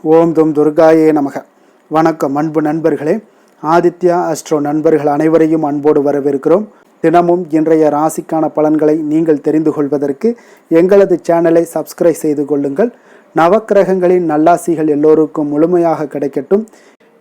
ஓம் தும் துர்காயே நமக. வணக்கம் அன்பு நண்பர்களே. ஆதித்யா அஸ்ட்ரோ நண்பர்கள் அனைவரையும் அன்போடு வரவேற்கிறோம். தினமும் இன்றைய ராசிக்கான பலன்களை நீங்கள் தெரிந்து கொள்வதற்கு எங்களது சேனலை சப்ஸ்கிரைப் செய்து கொள்ளுங்கள். நவக்கிரகங்களின் நல்லாசிகள் எல்லோருக்கும் முழுமையாக கிடைக்கட்டும்.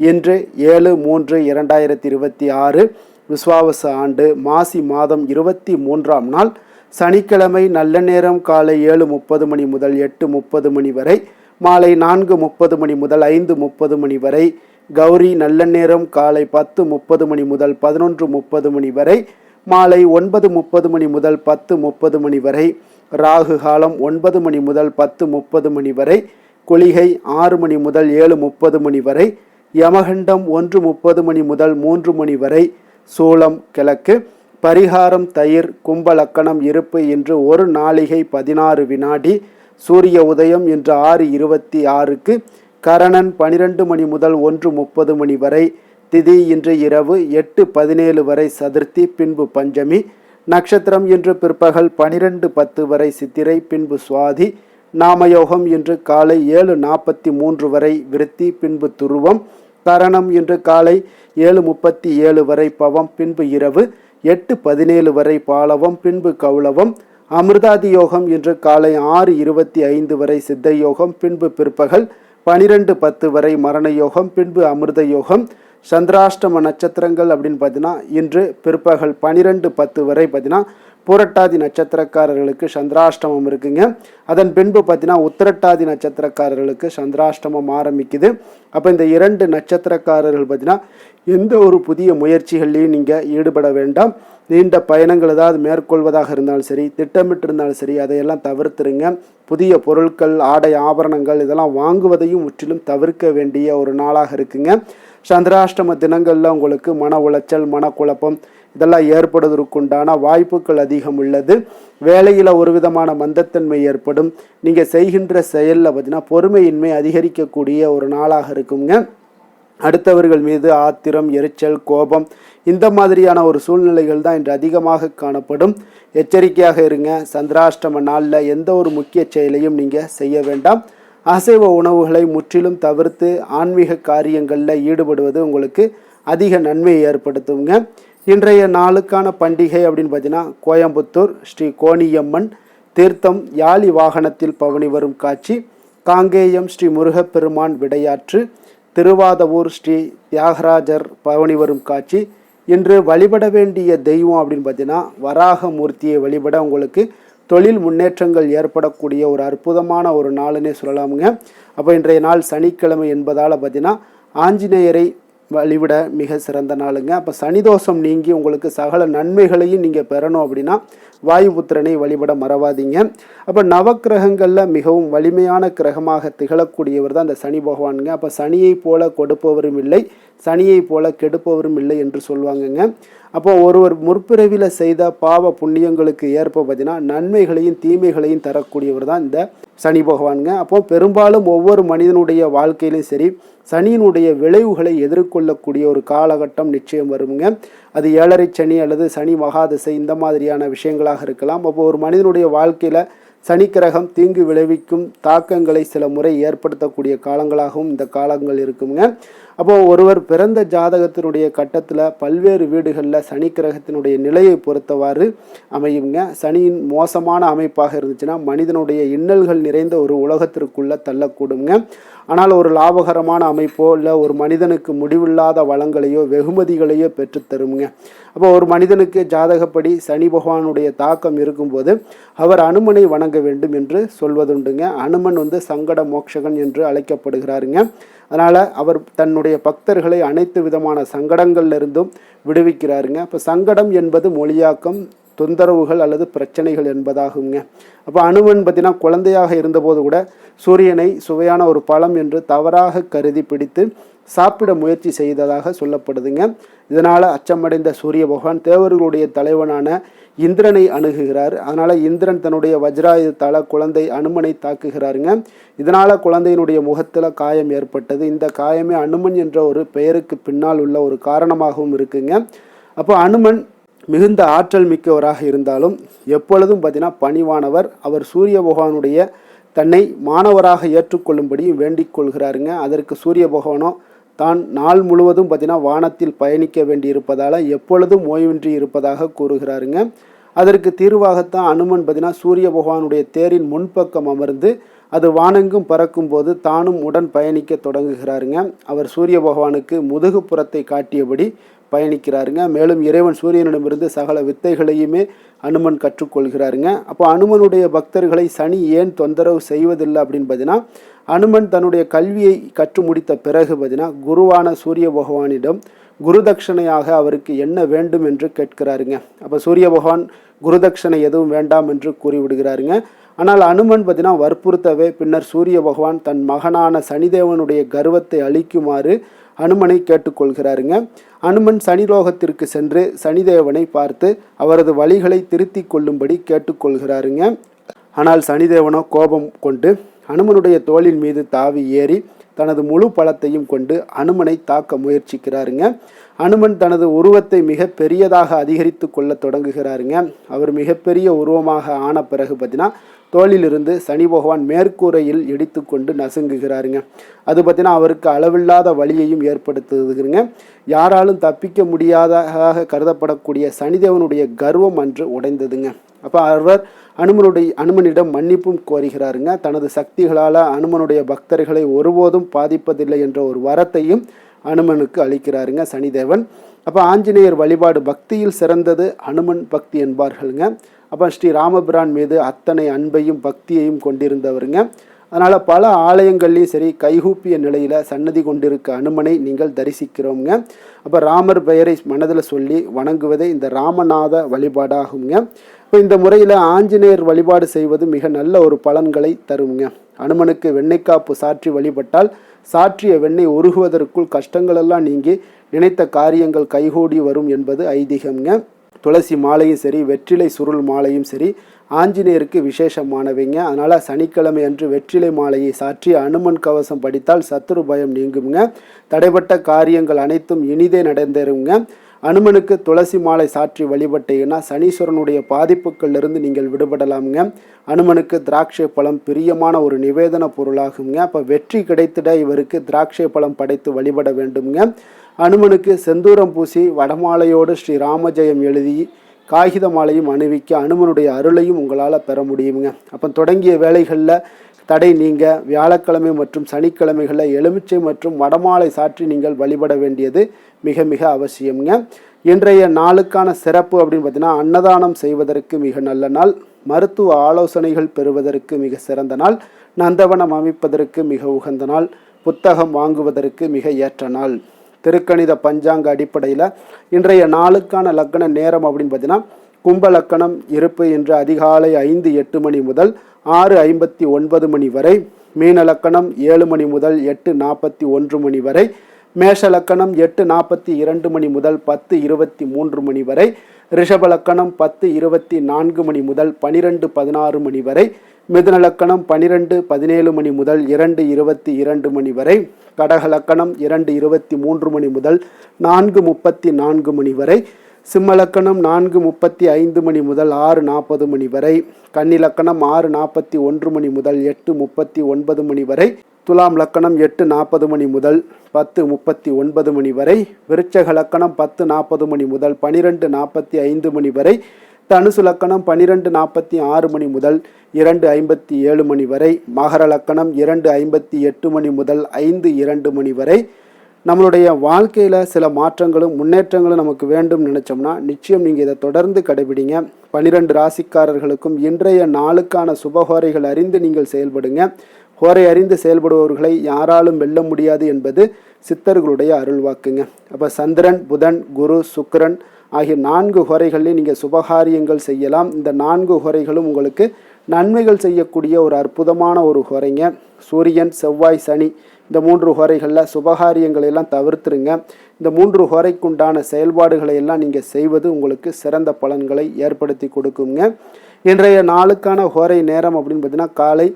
இன்று 7/3/2026 விஸ்வாவச ஆண்டு மாசி மாதம் 23ஆம் நாள் சனிக்கிழமை. நல்ல நேரம் காலை 7:30 மணி முதல் 8:30 மணி வரை, மாலை 4:30 மணி முதல் 5:30 மணி வரை. கௌரி நல்ல நேரம் காலை 10:30 மணி முதல் 11:30 மணி வரை, மாலை 9:30 மணி முதல் 10:30 மணி வரை. ராகு காலம் 9 மணி முதல் 10:30 மணி வரை. குளிகை 6 மணி முதல் 7:30 மணி வரை. யமகண்டம் 1:30 மணி முதல் 3 மணி வரை. சூலம் கிழக்கு. பரிகாரம் தயிர். கும்ப லக்கணம் இருப்பு இன்று 1 நாளிகை 16 வினாடி. சூரிய உதயம் இன்று 6:26க்கு. கரணன் 12 மணி முதல் 1:30 மணி வரை. திதி இன்று இரவு 8:17 வரை சதுர்த்தி, பின்பு பஞ்சமி. நட்சத்திரம் இன்று பிற்பகல் 12:10 வரை சித்திரை, பின்பு சுவாதி. நாமயோகம் இன்று காலை 7:43 வரை விருத்தி, பின்பு துருவம். கரணம் இன்று காலை 7:37 வரை பவம், பின்பு இரவு 8:17 வரை பாலவம், பின்பு கௌளவம். அமிர்தாதி யோகம் இன்று காலை 6:25 வரை சித்த யோகம், பின்பு பிற்பகல் 12:10 வரை மரண யோகம், பின்பு அமிர்த யோகம். சந்திராஷ்டம நட்சத்திரங்கள் அப்படின்னு பார்த்தீங்கன்னா இன்று பிற்பகல் 12:10 வரை பார்த்தீங்கன்னா பூரட்டாதி நட்சத்திரக்காரர்களுக்கு சந்திராஷ்டமம் இருக்குங்க. அதன் பின்பு பார்த்தீங்கன்னா உத்திரட்டாதி நட்சத்திரக்காரர்களுக்கு சந்திராஷ்டமம் ஆரம்பிக்குது. அப்போ இந்த 2 நட்சத்திரக்காரர்கள் பார்த்தீங்கன்னா எந்த ஒரு புதிய முயற்சிகள்லையும் நீங்கள் ஈடுபட வேண்டாம். நீண்ட பயணங்கள் ஏதாவது மேற்கொள்வதாக இருந்தாலும் சரி, திட்டமிட்டு இருந்தாலும் சரி, அதையெல்லாம் தவிர்த்துருங்க. புதிய பொருட்கள், ஆடை, ஆபரணங்கள் இதெல்லாம் வாங்குவதையும் முற்றிலும் தவிர்க்க வேண்டிய ஒரு நாளாக இருக்குங்க. சந்திராஷ்டம தினங்களில் உங்களுக்கு மன உளைச்சல், மனக்குழப்பம் இதெல்லாம் ஏற்படுவதற்குண்டான வாய்ப்புகள் அதிகம் உள்ளது. வேலையில் ஒரு விதமான மந்தத்தன்மை ஏற்படும். நீங்கள் செய்கின்ற செயலில் பார்த்தீங்கன்னா பொறுமையின்மை அதிகரிக்கக்கூடிய ஒரு நாளாக இருக்குங்க. அடுத்தவர்கள் மீது ஆத்திரம், எரிச்சல், கோபம் இந்த மாதிரியான ஒரு சூழ்நிலைகள் தான் இன்று அதிகமாக காணப்படும். எச்சரிக்கையாக இருங்க. சந்திராஷ்டம நாளில் எந்த ஒரு முக்கிய செயலையும் நீங்கள் செய்ய வேண்டாம். அசைவ உணவுகளை முற்றிலும் தவிர்த்து ஆன்மீக காரியங்களில் ஈடுபடுவது உங்களுக்கு அதிக நன்மையை ஏற்படுத்துங்க. இன்றைய நாளுக்கான பண்டிகை அப்படின்னு பார்த்தீங்கன்னா கோயம்புத்தூர் ஸ்ரீ கோணியம்மன் தீர்த்தம் யாழி வாகனத்தில் பவனி வரும் காட்சி. காங்கேயம் ஸ்ரீ முருகப்பெருமான் விடையாற்று. திருவாதவூர் ஸ்ரீ தியாகராஜர் பவனி வரும் காட்சி. இன்று வழிபட வேண்டிய தெய்வம் அப்படின்னு பார்த்தீங்கன்னா வராக மூர்த்தியை வழிபட உங்களுக்கு தொழில் முன்னேற்றங்கள் ஏற்படக்கூடிய ஒரு அற்புதமான ஒரு நாளுன்னே சொல்லலாமுங்க. அப்போ இன்றைய நாள் சனிக்கிழமை என்பதால் பார்த்தீங்கன்னா ஆஞ்சநேயரை வழிபட மிக சிறந்த நாளுங்க. அப்போ சனிதோஷம் நீங்கி உங்களுக்கு சகல நன்மைகளையும் நீங்கள் பெறணும் அப்படின்னா வாயுபுத்திரனை வழிபட மறவாதீங்க. அப்போ நவக்கிரகங்களில் மிகவும் வலிமையான கிரகமாக திகழக்கூடியவர் தான் அந்த சனி பகவானுங்க. அப்போ சனியை போல கொடுப்பவரும் இல்லை, சனியை போல கெடுப்பவரும் இல்லை என்று சொல்லுவாங்கங்க. அப்போ ஒருவர் முற்பிறவியில் செய்த பாவ புண்ணியங்களுக்கு ஏற்ப பார்த்தீங்கன்னா நன்மைகளையும் தீமைகளையும் தரக்கூடியவர் தான் இந்த சனி பகவானுங்க. அப்போ பெரும்பாலும் ஒவ்வொரு மனிதனுடைய வாழ்க்கையிலும் சரி சனியினுடைய விளைவுகளை எதிர்கொள்ளக்கூடிய ஒரு காலகட்டம் நிச்சயம் வருங்க. அது 7.5 சனி அல்லது சனி மகாதசை இந்த மாதிரியான விஷயங்களாக இருக்கலாம். அப்போ ஒரு மனிதனுடைய வாழ்க்கையில் சனிக்கிரகம் தீங்கு விளைவிக்கும் தாக்கங்களை சில முறை ஏற்படுத்தக்கூடிய காலங்களாகவும் இந்த காலங்கள் இருக்குங்க. அப்போது ஒருவர் பிறந்த ஜாதகத்தினுடைய கட்டத்தில் பல்வேறு வீடுகளில் சனிக்கிரகத்தினுடைய நிலையை பொறுத்தவாறு அமையுங்க. சனியின் மோசமான அமைப்பாக இருந்துச்சுன்னா மனிதனுடைய இன்னல்கள் நிறைந்த ஒரு உலகத்திற்குள்ளே தள்ளக்கூடுங்க. ஆனால் ஒரு லாபகரமான அமைப்போ இல்லை ஒரு மனிதனுக்கு முடிவில்லாத வளங்களையோ வெகுமதிகளையோ பெற்றுத்தருங்க. அப்போ ஒரு மனிதனுக்கு ஜாதகப்படி சனி பகவானுடைய தாக்கம் இருக்கும்போது அவர் அனுமனை வணங்க வேண்டும் என்று சொல்வதுண்டுங்க. அனுமன் சங்கட மோட்சகன் என்று அழைக்கப்படுகிறாருங்க. அதனால் அவர் தன்னுடைய பக்தர்களை அனைத்து விதமான சங்கடங்கள்லிருந்தும் விடுவிக்கிறாருங்க. இப்போ சங்கடம் என்பது மொழியாக்கம், தொந்தரவுகள் அல்லது பிரச்சனைகள் என்பதாகுங்க. அப்போ அனுமன் பார்த்தீங்கன்னா குழந்தையாக இருந்தபோது கூட சூரியனை சுவையான ஒரு பழம் என்று தவறாக கருதி பிடித்து சாப்பிட முயற்சி செய்ததாக சொல்லப்படுதுங்க. இதனால் அச்சமடைந்த சூரிய பகவான் தேவர்களுடைய தலைவனான இந்திரனை அணுகுகிறார். அதனால் இந்திரன் தன்னுடைய வஜ்ராயுதத்தால் குழந்தை அனுமனை தாக்குகிறாருங்க. இதனால் குழந்தையினுடைய முகத்தில் காயம் ஏற்பட்டது. இந்த காயமே அனுமன் என்ற ஒரு பெயருக்கு பின்னால் உள்ள ஒரு காரணமாகவும் இருக்குங்க. அப்போ அனுமன் மிகுந்த ஆற்றல் மிக்கவராக இருந்தாலும் எப்பொழுதும் பார்த்தீங்கன்னா பணிவானவர். அவர் சூரிய பகவானுடைய தன்னை மாணவராக ஏற்றுக்கொள்ளும்படியும் வேண்டிக் கொள்கிறாருங்க. அதற்கு சூரிய பகவானோ தான் நாள் முழுவதும் பார்த்தீங்கன்னா வானத்தில் பயணிக்க வேண்டி இருப்பதால் எப்பொழுதும் ஓய்வின்றி இருப்பதாக கூறுகிறாருங்க. அதற்கு தீர்வாகத்தான் அனுமன் பார்த்தீங்கன்னா சூரிய பகவானுடைய தேரின் முன்பக்கம் அமர்ந்து அது வானெங்கும் பறக்கும்போது தானும் உடன் பயணிக்க தொடங்குகிறாருங்க. அவர் சூரிய பகவானுக்கு முதுகுப்புறத்தை காட்டியபடி பயணிக்கிறாருங்க. மேலும் இறைவன் சூரியனிடமிருந்து சகல வித்தைகளையுமே அனுமன் கற்றுக்கொள்கிறாருங்க. அப்போ அனுமனுடைய பக்தர்களை சனி ஏன் தொந்தரவு செய்வதில்லை அப்படின்னு பார்த்தீங்கன்னா, அனுமன் தன்னுடைய கல்வியை கற்று முடித்த பிறகு பார்த்தீங்கன்னா குருவான சூரிய பகவானிடம் குருதட்சணையாக அவருக்கு என்ன வேண்டும் என்று கேட்கிறாருங்க. அப்போ சூரிய பகவான் குருதட்சணை எதுவும் வேண்டாம் என்று கூறிவிடுகிறாருங்க. ஆனால் அனுமன் பார்த்தீங்கன்னா வற்புறுத்தவே பின்னர் சூரிய பகவான் தன் மகனான சனிதேவனுடைய கர்வத்தை அழிக்குமாறு அனுமனை கேட்டுக்கொள்கிறாருங்க. அனுமன் சனிலோகத்திற்கு சென்று சனிதேவனை பார்த்து அவரது வழிகளை திருத்தி கொள்ளும்படி கேட்டுக்கொள்கிறாருங்க. ஆனால் சனிதேவனோ கோபம் கொண்டு அனுமனுடைய தோளின் மீது தாவி ஏறி தனது முழு பலத்தையும் கொண்டு அனுமனை தாக்க முயற்சிக்கிறாருங்க. அனுமன் தனது உருவத்தை மிக பெரியதாக அதிகரித்து கொள்ள தொடங்குகிறாருங்க. அவர் மிகப்பெரிய உருவமாக ஆன பிறகு பார்த்தீங்கன்னா தோளிலிருந்து சனி பகவான் மேற்கூரையில் இடித்து கொண்டு நசுங்குகிறாருங்க. அது பார்த்தீங்கன்னா அவருக்கு அளவில்லாத வலியையும் ஏற்படுத்துதுங்க. யாராலும் தப்பிக்க முடியாததாக கருதப்படக்கூடிய சனிதேவனுடைய கர்வம் அன்று உடைந்ததுங்க. அப்போ அவர் அனுமனிடம் மன்னிப்பும் கோருகிறாருங்க. தனது சக்திகளால் அனுமனுடைய பக்தர்களை ஒருபோதும் பாதிப்பதில்லை என்ற ஒரு வரத்தையும் அனுமனுக்கு அளிக்கிறாருங்க சனிதேவன். அப்போ ஆஞ்சநேயர் வழிபாடு பக்தியில் சிறந்தது அனுமன் பக்தி என்பார்களுங்க. அப்போ ஸ்ரீ ராமபிரான் மீது அத்தனை அன்பையும் பக்தியையும் கொண்டிருந்தவருங்க. அதனால் பல ஆலயங்கள்லையும் சரி கைகூப்பிய நிலையில் சன்னதி கொண்டிருக்க அனுமனை நீங்கள் தரிசிக்கிறோங்க. அப்போ ராமர் பெயரை மனதில் சொல்லி வணங்குவதே இந்த ராமநாத வழிபாடாகுங்க. இப்போ இந்த முறையில் ஆஞ்சநேயர் வழிபாடு செய்வது மிக நல்ல ஒரு பலன்களை தருங்க. அனுமனுக்கு வெண்ணெய்க்காப்பு சாற்றி வழிபட்டால் சாற்றிய வெண்ணெய் உருகுவதற்குள் கஷ்டங்களெல்லாம் நீங்கி நினைத்த காரியங்கள் கைகூடி வரும் என்பது ஐதீகம்ங்க. துளசி மாலையும் சரி வெற்றிலை சுருள் மாலையும் சரி ஆஞ்சநேயருக்கு விசேஷமானவைங்க. அதனால் சனிக்கிழமை அன்று வெற்றிலை மாலையை சாற்றி அனுமன் கவசம் படித்தால் சத்துரு பயம் நீங்குங்க. தடைப்பட்ட காரியங்கள் அனைத்தும் இனிதே நடந்தேறுங்க. அனுமனுக்கு துளசி மாலை சாற்றி வழிபட்டீங்கன்னா சனீஸ்வரனுடைய பாதிப்புகளிலிருந்து நீங்கள் விடுபடலாமுங்க. அனுமனுக்கு திராட்சை பழம் பிரியமான ஒரு நிவேதன பொருளாகுங்க. அப்போ வெற்றி கிடைத்திட இவருக்கு திராட்சை பழம் படைத்து வழிபட வேண்டுங்க. அனுமனுக்கு செந்தூரம் பூசி வடமாலையோடு ஸ்ரீ ராமஜெயம் எழுதி காகித மாலையும் அணிவிக்க அனுமனுடைய அருளையும் உங்களால் பெற முடியுங்க. அப்போ தொடங்கிய வேலைகளில் தடை நீங்க வியாழக்கிழமை மற்றும் சனிக்கிழமைகளில் எலுமிச்சை மற்றும் வடமாலை சாற்றி நீங்கள் வழிபட வேண்டியது மிக மிக அவசியம்ங்க. இன்றைய நாளுக்கான சிறப்பு அப்படின்னு பார்த்தீங்கன்னா அன்னதானம் செய்வதற்கு மிக நல்ல நாள், மருத்துவ ஆலோசனைகள் பெறுவதற்கு மிக சிறந்த நாள், நந்தவனம் அமைப்பதற்கு மிக உகந்த நாள், புத்தகம் வாங்குவதற்கு மிக ஏற்ற நாள். திருக்கணித பஞ்சாங்க அடிப்படையில் இன்றைய நாளுக்கான லக்கண நேரம் அப்படின்னு பார்த்தீங்கன்னா கும்ப லக்கணம் இருப்பு இன்று அதிகாலை 5:08 மணி முதல் 6:59 மணி வரை, மீன லக்கணம் 7 மணி முதல் 8:41 மணி வரை, மேஷ லக்கணம் 8:42 மணி முதல் 10:23 மணி வரை, ரிஷப லக்கணம் 10:24 மணி முதல் 12:16 மணி வரை, மிதுன லக்கணம் 12:17 மணி முதல் 2:22 மணி வரை, கடக லக்கணம் 2:23 மணி முதல் 4:34 மணி வரை, சிம்ம லக்கணம் 4:35 மணி முதல் 6:40 மணி வரை, கன்னி லக்கணம் 6:41 மணி முதல் 8:39 மணி வரை, துலாம் லக்கணம் 8:40 மணி முதல் 10:39 மணி வரை, விருச்சக லக்கணம் 10:40 மணி முதல் 12:45 மணி வரை, தனுசு லக்கணம் 12:46 மணி முதல் 2:57 மணி வரை, மகர லக்கணம் 2:58 மணி முதல் 5:02 மணி வரை. நம்மளுடைய வாழ்க்கையில் சில மாற்றங்களும் முன்னேற்றங்களும் நமக்கு வேண்டும் நினச்சோம்னா நிச்சயம் நீங்கள் இதை தொடர்ந்து கடைபிடிங்க. 12 ராசிக்காரர்களுக்கும் இன்றைய நாளுக்கான சுபஹோரைகள் அறிந்து நீங்கள் செயல்படுங்க. ஹோரை அறிந்து செயல்படுபவர்களை யாராலும் வெல்ல முடியாது என்பது சித்தர்களுடைய அருள்வாக்குங்க. அப்போ சந்திரன், புதன், குரு, சுக்கிரன் ஆகிய 4 ஹோரைகளில் நீங்கள் சுபகாரியங்கள் செய்யலாம். இந்த 4 ஹோரைகளும் உங்களுக்கு நன்மைகள் செய்யக்கூடிய ஒரு அற்புதமான ஒரு ஹோரைங்க. சூரியன், செவ்வாய், சனி இந்த 3 ஹோரைகளில் சுபகாரியங்களை எல்லாம் தவிர்த்துருங்க. இந்த 3 ஹோரைக்குண்டான செயல்பாடுகளை எல்லாம் நீங்கள் செய்வது உங்களுக்கு சிறந்த பலன்களை ஏற்படுத்தி கொடுக்குங்க. இன்றைய நாளுக்கான ஹோரை நேரம் அப்படின்னு பார்த்தீங்கன்னா காலை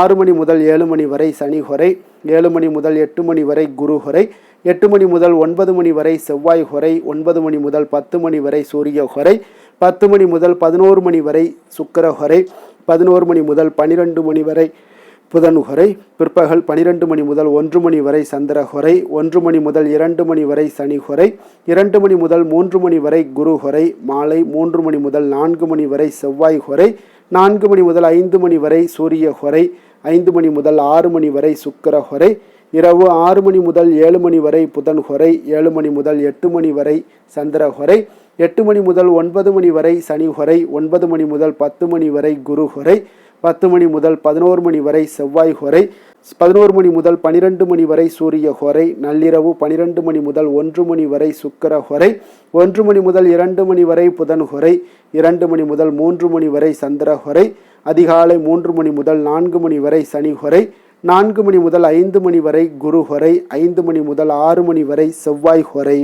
6 மணி முதல் 7 மணி வரை சனி ஹோரை, 7 மணி முதல் 8 மணி வரை குரு ஹோரை, 8 மணி முதல் 9 மணி வரை செவ்வாய் ஹோரை, 9 மணி முதல் 10 மணி வரை சூரிய ஹோரை, 10 மணி முதல் 11 மணி வரை சுக்கிர ஹோரை, 11 மணி முதல் 12 மணி வரை புதன்ஹொரை. பிற்பகல் 12 மணி முதல் 1 மணி வரை சந்திரஹொரை. 1 மணி முதல் 2 மணி வரை சனிஹொரை. 2 மணி முதல் 3 மணி வரை குருஹொரை. மாலை 3 மணி முதல் 4 மணி வரை செவ்வாய் ஹொரை. 4 மணி முதல் 5 மணி வரை சூரிய ஹொரை. 5 மணி முதல் 6 மணி வரை சுக்கிர ஹொரை. இரவு 6 மணி முதல் 7 மணி வரை புதன் ஹொரை. 7 மணி முதல் 8 மணி வரை சந்திர ஹொரை. 8 மணி முதல் 9 மணி வரை சனி ஹொரை. 9 மணி முதல் 10 மணி வரை குரு ஹொரை. 10 மணி முதல் 11 மணி வரை செவ்வாய் ஹொரை. 11 மணி முதல் 12 மணி வரை சூரிய ஹொரை. நள்ளிரவு 12 மணி முதல் 1 மணி வரை சுக்கிர ஹொரை. 1 மணி முதல் 2 மணி வரை புதன் ஹொரை. 2 மணி முதல் 3 மணி வரை சந்திர ஹொரை. அதிகாலை 3 மணி முதல் 4 மணி வரை சனி ஹொரை. 4 மணி முதல் 5 மணி வரை குரு ஹொரை. 5 மணி முதல் 6 மணி வரை செவ்வாய் ஹொரை.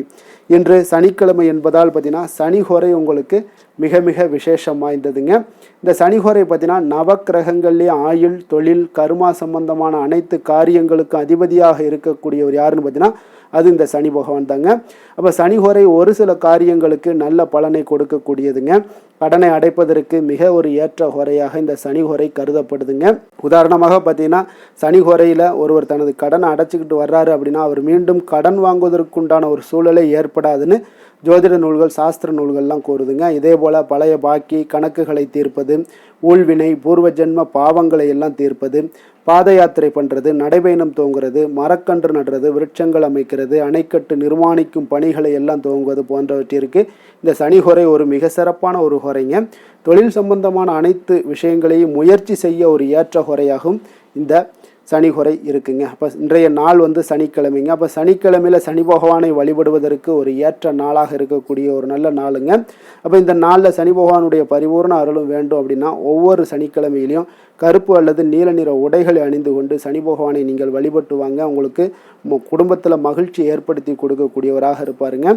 இன்று சனிக்கிழமை என்பதால் பார்த்தீங்கன்னா சனி ஹொரை உங்களுக்கு மிக மிக விசேஷம் வாய்ந்ததுங்க. இந்த சனி ஹொரை பார்த்தீங்கன்னா நவக்கிரகங்கள்லேயே ஆயுள், தொழில், கர்மா சம்பந்தமான அனைத்து காரியங்களுக்கும் அதிபதியாக இருக்கக்கூடியவர் யாருன்னு பார்த்தீங்கன்னா அது இந்த சனி பகவான் தாங்க. அப்போ சனி ஹொரை ஒரு சில காரியங்களுக்கு நல்ல பலனை கொடுக்கக்கூடியதுங்க. கடனை அடைப்பதற்கு மிக ஒரு ஏற்ற ஹொரையாக இந்த சனி ஹொரை கருதப்படுதுங்க. உதாரணமாக பார்த்தீங்கன்னா சனி ஹொரையில் ஒருவர் தனது கடனை அடைச்சிக்கிட்டு வர்றாரு அப்படின்னா அவர் மீண்டும் கடன் வாங்குவதற்குண்டான ஒரு சூழலை ஏற்படாதுன்னு ஜோதிட நூல்கள், சாஸ்திர நூல்கள்லாம் கூறுதுங்க. இதே போல் பழைய பாக்கி கணக்குகளை தீர்ப்பது, ஊழ்வினை, பூர்வ ஜென்ம பாவங்களை எல்லாம் தீர்ப்பது, பாத யாத்திரை பண்ணுறது, நடைபயணம் துவங்குறது, மரக்கன்று நடுறது, விருட்சங்கள் அமைக்கிறது, அணைக்கட்டு நிர்மாணிக்கும் பணிகளை எல்லாம் துவங்குவது போன்றவற்றிற்கு இந்த சனி ஹொரை ஒரு மிக சிறப்பான ஒரு ஹொரைங்க. தொழில் சம்பந்தமான அனைத்து விஷயங்களையும் முயற்சி செய்ய ஒரு ஏற்ற ஹொரையாகவும் இந்த சனி ஹொரை இருக்குங்க. அப்போ இன்றைய நாள் சனிக்கிழமைங்க. அப்போ சனிக்கிழமையில் சனி பகவானை வழிபடுவதற்கு ஒரு ஏற்ற நாளாக இருக்கக்கூடிய ஒரு நல்ல நாளுங்க. அப்போ இந்த நாளில் சனி பகவானுடைய பரிபூர்ண அருளும் வேண்டும் அப்படின்னா ஒவ்வொரு சனிக்கிழமையிலையும் கருப்பு அல்லது நீல நிற உடைகளை அணிந்து கொண்டு சனி பகவானை நீங்கள் வழிபட்டு வாங்க. உங்களுக்கு குடும்பத்தில் மகிழ்ச்சி ஏற்படுத்தி கொடுக்கக்கூடியவராக இருப்பாருங்க.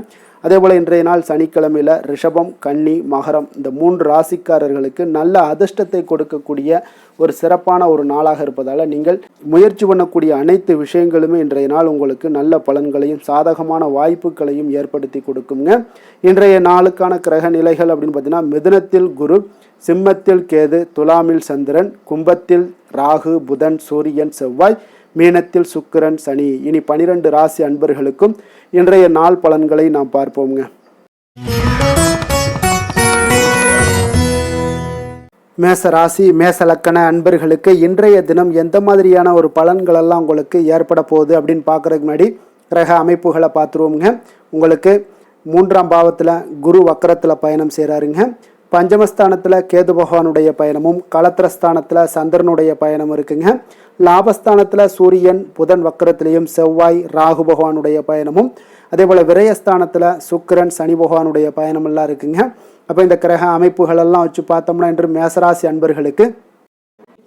அதே போல் இன்றைய நாள் சனிக்கிழமையில் ரிஷபம், கன்னி, மகரம் இந்த 3 ராசிக்காரர்களுக்கு நல்ல அதிர்ஷ்டத்தை கொடுக்கக்கூடிய ஒரு சிறப்பான ஒரு நாளாக இருப்பதால் நீங்கள் முயற்சி பண்ணக்கூடிய அனைத்து விஷயங்களுமே இன்றைய நாள் உங்களுக்கு நல்ல பலன்களையும் சாதகமான வாய்ப்புகளையும் ஏற்படுத்தி கொடுக்குங்க. இன்றைய நாளுக்கான கிரக நிலைகள் அப்படின்னு பார்த்தீங்கன்னா மிதுனத்தில் குரு, சிம்மத்தில் கேது, துலாமில் சந்திரன், கும்பத்தில் ராகு, புதன், சூரியன், செவ்வாய், மீனத்தில் சுக்கிரன், சனி. இனி 12 ராசி அன்பர்களுக்கும் இன்றைய நாள் பலன்களை நாம் பார்ப்போம்ங்க. மேச ராசி, மேச லக்கண அன்பர்களுக்கு இன்றைய தினம் எந்த மாதிரியான ஒரு பலன்களெல்லாம் உங்களுக்கு ஏற்பட போகுது அப்படின்னு பார்க்குறதுக்கு முன்னாடி கிரக அமைப்புகளை பார்த்துருவோங்க. உங்களுக்கு 3ஆம் பாவத்தில் குரு வக்கரத்தில் பயணம் செய்கிறாருங்க. பஞ்சமஸ்தானத்தில் கேது பகவானுடைய பயணமும், களத்திரஸ்தானத்தில் சந்திரனுடைய பயணம் இருக்குங்க. லாபஸ்தானத்தில் சூரியன் புதன் வக்கரத்திலையும், செவ்வாய் ராகு பகவானுடைய பயணமும், அதே போல் விரயஸ்தானத்தில் சுக்கிரன் சனி பகவானுடைய பயணம் எல்லாம் இருக்குங்க. அப்போ இந்த கிரக அமைப்புகளெல்லாம் வச்சு பார்த்தோம்னா இன்று மேசராசி அன்பர்களுக்கு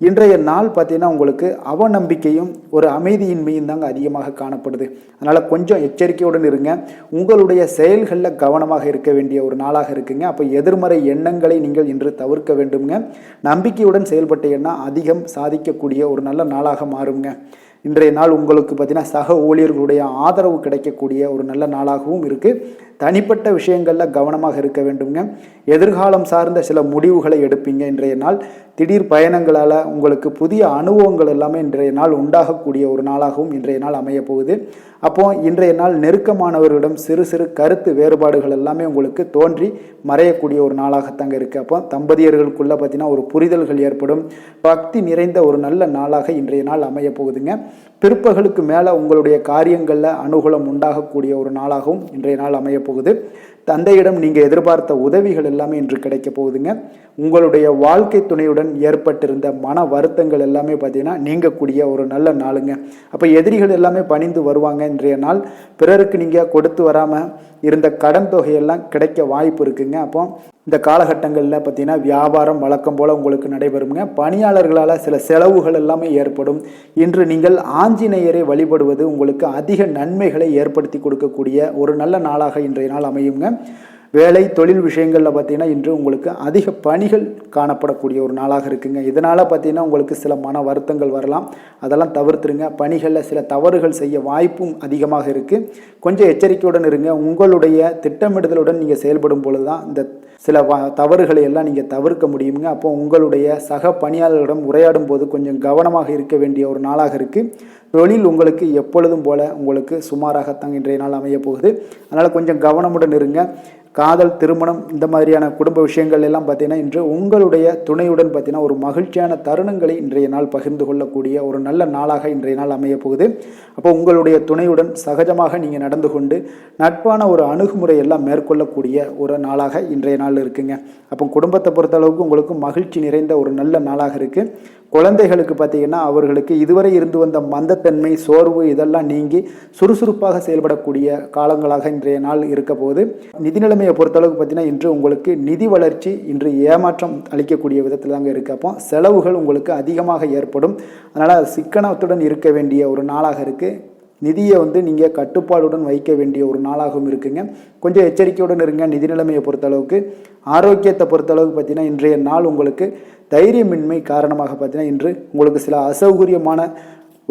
இன்றைய நாள் பார்த்தீங்கன்னா உங்களுக்கு அவநம்பிக்கையும் ஒரு அமைதியின்மையும் தாங்க அதிகமாக காணப்படுது. அதனால் கொஞ்சம் எச்சரிக்கையுடன் இருங்க. உங்களுடைய செயல்களில் கவனமாக இருக்க வேண்டிய ஒரு நாளாக இருக்குங்க. அப்போ எதிர்மறை எண்ணங்களை நீங்கள் இன்று தவிர்க்க வேண்டுங்க. நம்பிக்கையுடன் செயல்பட்டீங்கன்னா அதிகம் சாதிக்கக்கூடிய ஒரு நல்ல நாளாக மாறுங்க. இன்றைய நாள் உங்களுக்கு பார்த்தீங்கன்னா சக ஊழியர்களுடைய ஆதரவு கிடைக்கக்கூடிய ஒரு நல்ல நாளாகவும் இருக்குது. தனிப்பட்ட விஷயங்களில் கவனமாக இருக்க வேண்டுங்க. எதிர்காலம் சார்ந்த சில முடிவுகளை எடுப்பீங்க. இன்றைய நாள் திடீர் பயணங்களால் உங்களுக்கு புதிய அனுபவங்கள் எல்லாமே இன்றைய நாள் உண்டாகக்கூடிய ஒரு நாளாகவும் இன்றைய நாள் அமைய போகுது. அப்போ இன்றைய நாள் நெருக்கமானவர்களிடம் சிறு சிறு கருத்து வேறுபாடுகள் எல்லாமே உங்களுக்கு தோன்றி மறையக்கூடிய ஒரு நாளாகத்தாங்க இருக்குது. அப்போ தம்பதியர்களுக்குள்ளே பார்த்தீங்கன்னா ஒரு புரிதல்கள் ஏற்படும். பக்தி நிறைந்த ஒரு நல்ல நாளாக இன்றைய நாள் அமைய போகுதுங்க. பிற்பகலுக்கு மேலே உங்களுடைய காரியங்களில் அனுகூலம் உண்டாகக்கூடிய ஒரு நாளாகவும் இன்றைய நாள் அமைய போகுது. தந்தையிடம் நீங்கள் எதிர்பார்த்த உதவிகள் எல்லாமே இன்று கிடைக்க போகுதுங்க. உங்களுடைய வாழ்க்கை துணையுடன் ஏற்பட்டிருந்த மன வருத்தங்கள் எல்லாமே பார்த்தீங்கன்னா நீங்கக்கூடிய ஒரு நல்ல நாளுங்க. அப்போ எதிரிகள் எல்லாமே பணிந்து வருவாங்க. இன்றைய நாள் பிறருக்கு நீங்கள் கொடுத்து வராமல் இருந்த கடன் தொகையெல்லாம் கிடைக்க வாய்ப்பு இருக்குங்க. அப்போ இந்த காலகட்டங்களில் பார்த்தீங்கன்னா வியாபாரம் வழக்கம் போல் உங்களுக்கு நடைபெறுங்க. பணியாளர்களால் சில செலவுகள் எல்லாமே ஏற்படும். இன்று நீங்கள் ஆஞ்சநேயரை வழிபடுவது உங்களுக்கு அதிக நன்மைகளை ஏற்படுத்தி கொடுக்கக்கூடிய ஒரு நல்ல நாளாக இன்றைய நாள் அமையுங்க. வேலை தொழில் விஷயங்களில் பார்த்தீங்கன்னா இன்று உங்களுக்கு அதிக பணிகள் காணப்படக்கூடிய ஒரு நாளாக இருக்குங்க. இதனால் பார்த்தீங்கன்னா உங்களுக்கு சில மன வருத்தங்கள் வரலாம். அதெல்லாம் தவிர்த்துருங்க. பணிகளில் சில தவறுகள் செய்ய வாய்ப்பும் அதிகமாக இருக்குது. கொஞ்சம் எச்சரிக்கையுடன் இருங்க. உங்களுடைய திட்டமிடுதலுடன் நீங்கள் செயல்படும் பொழுது தான் இந்த சில தவறுகளை எல்லாம் நீங்கள் தவிர்க்க முடியுங்க. அப்போ உங்களுடைய சக பணியாளர்களிடம் உரையாடும் போது கொஞ்சம் கவனமாக இருக்க வேண்டிய ஒரு நாளாக இருக்குது. தொழில் உங்களுக்கு எப்பொழுதும் போல உங்களுக்கு சுமாராகத்தான் இன்றைய நாள் அமைய போகுது. அதனால் கொஞ்சம் கவனமுடன் இருங்க. காதல், திருமணம் இந்த மாதிரியான குடும்ப விஷயங்கள் எல்லாம் பார்த்தீங்கன்னா இன்று உங்களுடைய துணையுடன் பார்த்தீங்கன்னா ஒரு மகிழ்ச்சியான தருணங்களை இன்றைய நாள் பகிர்ந்து கொள்ளக்கூடிய ஒரு நல்ல நாளாக இன்றைய நாள் அமைய போகுது. அப்போ உங்களுடைய துணையுடன் சகஜமாக நீங்கள் நடந்து கொண்டு நட்பான ஒரு அணுகுமுறை எல்லாம் மேற்கொள்ளக்கூடிய ஒரு நாளாக இன்றைய நாள் இருக்குங்க. அப்போ குடும்பத்தை பொறுத்தளவுக்கு உங்களுக்கு மகிழ்ச்சி நிறைந்த ஒரு நல்ல நாளாக இருக்குது. குழந்தைகளுக்கு பார்த்தீங்கன்னா அவர்களுக்கு இதுவரை இருந்து வந்த மந்தத்தன்மை, சோர்வு இதெல்லாம் நீங்கி சுறுசுறுப்பாக செயல்படக்கூடிய காலங்களாக இன்றைய நாள் இருக்க போது. நிதி நிலைமையை பொறுத்தளவுக்கு பார்த்தீங்கன்னா இன்று உங்களுக்கு நிதி வளர்ச்சி இன்று ஏமாற்றம் அளிக்கக்கூடிய விதத்தில் தாங்க இருக்குது. அப்போ செலவுகள் உங்களுக்கு அதிகமாக ஏற்படும். அதனால் சிக்கனத்துடன் இருக்க வேண்டிய ஒரு நாளாக இருக்குது. நிதியை நீங்கள் கட்டுப்பாடுடன் வைக்க வேண்டிய ஒரு நாளாகவும் இருக்குங்க. கொஞ்சம் எச்சரிக்கையுடன் இருங்க. நிதி நிலைமையை பொறுத்தளவுக்கு ஆரோக்கியத்தை பொறுத்தளவுக்கு பார்த்தீங்கன்னா இன்றைய நாள் உங்களுக்கு தைரியமின்மை காரணமாக பார்த்தீங்கன்னா இன்று உங்களுக்கு சில அசௌகரியமான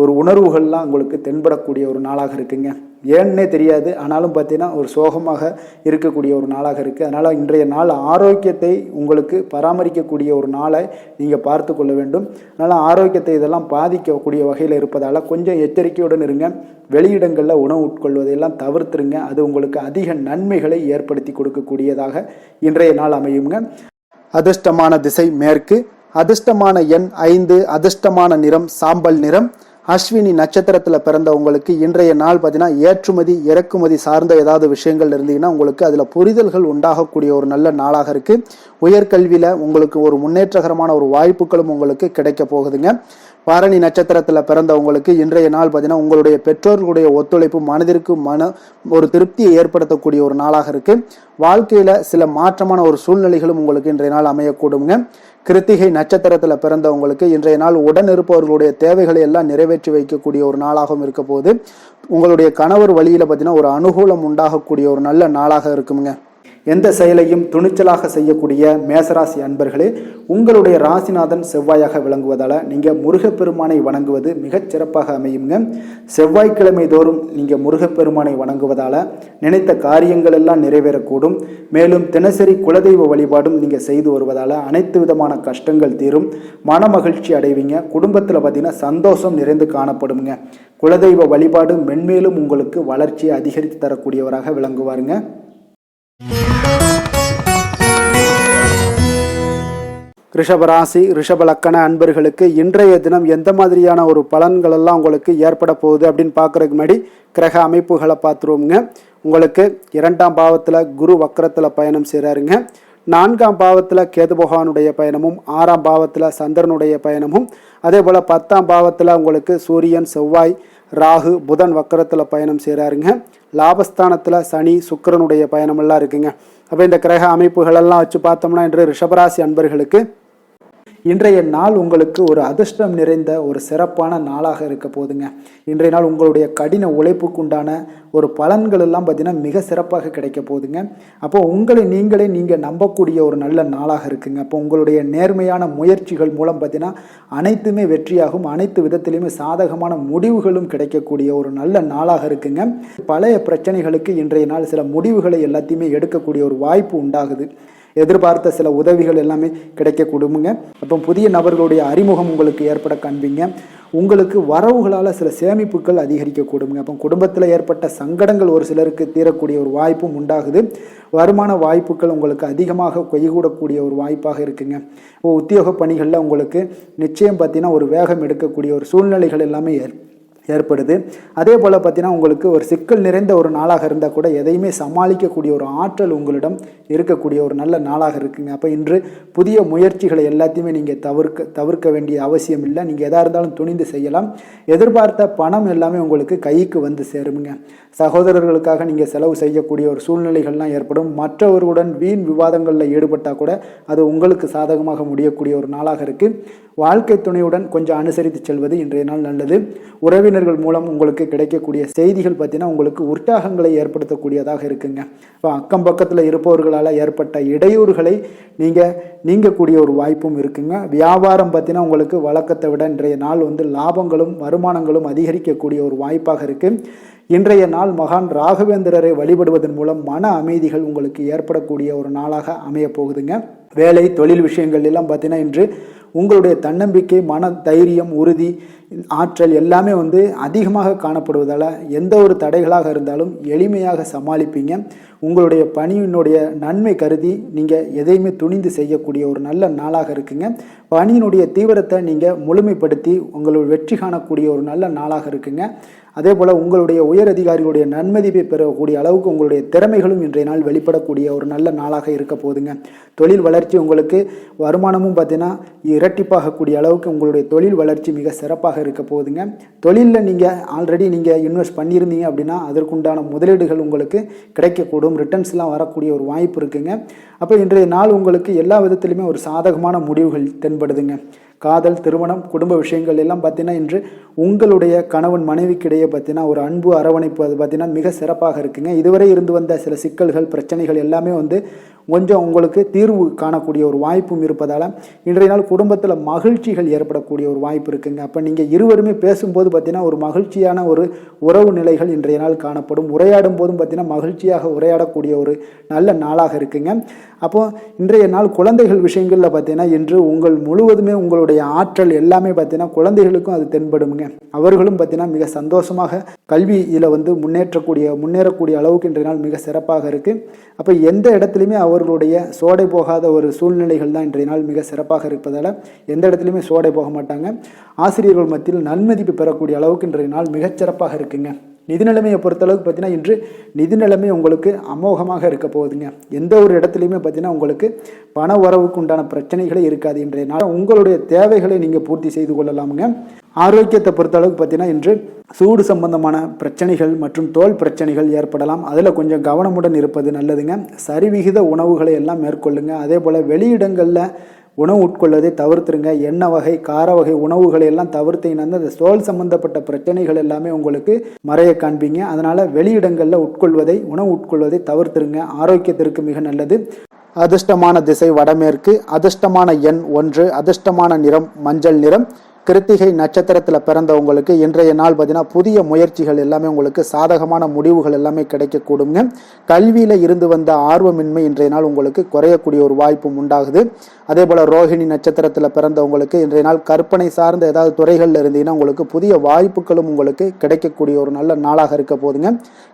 ஒரு உணர்வுகள்லாம் உங்களுக்கு தென்படக்கூடிய ஒரு நாளாக இருக்குங்க. ஏன்னே தெரியாது, ஆனாலும் பார்த்தீங்கன்னா ஒரு சோகமாக இருக்கக்கூடிய ஒரு நாளாக இருக்குது. அதனால் இன்றைய நாள் ஆரோக்கியத்தை உங்களுக்கு பராமரிக்கக்கூடிய ஒரு நாளை நீங்கள் பார்த்து கொள்ள வேண்டும். அதனால் ஆரோக்கியத்தை இதெல்லாம் பாதிக்கக்கூடிய வகையில் இருப்பதால் கொஞ்சம் எச்சரிக்கையுடன் இருங்க. வெளியிடங்களில் உணவு உட்கொள்வதையெல்லாம் தவிர்த்துருங்க. அது உங்களுக்கு அதிக நன்மைகளை ஏற்படுத்தி கொடுக்கக்கூடியதாக இன்றைய நாள் அமையுங்க. அதிர்ஷ்டமான திசை மேற்கு, அதிர்ஷ்டமான எண் 5, அதிர்ஷ்டமான நிறம் சாம்பல் நிறம். அஸ்வினி நட்சத்திரத்தில் பிறந்த உங்களுக்கு இன்றைய நாள் பார்த்தீங்கன்னா ஏற்றுமதி இறக்குமதி சார்ந்த ஏதாவது விஷயங்கள் இருந்தீங்கன்னா உங்களுக்கு அதில் புரிதல்கள் உண்டாகக்கூடிய ஒரு நல்ல நாளாக இருக்குது. உயர்கல்வியில் உங்களுக்கு ஒரு முன்னேற்றகரமான ஒரு வாய்ப்புகளும் உங்களுக்கு கிடைக்க போகுதுங்க. பரணி நட்சத்திரத்தில் பிறந்தவங்களுக்கு இன்றைய நாள் பார்த்தீங்கன்னா உங்களுடைய பெற்றோர்களுடைய ஒத்துழைப்பு மனதிற்கு ஒரு திருப்தியை ஏற்படுத்தக்கூடிய ஒரு நாளாக இருக்குது. வாழ்க்கையில் சில மாற்றமான ஒரு சூழ்நிலைகளும் உங்களுக்கு இன்றைய நாள் அமையக்கூடுங்க. கிருத்திகை நட்சத்திரத்தில் பிறந்தவங்களுக்கு இன்றைய நாள் உடன் இருப்பவர்களுடைய தேவைகளை எல்லாம் நிறைவேற்றி வைக்கக்கூடிய ஒரு நாளாகவும் இருக்க போது. உங்களுடைய கணவர் வழியில் பார்த்தீங்கன்னா ஒரு அனுகூலம் உண்டாகக்கூடிய ஒரு நல்ல நாளாக இருக்குங்க. எந்த செயலையும் துணிச்சலாக செய்யக்கூடிய மேசராசி அன்பர்களே, உங்களுடைய ராசிநாதன் செவ்வாயாக விளங்குவதால் நீங்கள் முருகப்பெருமானை வணங்குவது மிகச் சிறப்பாக அமையுங்க. செவ்வாய்க்கிழமை தோறும் நீங்கள் முருகப்பெருமானை வணங்குவதால் நினைத்த காரியங்கள் எல்லாம் நிறைவேறக்கூடும். மேலும் தினசரி குலதெய்வ வழிபாடும் நீங்கள் செய்து வருவதால் அனைத்து விதமான கஷ்டங்கள் தீரும், மன மகிழ்ச்சி அடைவீங்க. குடும்பத்தில் பார்த்தீங்கன்னா சந்தோஷம் நிறைந்து காணப்படுங்க. குலதெய்வ வழிபாடு மென்மேலும் உங்களுக்கு வளர்ச்சியை அதிகரித்து தரக்கூடியவராக விளங்குவாருங்க. ரிஷபராசி ரிஷப லக்கண அன்பர்களுக்கு இன்றைய தினம் எந்த மாதிரியான ஒரு பலன்கள் எல்லாம் உங்களுக்கு ஏற்பட போகுது அப்படின்னு பார்க்கறதுக்கு முன்னாடி கிரக அமைப்புகளை பார்த்துருவோங்க. உங்களுக்கு 2ஆம் பாவத்தில் குரு வக்கரத்தில் பயணம் செய்கிறாருங்க. 4ஆம் பாவத்தில் கேது பகவானுடைய பயணமும், 6ஆம் பாவத்தில் சந்திரனுடைய பயணமும், அதே போல் 10ஆம் பாவத்தில் உங்களுக்கு சூரியன், செவ்வாய், ராகு, புதன் வக்கரத்தில் பயணம் செய்கிறாருங்க. லாபஸ்தானத்தில் சனி, சுக்கிரனுடைய பயணமெல்லாம் இருக்குங்க. அப்போ இந்த கிரக அமைப்புகளெல்லாம் வச்சு பார்த்தோம்னா இன்று ரிஷபராசி அன்பர்களுக்கு இன்றைய நாள் உங்களுக்கு ஒரு அதிர்ஷ்டம் நிறைந்த ஒரு சிறப்பான நாளாக இருக்க போதுங்க. இன்றைய நாள் உங்களுடைய கடின உழைப்புக்கு உண்டான ஒரு பலன்கள் எல்லாம் பார்த்தீங்கன்னா மிக சிறப்பாக கிடைக்க போகுதுங்க. அப்போ உங்களை நீங்கள் நம்பக்கூடிய ஒரு நல்ல நாளாக இருக்குங்க. அப்போ உங்களுடைய நேர்மையான முயற்சிகள் மூலம் பார்த்தீங்கன்னா அனைத்துமே வெற்றியாகும், அனைத்து விதத்திலையுமே சாதகமான முடிவுகளும் கிடைக்கக்கூடிய ஒரு நல்ல நாளாக இருக்குங்க. பழைய பிரச்சனைகளுக்கு இன்றைய நாள் சில முடிவுகளை எல்லாத்தையுமே எடுக்கக்கூடிய ஒரு வாய்ப்பு உண்டாகுது. எதிர்பார்த்த சில உதவிகள் எல்லாமே கிடைக்க கொடுங்க. அப்போ புதிய நபர்களுடைய அறிமுகம் உங்களுக்கு ஏற்பட காண்பீங்க. உங்களுக்கு வரவுகளால் சில சேமிப்புகள் அதிகரிக்க கொடுங்க. அப்போ குடும்பத்தில் ஏற்பட்ட சங்கடங்கள் ஒரு சிலருக்கு தீரக்கூடிய ஒரு வாய்ப்பும் உண்டாகுது. வருமான வாய்ப்புகள் உங்களுக்கு அதிகமாக கைகூடக்கூடிய ஒரு வாய்ப்பாக இருக்குங்க. உத்தியோக பணிகளில் உங்களுக்கு நிச்சயம் பார்த்தீங்கன்னா ஒரு வேகம் எடுக்கக்கூடிய ஒரு சூழ்நிலைகள் எல்லாமே ஏற்படுது. அதே போல் பார்த்தீங்கன்னா உங்களுக்கு ஒரு சிக்கல் நிறைந்த ஒரு நாளாக இருந்தால் கூட எதையுமே சமாளிக்கக்கூடிய ஒரு ஆற்றல் உங்களிடம் இருக்கக்கூடிய ஒரு நல்ல நாளாக இருக்குங்க. அப்போ இன்று புதிய முயற்சிகளை எல்லாத்தையுமே நீங்கள் தவிர்க்க வேண்டிய அவசியம் இல்லை. நீங்கள் எதாக இருந்தாலும் துணிந்து செய்யலாம். எதிர்பார்த்த பணம் எல்லாமே உங்களுக்கு கைக்கு வந்து சேருங்க. சகோதரர்களுக்காக நீங்கள் செலவு செய்யக்கூடிய ஒரு சூழ்நிலைகள்லாம் ஏற்படும். மற்றவர்களுடன் வீண் விவாதங்களில் ஈடுபட்டால் கூட அது உங்களுக்கு சாதகமாக முடியக்கூடிய ஒரு நாளாக இருக்குது. வாழ்க்கை துணையுடன் கொஞ்சம் அனுசரித்து செல்வது இன்றைய நாள் நல்லது. உறவினர் உறவினர்கள் மூலம் உங்களுக்கு கிடைக்கக்கூடிய செய்திகள் பார்த்தீங்கன்னா உங்களுக்கு உற்சாகங்களை ஏற்படுத்தக்கூடியதாக இருக்குங்க. இப்போ அக்கம் பக்கத்தில் இருப்பவர்களால் ஏற்பட்ட இடையூறுகளை நீங்கக்கூடிய ஒரு வாய்ப்பும் இருக்குங்க. வியாபாரம் பார்த்தீங்கன்னா உங்களுக்கு வழக்கத்தை விட இன்றைய நாள் லாபங்களும் வருமானங்களும் அதிகரிக்கக்கூடிய ஒரு வாய்ப்பாக இருக்குது. இன்றைய நாள் மகான் ராகவேந்திரரை வழிபடுவதன் மூலம் மன அமைதிகள் உங்களுக்கு ஏற்படக்கூடிய ஒரு நாளாக அமைய போகுதுங்க. வேலை தொழில் விஷயங்கள் எல்லாம் பார்த்தீங்கன்னா இன்று உங்களுடைய தன்னம்பிக்கை, மன தைரியம், உறுதி, ஆற்றல் எல்லாமே அதிகமாக காணப்படுவதால் எந்த ஒரு தடைகளாக இருந்தாலும் எளிமையாக சமாளிப்பீங்க. உங்களுடைய பணியினுடைய நன்மை கருதி நீங்கள் எதையுமே துணிந்து செய்யக்கூடிய ஒரு நல்ல நாளாக இருக்குங்க. பணியினுடைய தீவிரத்தை நீங்கள் முழுமைப்படுத்தி உங்களுடைய வெற்றி காணக்கூடிய ஒரு நல்ல நாளாக இருக்குங்க. அதே போல் உங்களுடைய உயர் அதிகாரிகளுடைய நன்மதிப்பை பெறக்கூடிய அளவுக்கு உங்களுடைய திறமைகளும் இன்றைய நாள் வெளிப்படக்கூடிய ஒரு நல்ல நாளாக இருக்க போகுதுங்க. தொழில் வளர்ச்சி உங்களுக்கு வருமானமும் பார்த்தீங்கன்னா இரட்டிப்பாகக்கூடிய அளவுக்கு உங்களுடைய தொழில் வளர்ச்சி மிக சிறப்பாக இருக்க போகுதுங்க. தொழிலில் நீங்கள் ஆல்ரெடி இன்வெஸ்ட் பண்ணியிருந்தீங்க அப்படின்னா அதற்குண்டான முதலீடுகள் உங்களுக்கு கிடைக்கக்கூடும், ரிட்டர்ன்ஸ்லாம் வரக்கூடிய ஒரு வாய்ப்பு இருக்குங்க. அப்போ இன்றைய நாள் உங்களுக்கு எல்லா விதத்திலுமே ஒரு சாதகமான முடிவுகள் தென்படுதுங்க. காதல், திருமணம், குடும்ப விஷயங்கள் எல்லாம் பார்த்தீங்கன்னா இன்று உங்களுடைய கணவன் மனைவிக்கிடையே பார்த்தீங்கன்னா ஒரு அன்பு அரவணைப்பு அது பார்த்தீங்கன்னா மிக சிறப்பாக இருக்குங்க. இதுவரை இருந்து வந்த சில சிக்கல்கள் பிரச்சனைகள் எல்லாமே கொஞ்சம் உங்களுக்கு தீர்வு காணக்கூடிய ஒரு வாய்ப்பும் இருப்பதால் இன்றைய நாள் குடும்பத்தில் மகிழ்ச்சிகள் ஏற்படக்கூடிய ஒரு வாய்ப்பு இருக்குங்க. அப்போ நீங்கள் இருவருமே பேசும்போது பார்த்தீங்கன்னா ஒரு மகிழ்ச்சியான ஒரு உறவு நிலைகள் இன்றைய நாள் காணப்படும். உரையாடும் போதும் பார்த்தீங்கன்னா மகிழ்ச்சியாக உரையாடக்கூடிய ஒரு நல்ல நாளாக இருக்குங்க. அப்போது இன்றைய நாள் குழந்தைகள் விஷயங்களில் பார்த்தீங்கன்னா இன்று முழுவதுமே உங்களுடைய ஆற்றல் எல்லாமே பார்த்தீங்கன்னா குழந்தைகளுக்கும் அது தென்படுங்க. அவர்களும் பார்த்தீங்கன்னா மிக சந்தோஷமாக கல்வியில் முன்னேறக்கூடிய அளவுக்கு இன்றைய நாள் மிக சிறப்பாக இருக்குது. அப்போ எந்த இடத்துலையுமே அவர்களுடைய சோடை போகாத ஒரு சூழ்நிலைகள் தான் இன்றைய நாள் மிக சிறப்பாக இருப்பதால் எந்த இடத்துலையுமே சோடை போக மாட்டாங்க. ஆசிரியர்கள் மத்தியில் நன்மதிப்பு பெறக்கூடிய அளவுக்கு இன்றைய நாள் மிகச்சிறப்பாக இருக்குங்க. நிதி நிலைமையை பொறுத்தளவுக்கு பார்த்தீங்கன்னா இன்று நிதி நிலைமை உங்களுக்கு அமோகமாக இருக்க போகுதுங்க. எந்த ஒரு இடத்துலையுமே பார்த்தீங்கன்னா உங்களுக்கு பண வரவுக்கு உண்டான பிரச்சனைகளே இருக்காது. இன்றைய நாள் உங்களுடைய தேவைகளை நீங்கள் பூர்த்தி செய்து கொள்ளலாமுங்க. ஆரோக்கியத்தை பொறுத்தளவுக்கு பார்த்தீங்கன்னா இன்று சூடு சம்பந்தமான பிரச்சனைகள் மற்றும் தோல் பிரச்சனைகள் ஏற்படலாம். அதில் கொஞ்சம் கவனமுடன் இருப்பது நல்லதுங்க. சரிவிகித உணவுகளை எல்லாம் மேற்கொள்ளுங்க. அதே போல் வெளியிடங்களில் உணவு உட்கொள்வதை தவிர்த்துருங்க. எண்ணெய் வகை, கார வகை உணவுகளை எல்லாம் தவிர்த்தீங்கன்னா அந்த தோல் சம்பந்தப்பட்ட பிரச்சனைகள் எல்லாமே உங்களுக்கு மறைய காண்பீங்க. அதனால் வெளியிடங்களில் உணவு உட்கொள்வதை தவிர்த்துருங்க. ஆரோக்கியத்திற்கு மிக நல்லது. அதிர்ஷ்டமான திசை வடமேற்கு, அதிர்ஷ்டமான எண் 1, அதிர்ஷ்டமான நிறம் மஞ்சள் நிறம். கிருத்திகை நட்சத்திரத்தில் பிறந்தவங்களுக்கு இன்றைய நாள் பார்த்தீங்கன்னா புதிய முயற்சிகள் எல்லாமே உங்களுக்கு சாதகமான முடிவுகள் எல்லாமே கிடைக்கக்கூடுங்க. கல்வியில் இருந்து வந்த ஆர்வமின்மை இன்றைய நாள் உங்களுக்கு குறையக்கூடிய ஒரு வாய்ப்பும் உண்டாகுது. அதே போல் ரோஹிணி நட்சத்திரத்தில் பிறந்தவங்களுக்கு இன்றைய நாள் கற்பனை சார்ந்த ஏதாவது துறைகளில் இருந்தீங்கன்னா உங்களுக்கு புதிய வாய்ப்புகளும் உங்களுக்கு கிடைக்கக்கூடிய ஒரு நல்ல நாளாக இருக்க போதுங்க.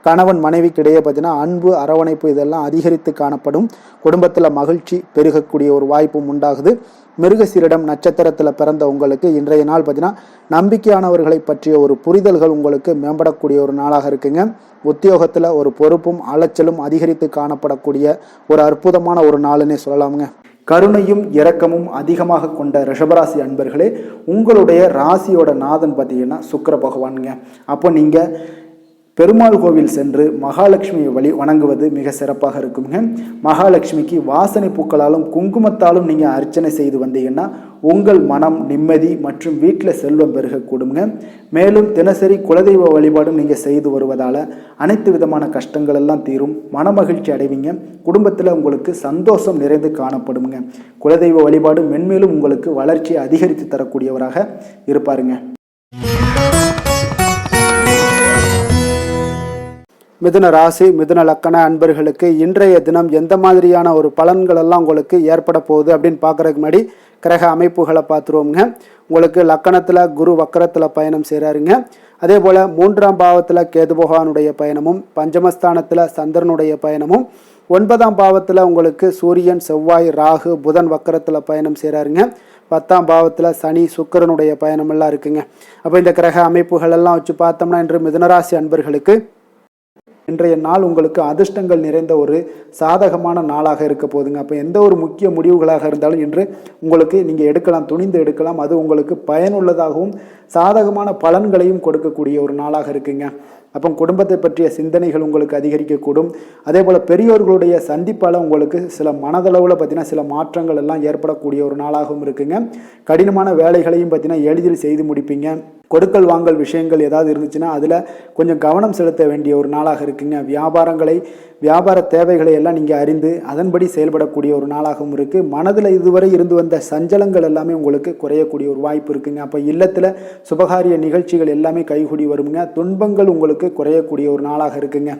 கணவன் மனைவிக்கிடையே பார்த்தீங்கன்னா அன்பு, அரவணைப்பு இதெல்லாம் அதிகரித்து காணப்படும். குடும்பத்தில் மகிழ்ச்சி பெருகக்கூடிய ஒரு வாய்ப்பும் உண்டாகுது. மிருகசீரிடம் நட்சத்திரத்தில் பிறந்த உங்களுக்கு இன்றைய நாள் பார்த்தீங்கன்னா நம்பிக்கையானவர்களை பற்றிய ஒரு புரிதல்கள் உங்களுக்கு மேம்படக்கூடிய ஒரு நாளாக இருக்குங்க. உத்தியோகத்தில் ஒரு பொறுப்பும் அலைச்சலும் அதிகரித்து காணப்படக்கூடிய ஒரு அற்புதமான ஒரு நாளுன்னே சொல்லலாமுங்க. கருணையும் இரக்கமும் அதிகமாக கொண்ட ரிஷபராசி அன்பர்களே, உங்களுடைய ராசியோட நாதன் பார்த்தீங்கன்னா சுக்கிர பகவானுங்க. அப்போ நீங்கள் பெருமாள் கோவில் சென்று மகாலட்சுமியை வணங்குவது மிக சிறப்பாக இருக்குங்க. மகாலட்சுமிக்கு வாசனை பூக்களாலும் குங்குமத்தாலும் நீங்கள் அர்ச்சனை செய்து வந்தீங்கன்னா உங்கள் மனம் நிம்மதி மற்றும் வீட்டில் செல்வம் பெருகக்கூடுங்க. மேலும் தினசரி குலதெய்வ வழிபாடும் நீங்கள் செய்து வருவதால் அனைத்து விதமான கஷ்டங்கள் எல்லாம் தீரும், மனமகிழ்ச்சி அடைவீங்க. குடும்பத்தில் உங்களுக்கு சந்தோஷம் நிறைந்து காணப்படுங்க. குலதெய்வ வழிபாடு மென்மேலும் உங்களுக்கு வளர்ச்சியை அதிகரித்து தரக்கூடியவராக இருப்பாருங்க. மிதுன ராசி, மிதுன லக்கண அன்பர்களுக்கு இன்றைய தினம் எந்த மாதிரியான ஒரு பலன்கள் எல்லாம் உங்களுக்கு ஏற்பட போகுது அப்படின்னு பார்க்குறதுக்கு முன்னாடி கிரக அமைப்புகளை பார்த்துருவோங்க. உங்களுக்கு லக்கணத்தில் குரு வக்கரத்தில் பயணம் செய்கிறாருங்க. அதே போல் 3ஆம் பாவத்தில் கேது பகவானுடைய பயணமும், பஞ்சமஸ்தானத்தில் சந்திரனுடைய பயணமும், 9ஆம் பாவத்தில் உங்களுக்கு சூரியன், செவ்வாய், ராகு, புதன் வக்கரத்தில் பயணம் செய்கிறாருங்க. 10ஆம் பாவத்தில் சனி, சுக்கிரனுடைய பயணமெல்லாம் இருக்குங்க. அப்போ இந்த கிரக அமைப்புகள் எல்லாம் வச்சு பார்த்தோம்னா இன்று மிதுனராசி அன்பர்களுக்கு இன்றைய நாள் உங்களுக்கு அதிர்ஷ்டங்கள் நிறைந்த ஒரு சாதகமான நாளாக இருக்க போதுங்க. அப்போ எந்த ஒரு முக்கிய முடிவுகளாக இருந்தாலும் இன்று உங்களுக்கு நீங்கள் எடுக்கலாம், துணிந்து எடுக்கலாம். அது உங்களுக்கு பயனுள்ளதாகவும் சாதகமான பலன்களையும் கொடுக்கக்கூடிய ஒரு நாளாக இருக்குங்க. அப்போ குடும்பத்தை பற்றிய சிந்தனைகள் உங்களுக்கு அதிகரிக்கக்கூடும். அதே போல் பெரியோர்களுடைய சந்திப்பால் உங்களுக்கு சில மனதளவில் பார்த்தீங்கன்னா சில மாற்றங்கள் எல்லாம் ஏற்படக்கூடிய ஒரு நாளாகவும் இருக்குங்க. கடினமான வேலைகளையும் பார்த்தீங்கன்னா எளிதில் செய்து முடிப்பீங்க. கொடுக்கல் வாங்கல் விஷயங்கள் ஏதாவது இருந்துச்சுன்னா அதில் கொஞ்சம் கவனம் செலுத்த வேண்டிய ஒரு நாளாக இருக்குங்க. வியாபார தேவைகளை எல்லாம் நீங்கள் அறிந்து அதன்படி செயல்படக்கூடிய ஒரு நாளாகவும் இருக்குது. மனதில் இதுவரை இருந்து வந்த சஞ்சலங்கள் எல்லாமே உங்களுக்கு குறையக்கூடிய ஒரு வாய்ப்பு இருக்குங்க. அப்போ இல்லத்தில் சுபகாரிய நிகழ்ச்சிகள் எல்லாமே கைகூடி வருங்க. துன்பங்கள் உங்களுக்கு குறையக்கூடிய ஒரு நாளாக இருக்குங்க.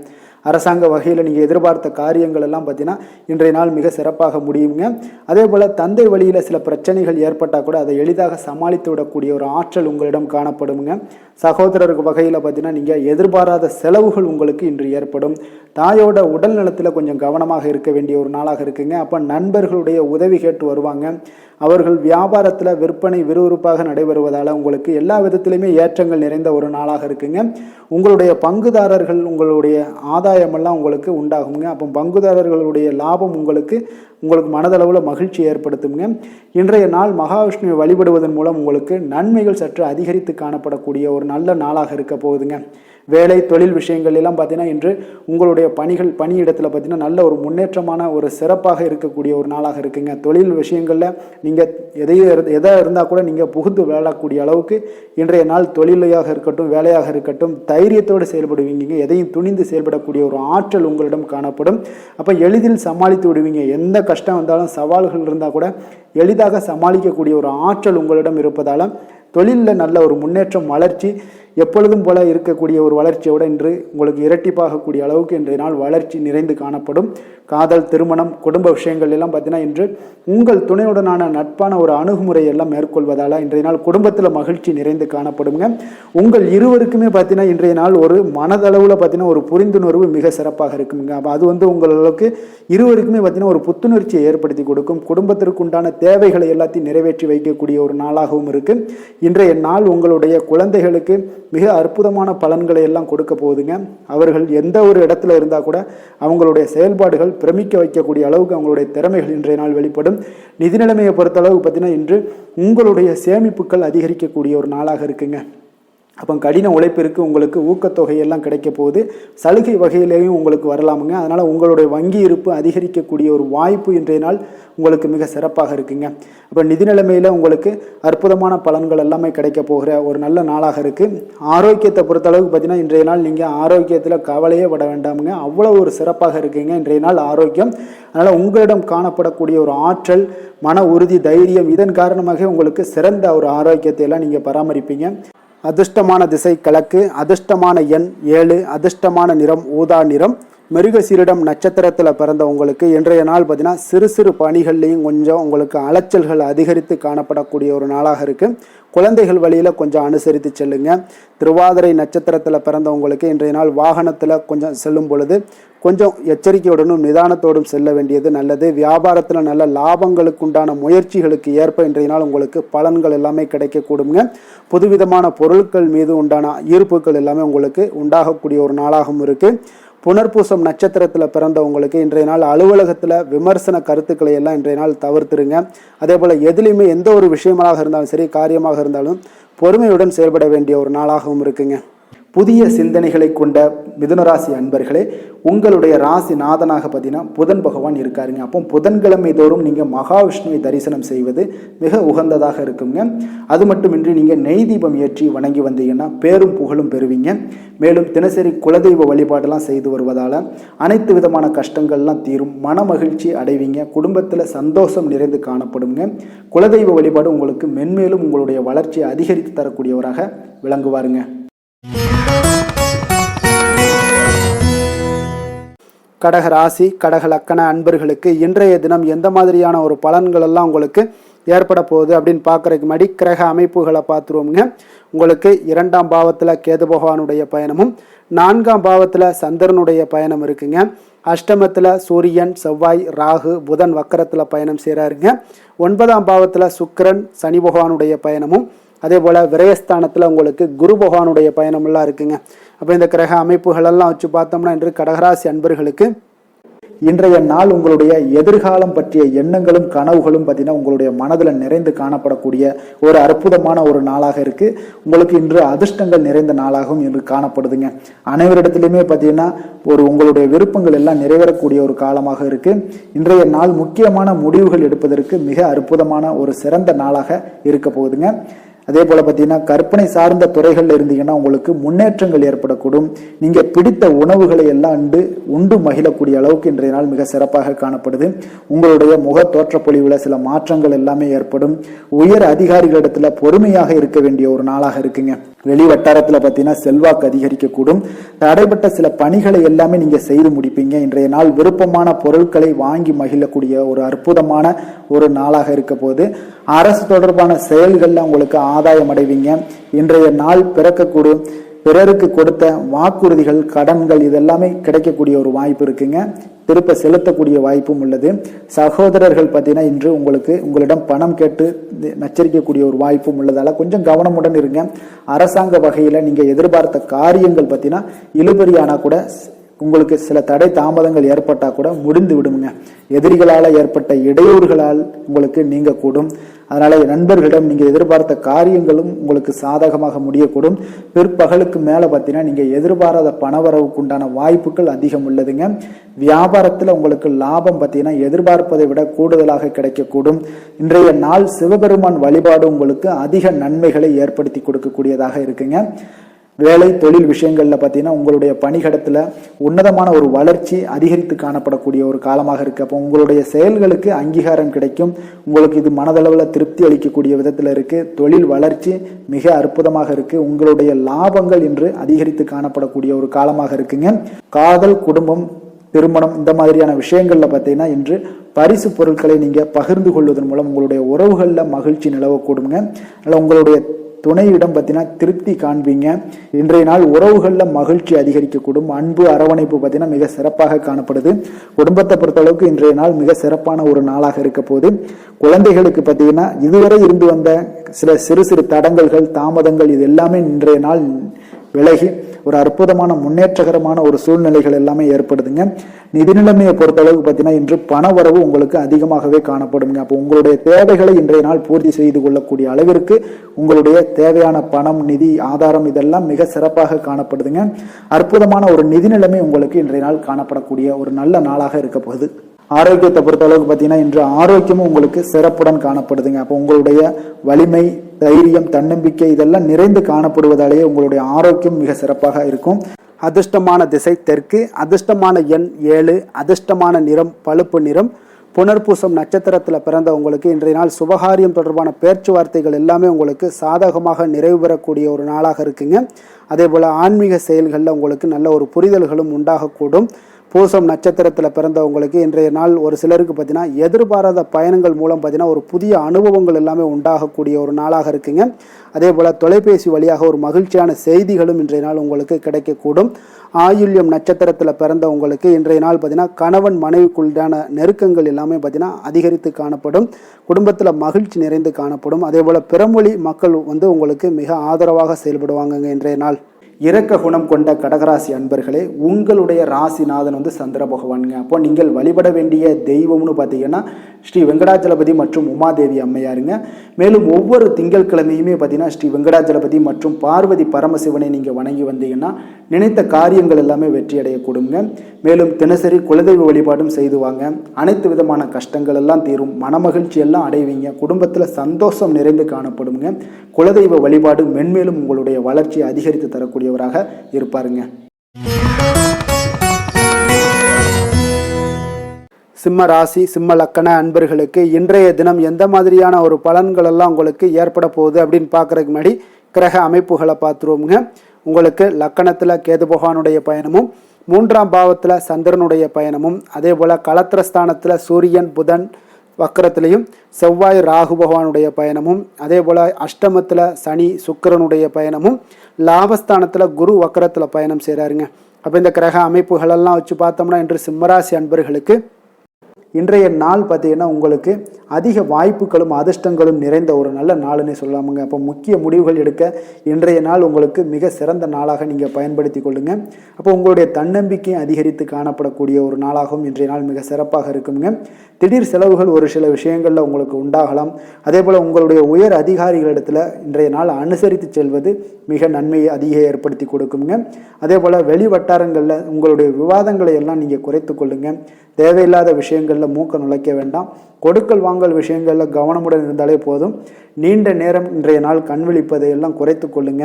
அரசாங்க வகையில் நீங்கள் எதிர்பார்த்த காரியங்கள் எல்லாம் பார்த்தீங்கன்னா இன்றைய நாள் மிக சிறப்பாக முடியுங்க. அதே போல் தந்தை வழியில் சில பிரச்சனைகள் ஏற்பட்டால் கூட அதை எளிதாக சமாளித்து விடக்கூடிய ஒரு ஆற்றல் உங்களிடம் காணப்படுங்க. சகோதரருக்கு வகையில் பார்த்தீங்கன்னா நீங்கள் எதிர்பாராத செலவுகள் உங்களுக்கு இன்று ஏற்படும். தாயோட உடல் நலத்தில் கொஞ்சம் கவனமாக இருக்க வேண்டிய ஒரு நாளாக இருக்குங்க. அப்போ நண்பர்களுடைய உதவி கேட்டு வருவாங்க. அவர்கள் வியாபாரத்தில் விற்பனை விறுவிறுப்பாக நடைபெறுவதால் உங்களுக்கு எல்லா விதத்திலையுமே ஏற்றங்கள் நிறைந்த ஒரு நாளாக இருக்குங்க. உங்களுடைய பங்குதாரர்கள் உங்களுடைய ஆதாயமெல்லாம் உங்களுக்கு உண்டாகுங்க. அப்போ பங்குதாரர்களுடைய லாபம் உங்களுக்கு மனதளவில் மகிழ்ச்சி ஏற்படுத்துங்க. இன்றைய நாள் மகாவிஷ்ணுவை வழிபடுவதன் மூலம் உங்களுக்கு நன்மைகள் சற்று அதிகரித்து காணப்படக்கூடிய ஒரு நல்ல நாளாக இருக்க போகுதுங்க. வேலை தொழில் விஷயங்கள் எல்லாம் பார்த்தீங்கன்னா இன்று உங்களுடைய பணியிடத்தில் பார்த்தீங்கன்னா நல்ல ஒரு முன்னேற்றமான ஒரு சிறப்பாக இருக்கக்கூடிய ஒரு நாளாக இருக்குங்க. தொழில் விஷயங்களில் நீங்கள் எதாக இருந்தால் கூட நீங்கள் புகுந்து விளையாடக்கூடிய அளவுக்கு இன்றைய நாள் தொழிலையாக இருக்கட்டும் வேலையாக இருக்கட்டும் தைரியத்தோடு செயல்படுவீங்க. எதையும் துணிந்து செயல்படக்கூடிய ஒரு ஆற்றல் உங்களிடம் காணப்படும். அப்போ எளிதில் சமாளித்து விடுவீங்க. எந்த கஷ்டம் வந்தாலும் சவால்கள் இருந்தால் கூட எளிதாக சமாளிக்கக்கூடிய ஒரு ஆற்றல் உங்களிடம் இருப்பதால் தொழிலில் நல்ல ஒரு முன்னேற்றம் வளர்ச்சி எப்பொழுதும் போல இருக்கக்கூடிய ஒரு வளர்ச்சியோடு இன்று உங்களுக்கு இரட்டிப்பாகக்கூடிய அளவுக்கு இன்றைய நாள் வளர்ச்சி நிறைந்து காணப்படும். காதல் திருமணம் குடும்ப விஷயங்கள் எல்லாம் பார்த்தீங்கன்னா இன்று உங்கள் துணையுடனான நட்பான ஒரு அணுகுமுறை எல்லாம் மேற்கொள்வதால் இன்றைய நாள் குடும்பத்தில் மகிழ்ச்சி நிறைந்து காணப்படுங்க. உங்கள் இருவருக்குமே பார்த்தீங்கன்னா இன்றைய நாள் ஒரு மனதளவில் பார்த்தீங்கன்னா ஒரு புரிந்துணர்வு மிக சிறப்பாக இருக்குங்க. அப்போ அது உங்களுக்கு இருவருக்குமே பார்த்தீங்கன்னா ஒரு புத்துணர்ச்சியை ஏற்படுத்தி கொடுக்கும். குடும்பத்திற்கு உண்டான தேவைகளை எல்லாத்தையும் நிறைவேற்றி வைக்கக்கூடிய ஒரு நாளாகவும் இருக்கு. இன்றைய நாள் உங்களுடைய குழந்தைகளுக்கு மிக அற்புதமான பலன்களை எல்லாம் கொடுக்க போகுதுங்க. அவர்கள் எந்த ஒரு இடத்துல இருந்தால் கூட அவங்களுடைய செயல்பாடுகள் பிரமிக்க வைக்கக்கூடிய அளவுக்கு அவங்களுடைய திறமைகள் இன்றைய நாள் வெளிப்படும். நிதி நிலைமையை பொறுத்தளவு பார்த்தீங்கன்னா இன்று உங்களுடைய சேமிப்புகள் அதிகரிக்கக்கூடிய ஒரு நாளாக இருக்குங்க. அப்போ கடின உழைப்பிற்கு உங்களுக்கு ஊக்கத்தொகையெல்லாம் கிடைக்க போகுது. சலுகை வகையிலேயும் உங்களுக்கு வரலாமுங்க. அதனால் உங்களுடைய வங்கி இருப்பு அதிகரிக்கக்கூடிய ஒரு வாய்ப்பு இன்றைய நாள் உங்களுக்கு மிக சிறப்பாக இருக்குங்க. அப்போ நிதி நிலைமையில் உங்களுக்கு அற்புதமான பலன்கள் எல்லாமே கிடைக்க போகிற ஒரு நல்ல நாளாக இருக்குது. ஆரோக்கியத்தை பொறுத்தளவுக்கு பார்த்தீங்கன்னா இன்றைய நாள் நீங்கள் ஆரோக்கியத்தில் கவலையே பட வேண்டாமுங்க. அவ்வளோ ஒரு சிறப்பாக இருக்குங்க இன்றைய நாள் ஆரோக்கியம். அதனால் உங்களிடம் காணப்படக்கூடிய ஒரு ஆற்றல் மன உறுதி தைரியம் இதன் காரணமாக உங்களுக்கு சிறந்த ஒரு ஆரோக்கியத்தை எல்லாம் நீங்கள் பராமரிப்பீங்க. அதிர்ஷ்டமான திசை கிழக்கு, அதிர்ஷ்டமான எண் 7, அதிர்ஷ்டமான நிறம் ஊதா நிறம். மிருகசீரிடம் நட்சத்திரத்தில் பிறந்த உங்களுக்கு இன்றைய நாள் பார்த்தீங்கன்னா சிறு சிறு பணிகள்லையும் கொஞ்சம் உங்களுக்கு அலைச்சல்கள் அதிகரித்து காணப்படக்கூடிய ஒரு நாளாக இருக்குது. குழந்தைகள் வழியில் கொஞ்சம் அனுசரித்து செல்லுங்க. திருவாதிரை நட்சத்திரத்தில் பிறந்தவங்களுக்கு இன்றைய நாள் வாகனத்தில் கொஞ்சம் செல்லும் பொழுது கொஞ்சம் எச்சரிக்கையுடனும் நிதானத்தோடும் செல்ல வேண்டியது நல்லது. வியாபாரத்தில் நல்ல லாபங்களுக்கு உண்டான முயற்சிகளுக்கு ஏற்ப இன்றைய நாள் உங்களுக்கு பலன்கள் எல்லாமே கிடைக்கக்கூடுங்க. புதுவிதமான பொருட்கள் மீது உண்டான ஈர்ப்புகள் எல்லாமே உங்களுக்கு உண்டாகக்கூடிய ஒரு நாளாகவும் இருக்குது. புனர்பூசம் நட்சத்திரத்தில் பிறந்தவங்களுக்கு இன்றைய நாள் அலுவலகத்தில் விமர்சன கருத்துக்களை எல்லாம் இன்றைய நாள் தவிர்த்துருங்க. அதே போல் எதுலேயுமே எந்த ஒரு விஷயமாக இருந்தாலும் சரி காரியமாக இருந்தாலும் பொறுமையுடன் செயல்பட வேண்டிய ஒரு நாளாகவும் இருக்குங்க. புதிய சிந்தனைகளை கொண்ட மிதுனராசி அன்பர்களே, உங்களுடைய ராசி நாதனாக பார்த்தீங்கன்னா புதன் பகவான் இருக்காருங்க. அப்போ புதன்கிழமை தோறும் நீங்கள் மகாவிஷ்ணுவை தரிசனம் செய்வது மிக உகந்ததாக இருக்குங்க. அது மட்டுமின்றி நீங்கள் நெய் தீபம் ஏற்றி வணங்கி வந்தீங்கன்னா பேரும் புகழும் பெறுவீங்க. மேலும் தினசரி குலதெய்வ வழிபாடெல்லாம் செய்து வருவதால் அனைத்து விதமான கஷ்டங்கள்லாம் தீரும், மன மகிழ்ச்சி அடைவீங்க. குடும்பத்தில் சந்தோஷம் நிறைந்து காணப்படுங்க. குலதெய்வ வழிபாடு உங்களுக்கு மென்மேலும் உங்களுடைய வளர்ச்சியை அதிகரித்து தரக்கூடியவராக விளங்குவாருங்க. கடக ராசி கடக லக்கண அன்பர்களுக்கு இன்றைய தினம் எந்த மாதிரியான ஒரு பலன்கள் எல்லாம் உங்களுக்கு ஏற்பட போகுது அப்படின்னு பார்க்குறதுக்கு முன்னாடி கிரக அமைப்புகளை பார்த்துருவோங்க. உங்களுக்கு 2ஆம் பாவத்தில் கேது பகவானுடைய பயணமும் 4ஆம் பாவத்தில் சந்திரனுடைய பயணம் இருக்குங்க. அஷ்டமத்தில் சூரியன் செவ்வாய் ராகு புதன் வக்கரத்தில் பயணம் செய்கிறாருங்க. 9ஆம் பாவத்தில் சுக்கிரன் சனி பகவானுடைய பயணமும் அதே போல் விரயஸ்தானத்தில் உங்களுக்கு குரு பகவானுடைய பயணமெல்லாம் இருக்குங்க. அப்போ இந்த கிரக அமைப்புகளெல்லாம் வச்சு பார்த்தோம்னா இன்று கடகராசி அன்பர்களுக்கு இன்றைய நாள் உங்களுடைய எதிர்காலம் பற்றிய எண்ணங்களும் கனவுகளும் பார்த்தீங்கன்னா உங்களுடைய மனதில் நிறைந்து காணப்படக்கூடிய ஒரு அற்புதமான ஒரு நாளாக இருக்குது. உங்களுக்கு இன்று அதிர்ஷ்டங்கள் நிறைந்த நாளாகவும் இன்று காணப்படுதுங்க. அனைவரிடத்திலுமே பார்த்தீங்கன்னா உங்களுடைய விருப்பங்கள் எல்லாம் நிறைவேறக்கூடிய ஒரு காலமாக இருக்குது. இன்றைய நாள் முக்கியமான முடிவுகள் எடுப்பதற்கு மிக அற்புதமான ஒரு சிறந்த நாளாக இருக்க போகுதுங்க. அதே போல் பார்த்தீங்கன்னா கற்பனை சார்ந்த துறைகளில் இருந்தீங்கன்னா உங்களுக்கு முன்னேற்றங்கள் ஏற்படக்கூடும். நீங்கள் பிடித்த உணவுகளை எல்லாம் உண்டு மகிழக்கூடிய அளவுக்கு இன்றைய நாள் மிக சிறப்பாக காணப்படுது. உங்களுடைய முக தோற்றப்பொழிவில் சில மாற்றங்கள் எல்லாமே ஏற்படும். உயர் அதிகாரிகளிடத்துல பொறுமையாக இருக்க வேண்டிய ஒரு நாளாக இருக்குங்க. வெளி வட்டாரத்தில் பார்த்தீங்கன்னா செல்வாக்கு அதிகரிக்கக்கூடும். தடைப்பட்ட சில பணிகளை எல்லாமே நீங்கள் செய்து முடிப்பீங்க. இன்றைய நாள் விருப்பமான பொருட்களை வாங்கி மகிழக்கூடிய ஒரு அற்புதமான ஒரு நாளாக இருக்க போது அரசு தொடர்பான செயல்களில் உங்களுக்கு ஆதாயம் அடைவீங்க. இன்றைய நாள் பிறக்கக்கூடும். பிறருக்கு கொடுத்த வாக்குறுதிகள், கடன்கள் இதெல்லாமே கிடைக்கக்கூடிய ஒரு வாய்ப்பு இருக்குங்க. திருப்ப செலுத்தக்கூடிய வாய்ப்பும் உள்ளது. சகோதரர்கள் பார்த்தீங்கன்னா இன்று உங்களிடம் பணம் கேட்டு நச்சரிக்கக்கூடிய ஒரு வாய்ப்பும் உள்ளதால கொஞ்சம் கவனமுடன் இருங்க. அரசாங்க வகையில் நீங்கள் எதிர்பார்த்த காரியங்கள் பார்த்தீங்கன்னா இழுபறியானா கூட உங்களுக்கு சில தடை தாமதங்கள் ஏற்பட்டா கூட முடிந்து விடுங்க. எதிரிகளால் ஏற்பட்ட இடையூறுகளால் உங்களுக்கு நீங்கக்கூடும். அதனால நண்பர்களிடம் நீங்க எதிர்பார்த்த காரியங்களும் உங்களுக்கு சாதகமாக முடியக்கூடும். பிற்பகலுக்கு மேல பார்த்தீங்கன்னா நீங்க எதிர்பாராத பணவரவுக்கு உண்டான வாய்ப்புகள் அதிகம் உள்ளதுங்க. வியாபாரத்துல உங்களுக்கு லாபம் பார்த்தீங்கன்னா எதிர்பார்ப்பதை விட கூடுதலாக கிடைக்கக்கூடும். இன்றைய நாள் சிவபெருமான் வழிபாடு உங்களுக்கு அதிக நன்மைகளை ஏற்படுத்தி கொடுக்கக்கூடியதாக இருக்குங்க. வேலை தொழில் விஷயங்கள்ல பார்த்தீங்கன்னா உங்களுடைய பணிகடத்துல உன்னதமான ஒரு வளர்ச்சி அதிகரித்து காணப்படக்கூடிய ஒரு காலமாக இருக்கு. அப்போ உங்களுடைய செயல்களுக்கு அங்கீகாரம் கிடைக்கும். உங்களுக்கு இது மனதளவில் திருப்தி அளிக்கக்கூடிய விதத்துல இருக்கு. தொழில் வளர்ச்சி மிக அற்புதமாக இருக்கு. உங்களுடைய லாபங்கள் இன்று அதிகரித்து காணப்படக்கூடிய ஒரு காலமாக இருக்குங்க. காதல், குடும்பம், திருமணம் இந்த மாதிரியான விஷயங்கள்ல பார்த்தீங்கன்னா இன்று பரிசு பொருட்களை நீங்க பகிர்ந்து கொள்வதன் மூலம் உங்களுடைய உறவுகள்ல மகிழ்ச்சி நிலவக்கூடுங்க. அதனால உங்களுடைய துணையிடம் பார்த்தீங்கன்னா திருப்தி காண்பீங்க. இன்றைய நாள் உறவுகளில் மகிழ்ச்சி அதிகரிக்கக்கூடும். அன்பு, அரவணைப்பு பார்த்தீங்கன்னா மிக சிறப்பாக காணப்படுது. குடும்பத்தை பொறுத்தளவுக்கு இன்றைய நாள் மிக சிறப்பான ஒரு நாளாக இருக்க போது குழந்தைகளுக்கு பார்த்தீங்கன்னா இதுவரை இருந்து வந்த சில சிறு சிறு தடங்கல்கள், தாமதங்கள் இது எல்லாமே இன்றைய நாள் விலகி ஒரு அற்புதமான முன்னேற்றகரமான ஒரு சூழ்நிலைகள் எல்லாமே ஏற்படுதுங்க. நிதி நிலைமையை பொறுத்தளவுக்கு பார்த்தீங்கன்னா இன்று பண வரவு உங்களுக்கு அதிகமாகவே காணப்படுங்க. அப்போ உங்களுடைய தேவைகளை இன்றைய நாள் பூர்த்தி செய்து கொள்ளக்கூடிய அளவிற்கு உங்களுடைய தேவையான பணம், நிதி ஆதாரம் இதெல்லாம் மிக சிறப்பாக காணப்படுதுங்க. அற்புதமான ஒரு நிதி நிலைமை உங்களுக்கு இன்றைய நாள் காணப்படக்கூடிய ஒரு நல்ல நாளாக இருக்க போகுது. ஆரோக்கியத்தை பொறுத்தளவுக்கு பார்த்தீங்கன்னா இன்று ஆரோக்கியமும் உங்களுக்கு சிறப்புடன் காணப்படுதுங்க. அப்போ உங்களுடைய வலிமை, தைரியம், தன்னம்பிக்கை இதெல்லாம் நிறைந்து காணப்படுவதாலேயே உங்களுடைய ஆரோக்கியம் மிக சிறப்பாக இருக்கும். அதிர்ஷ்டமான திசை தெற்கு, அதிர்ஷ்டமான எண் 7, அதிர்ஷ்டமான நிறம் பழுப்பு நிறம். புனர்பூசம் நட்சத்திரத்தில் பிறந்த உங்களுக்கு இன்றைய நாள் சுபகாரியம் தொடர்பான பேச்சுவார்த்தைகள் எல்லாமே உங்களுக்கு சாதகமாக நிறைவு பெறக்கூடிய ஒரு நாளாக இருக்குங்க. அதே போல் ஆன்மீக செயல்களில் உங்களுக்கு நல்ல ஒரு புரிதல்களும் உண்டாகக்கூடும். பூசம் நட்சத்திரத்தில் பிறந்தவங்களுக்கு இன்றைய நாள் ஒரு சிலருக்கு பார்த்தீங்கன்னா எதிர்பாராத பயணங்கள் மூலம் பார்த்தீங்கன்னா ஒரு புதிய அனுபவங்கள் எல்லாமே உண்டாகக்கூடிய ஒரு நாளாக இருக்குங்க. அதே போல் தொலைபேசி வழியாக ஒரு மகிழ்ச்சியான செய்திகளும் இன்றைய நாள் உங்களுக்கு கிடைக்கக்கூடும். ஆயுள்யம் நட்சத்திரத்தில் பிறந்தவங்களுக்கு இன்றைய நாள் பார்த்தீங்கன்னா கணவன் மனைவிக்குள்ளான நெருக்கங்கள் எல்லாமே பார்த்தீங்கன்னா அதிகரித்து காணப்படும். குடும்பத்தில் மகிழ்ச்சி நிறைந்து காணப்படும். அதே போல் பிறமொழி மக்கள் உங்களுக்கு மிக ஆதரவாக செயல்படுவாங்க இன்றைய நாள். இரக்க குணம் கொண்ட கடகராசி அன்பர்களே, உங்களுடைய ராசிநாதன் சந்திர பகவானுங்க. அப்போ நீங்கள் வழிபட வேண்டிய தெய்வம்னு பார்த்தீங்கன்னா ஸ்ரீ வெங்கடாச்சலபதி மற்றும் உமாதேவி அம்மையாருங்க. மேலும் ஒவ்வொரு திங்கட்கிழமையுமே பார்த்தீங்கன்னா ஸ்ரீ வெங்கடாச்சலபதி மற்றும் பார்வதி பரமசிவனை நீங்கள் வணங்கி வந்தீங்கன்னா நினைத்த காரியங்கள் எல்லாமே வெற்றி அடையக்கூடுங்க. மேலும் தினசரி குலதெய்வ வழிபாடும் செய்து வாங்க. அனைத்து விதமான கஷ்டங்கள் எல்லாம் தீரும். மனமகிழ்ச்சி எல்லாம் அடைவீங்க. குடும்பத்தில் சந்தோஷம் நிறைந்து காணப்படுங்க. குலதெய்வ வழிபாடு மென்மேலும் உங்களுடைய வளர்ச்சியை அதிகரித்து தரக்கூடியவராக இருப்பாருங்க. சிம்ம ராசி, சிம்ம லக்கண அன்பர்களுக்கு இன்றைய தினம் எந்த மாதிரியான ஒரு பலன்கள் எல்லாம் உங்களுக்கு ஏற்பட போகுது அப்படின்னு பார்க்கறதுக்கு முன்னாடி கிரக அமைப்புகளை பார்த்துருவோமுங்க. உங்களுக்கு லக்கணத்தில் கேது பகவானுடைய பயணமும், 3ஆம் பாவத்தில் சந்திரனுடைய பயணமும், அதே போல் களத்திரஸ்தானத்தில் சூரியன் புதன் வக்கரத்திலையும், செவ்வாய் ராகு பகவானுடைய பயணமும், அதே போல் அஷ்டமத்தில் சனி சுக்கிரனுடைய பயணமும், லாபஸ்தானத்தில் குரு வக்கரத்தில் பயணம் செய்கிறாருங்க. அப்போ இந்த கிரக அமைப்புகளெல்லாம் வச்சு பார்த்தோம்னா இன்று சிம்மராசி அன்பர்களுக்கு இன்றைய நாள் பார்த்தீங்கன்னா உங்களுக்கு அதிக வாய்ப்புகளும் அதிர்ஷ்டங்களும் நிறைந்த ஒரு நல்ல நாளுன்னு சொல்லாமுங்க. அப்போ முக்கிய முடிவுகள் எடுக்க இன்றைய நாள் உங்களுக்கு மிக சிறந்த நாளாக நீங்கள் பயன்படுத்தி கொள்ளுங்க. அப்போ உங்களுடைய தன்னம்பிக்கையும் அதிகரித்து காணப்படக்கூடிய ஒரு நாளாகவும் இன்றைய நாள் மிக சிறப்பாக இருக்குங்க. திடீர் செலவுகள் ஒரு சில விஷயங்களில் உங்களுக்கு உண்டாகலாம். அதே போல் உங்களுடைய உயர் அதிகாரிகளிடத்தில் இன்றைய நாள் அனுசரித்து செல்வது மிக நன்மையை அதிக ஏற்படுத்தி கொடுக்குங்க. அதே போல் வெளி வட்டாரங்களில் உங்களுடைய விவாதங்களை எல்லாம் நீங்கள் குறைத்து கொள்ளுங்க. தேவையில்லாத விஷயங்களில் மூக்க நுழைக்க வேண்டாம். கொடுக்கல் வாங்கல் விஷயங்களில் கவனமுடன் இருந்தாலே போதும். நீண்ட நேரம் இன்றைய நாள் கண் விழிப்பதை எல்லாம் குறைத்து கொள்ளுங்க.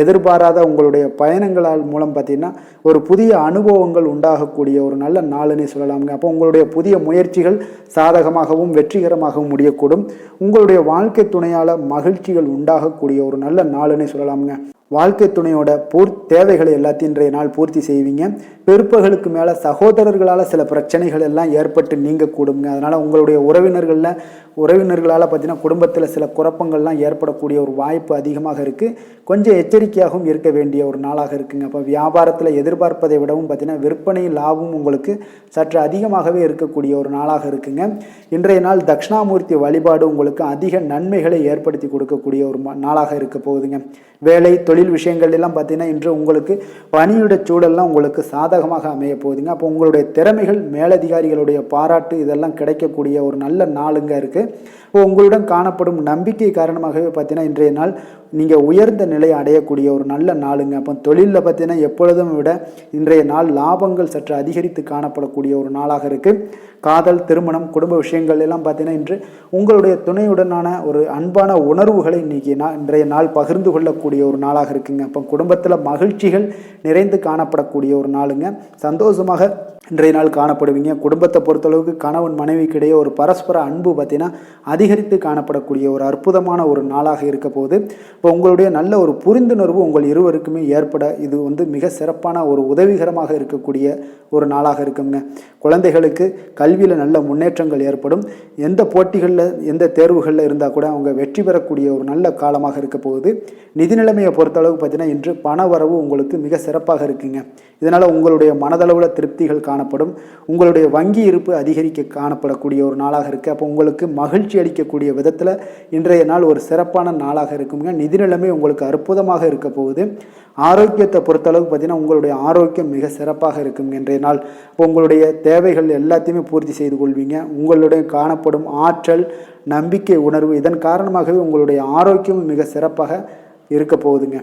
எதிர்பாராத உங்களுடைய பயணங்களால் மூலம் பார்த்தீங்கன்னா ஒரு புதிய அனுபவங்கள் உண்டாகக்கூடிய ஒரு நல்ல நாளுன்னு சொல்லலாமுங்க. அப்போ உங்களுடைய புதிய முயற்சிகள் சாதகமாகவும் வெற்றிகரமாகவும் முடியக்கூடும். உங்களுடைய வாழ்க்கை துணையால் மகிழ்ச்சிகள் உண்டாகக்கூடிய ஒரு நல்ல நாளுன்னு சொல்லலாமுங்க. வாழ்க்கை துணையோட தேவைகளை எல்லாத்தையும் இன்றைய நாள் பூர்த்தி செய்வீங்க. பிற்பகலுக்கு மேலே சகோதரர்களால் சில பிரச்சனைகள் எல்லாம் ஏற்பட்டு நீங்கக்கூடுங்க. அதனால் உங்களுடைய உறவினர்களால் பார்த்தீங்கன்னா குடும்பத்தில் சில குழப்பங்கள்லாம் ஏற்படக்கூடிய ஒரு வாய்ப்பு அதிகமாக இருக்குது. கொஞ்சம் எச்சரிக்கையாகவும் இருக்க வேண்டிய ஒரு நாளாக இருக்குங்க. அப்போ வியாபாரத்தில் எதிர்பார்ப்பதை விடவும் பார்த்தீங்கன்னா விற்பனை லாபம் உங்களுக்கு சற்று அதிகமாகவே இருக்கக்கூடிய ஒரு நாளாக இருக்குங்க. இன்றைய நாள் தட்சிணாமூர்த்தி வழிபாடு உங்களுக்கு அதிக நன்மைகளை ஏற்படுத்தி கொடுக்கக்கூடிய ஒரு நாளாக இருக்க போகுதுங்க. வேலை தொழில் விஷயங்கள் எல்லாம் பார்த்தீங்கன்னா இன்று உங்களுக்கு பணியிட சூழல்லாம் உங்களுக்கு சாதகமாக அமைய போகுதுங்க. அப்போ உங்களுடைய திறமைகள் மேலதிகாரிகளுடைய பாராட்டு இதெல்லாம் கிடைக்கக்கூடிய ஒரு நல்ல நாளுங்க இருக்குது. உங்களுடன் காணப்படும் நம்பிக்கை காரணமாகவே பார்த்தீங்கன்னா இன்றைய நாள் நீங்கள் உயர்ந்த நிலையை அடையக்கூடிய ஒரு நல்ல நாளுங்க. அப்போ தொழிலில் பார்த்தீங்கன்னா எப்பொழுதும் விட இன்றைய நாள் லாபங்கள் சற்று அதிகரித்து காணப்படக்கூடிய ஒரு நாளாக இருக்குது. காதல், திருமணம், குடும்ப விஷயங்கள் எல்லாம் பார்த்தீங்கன்னா இன்று உங்களுடைய துணையுடனான ஒரு அன்பான உணர்வுகளை இன்றைய நாள் பகிர்ந்து கொள்ளக்கூடிய ஒரு நாளாக இருக்குங்க. அப்போ குடும்பத்தில் மகிழ்ச்சிகள் நிறைந்து காணப்படக்கூடிய ஒரு நாளுங்க. சந்தோஷமாக இன்றைய நாள் காணப்படுவீங்க. குடும்பத்தை பொறுத்தளவுக்கு கணவன் மனைவிக்கிடையே ஒரு பரஸ்பர அன்பு பார்த்தீங்கன்னா அதிகரித்து காணப்படக்கூடிய ஒரு அற்புதமான ஒரு நாளாக இருக்க போகுது. இப்போ உங்களுடைய நல்ல ஒரு புரிந்துணர்வு உங்கள் இருவருக்குமே ஏற்பட இது மிக சிறப்பான ஒரு உதவிகரமாக இருக்கக்கூடிய ஒரு நாளாக இருக்குங்க. குழந்தைகளுக்கு கல்வியில் நல்ல முன்னேற்றங்கள் ஏற்படும். எந்த போட்டிகளில் எந்த தேர்வுகளில் இருந்தால் கூட அவங்க வெற்றி பெறக்கூடிய ஒரு நல்ல காலமாக இருக்க போகுது. நிதி நிலைமையை பொறுத்தளவுக்கு பார்த்தீங்கன்னா இன்று பண வரவு உங்களுக்கு மிக சிறப்பாக இருக்குங்க. இதனால் உங்களுடைய மனதளவில் திருப்திகள் காணப்படும். உங்களுடைய வங்கி இருப்பு அதிகரிக்க காணப்படக்கூடிய ஒரு நாளாக இருக்குது. அப்போ உங்களுக்கு மகிழ்ச்சி அளிக்கக்கூடிய விதத்தில் இன்றைய நாள் ஒரு சிறப்பான நாளாக இருக்குங்க. நிதி நிலைமை உங்களுக்கு அற்புதமாக இருக்க போகுது. ஆரோக்கியத்தை பொறுத்தளவுக்கு பார்த்தீங்கன்னா உங்களுடைய ஆரோக்கியம் மிக சிறப்பாக இருக்குங்க இன்றைய நாள். உங்களுடைய தேவைகள் எல்லாத்தையுமே பூர்த்தி செய்து கொள்வீங்க. உங்களுடைய காணப்படும் ஆற்றல், நம்பிக்கை உணர்வு இதன் காரணமாகவே உங்களுடைய ஆரோக்கியம் மிக சிறப்பாக இருக்க போகுதுங்க.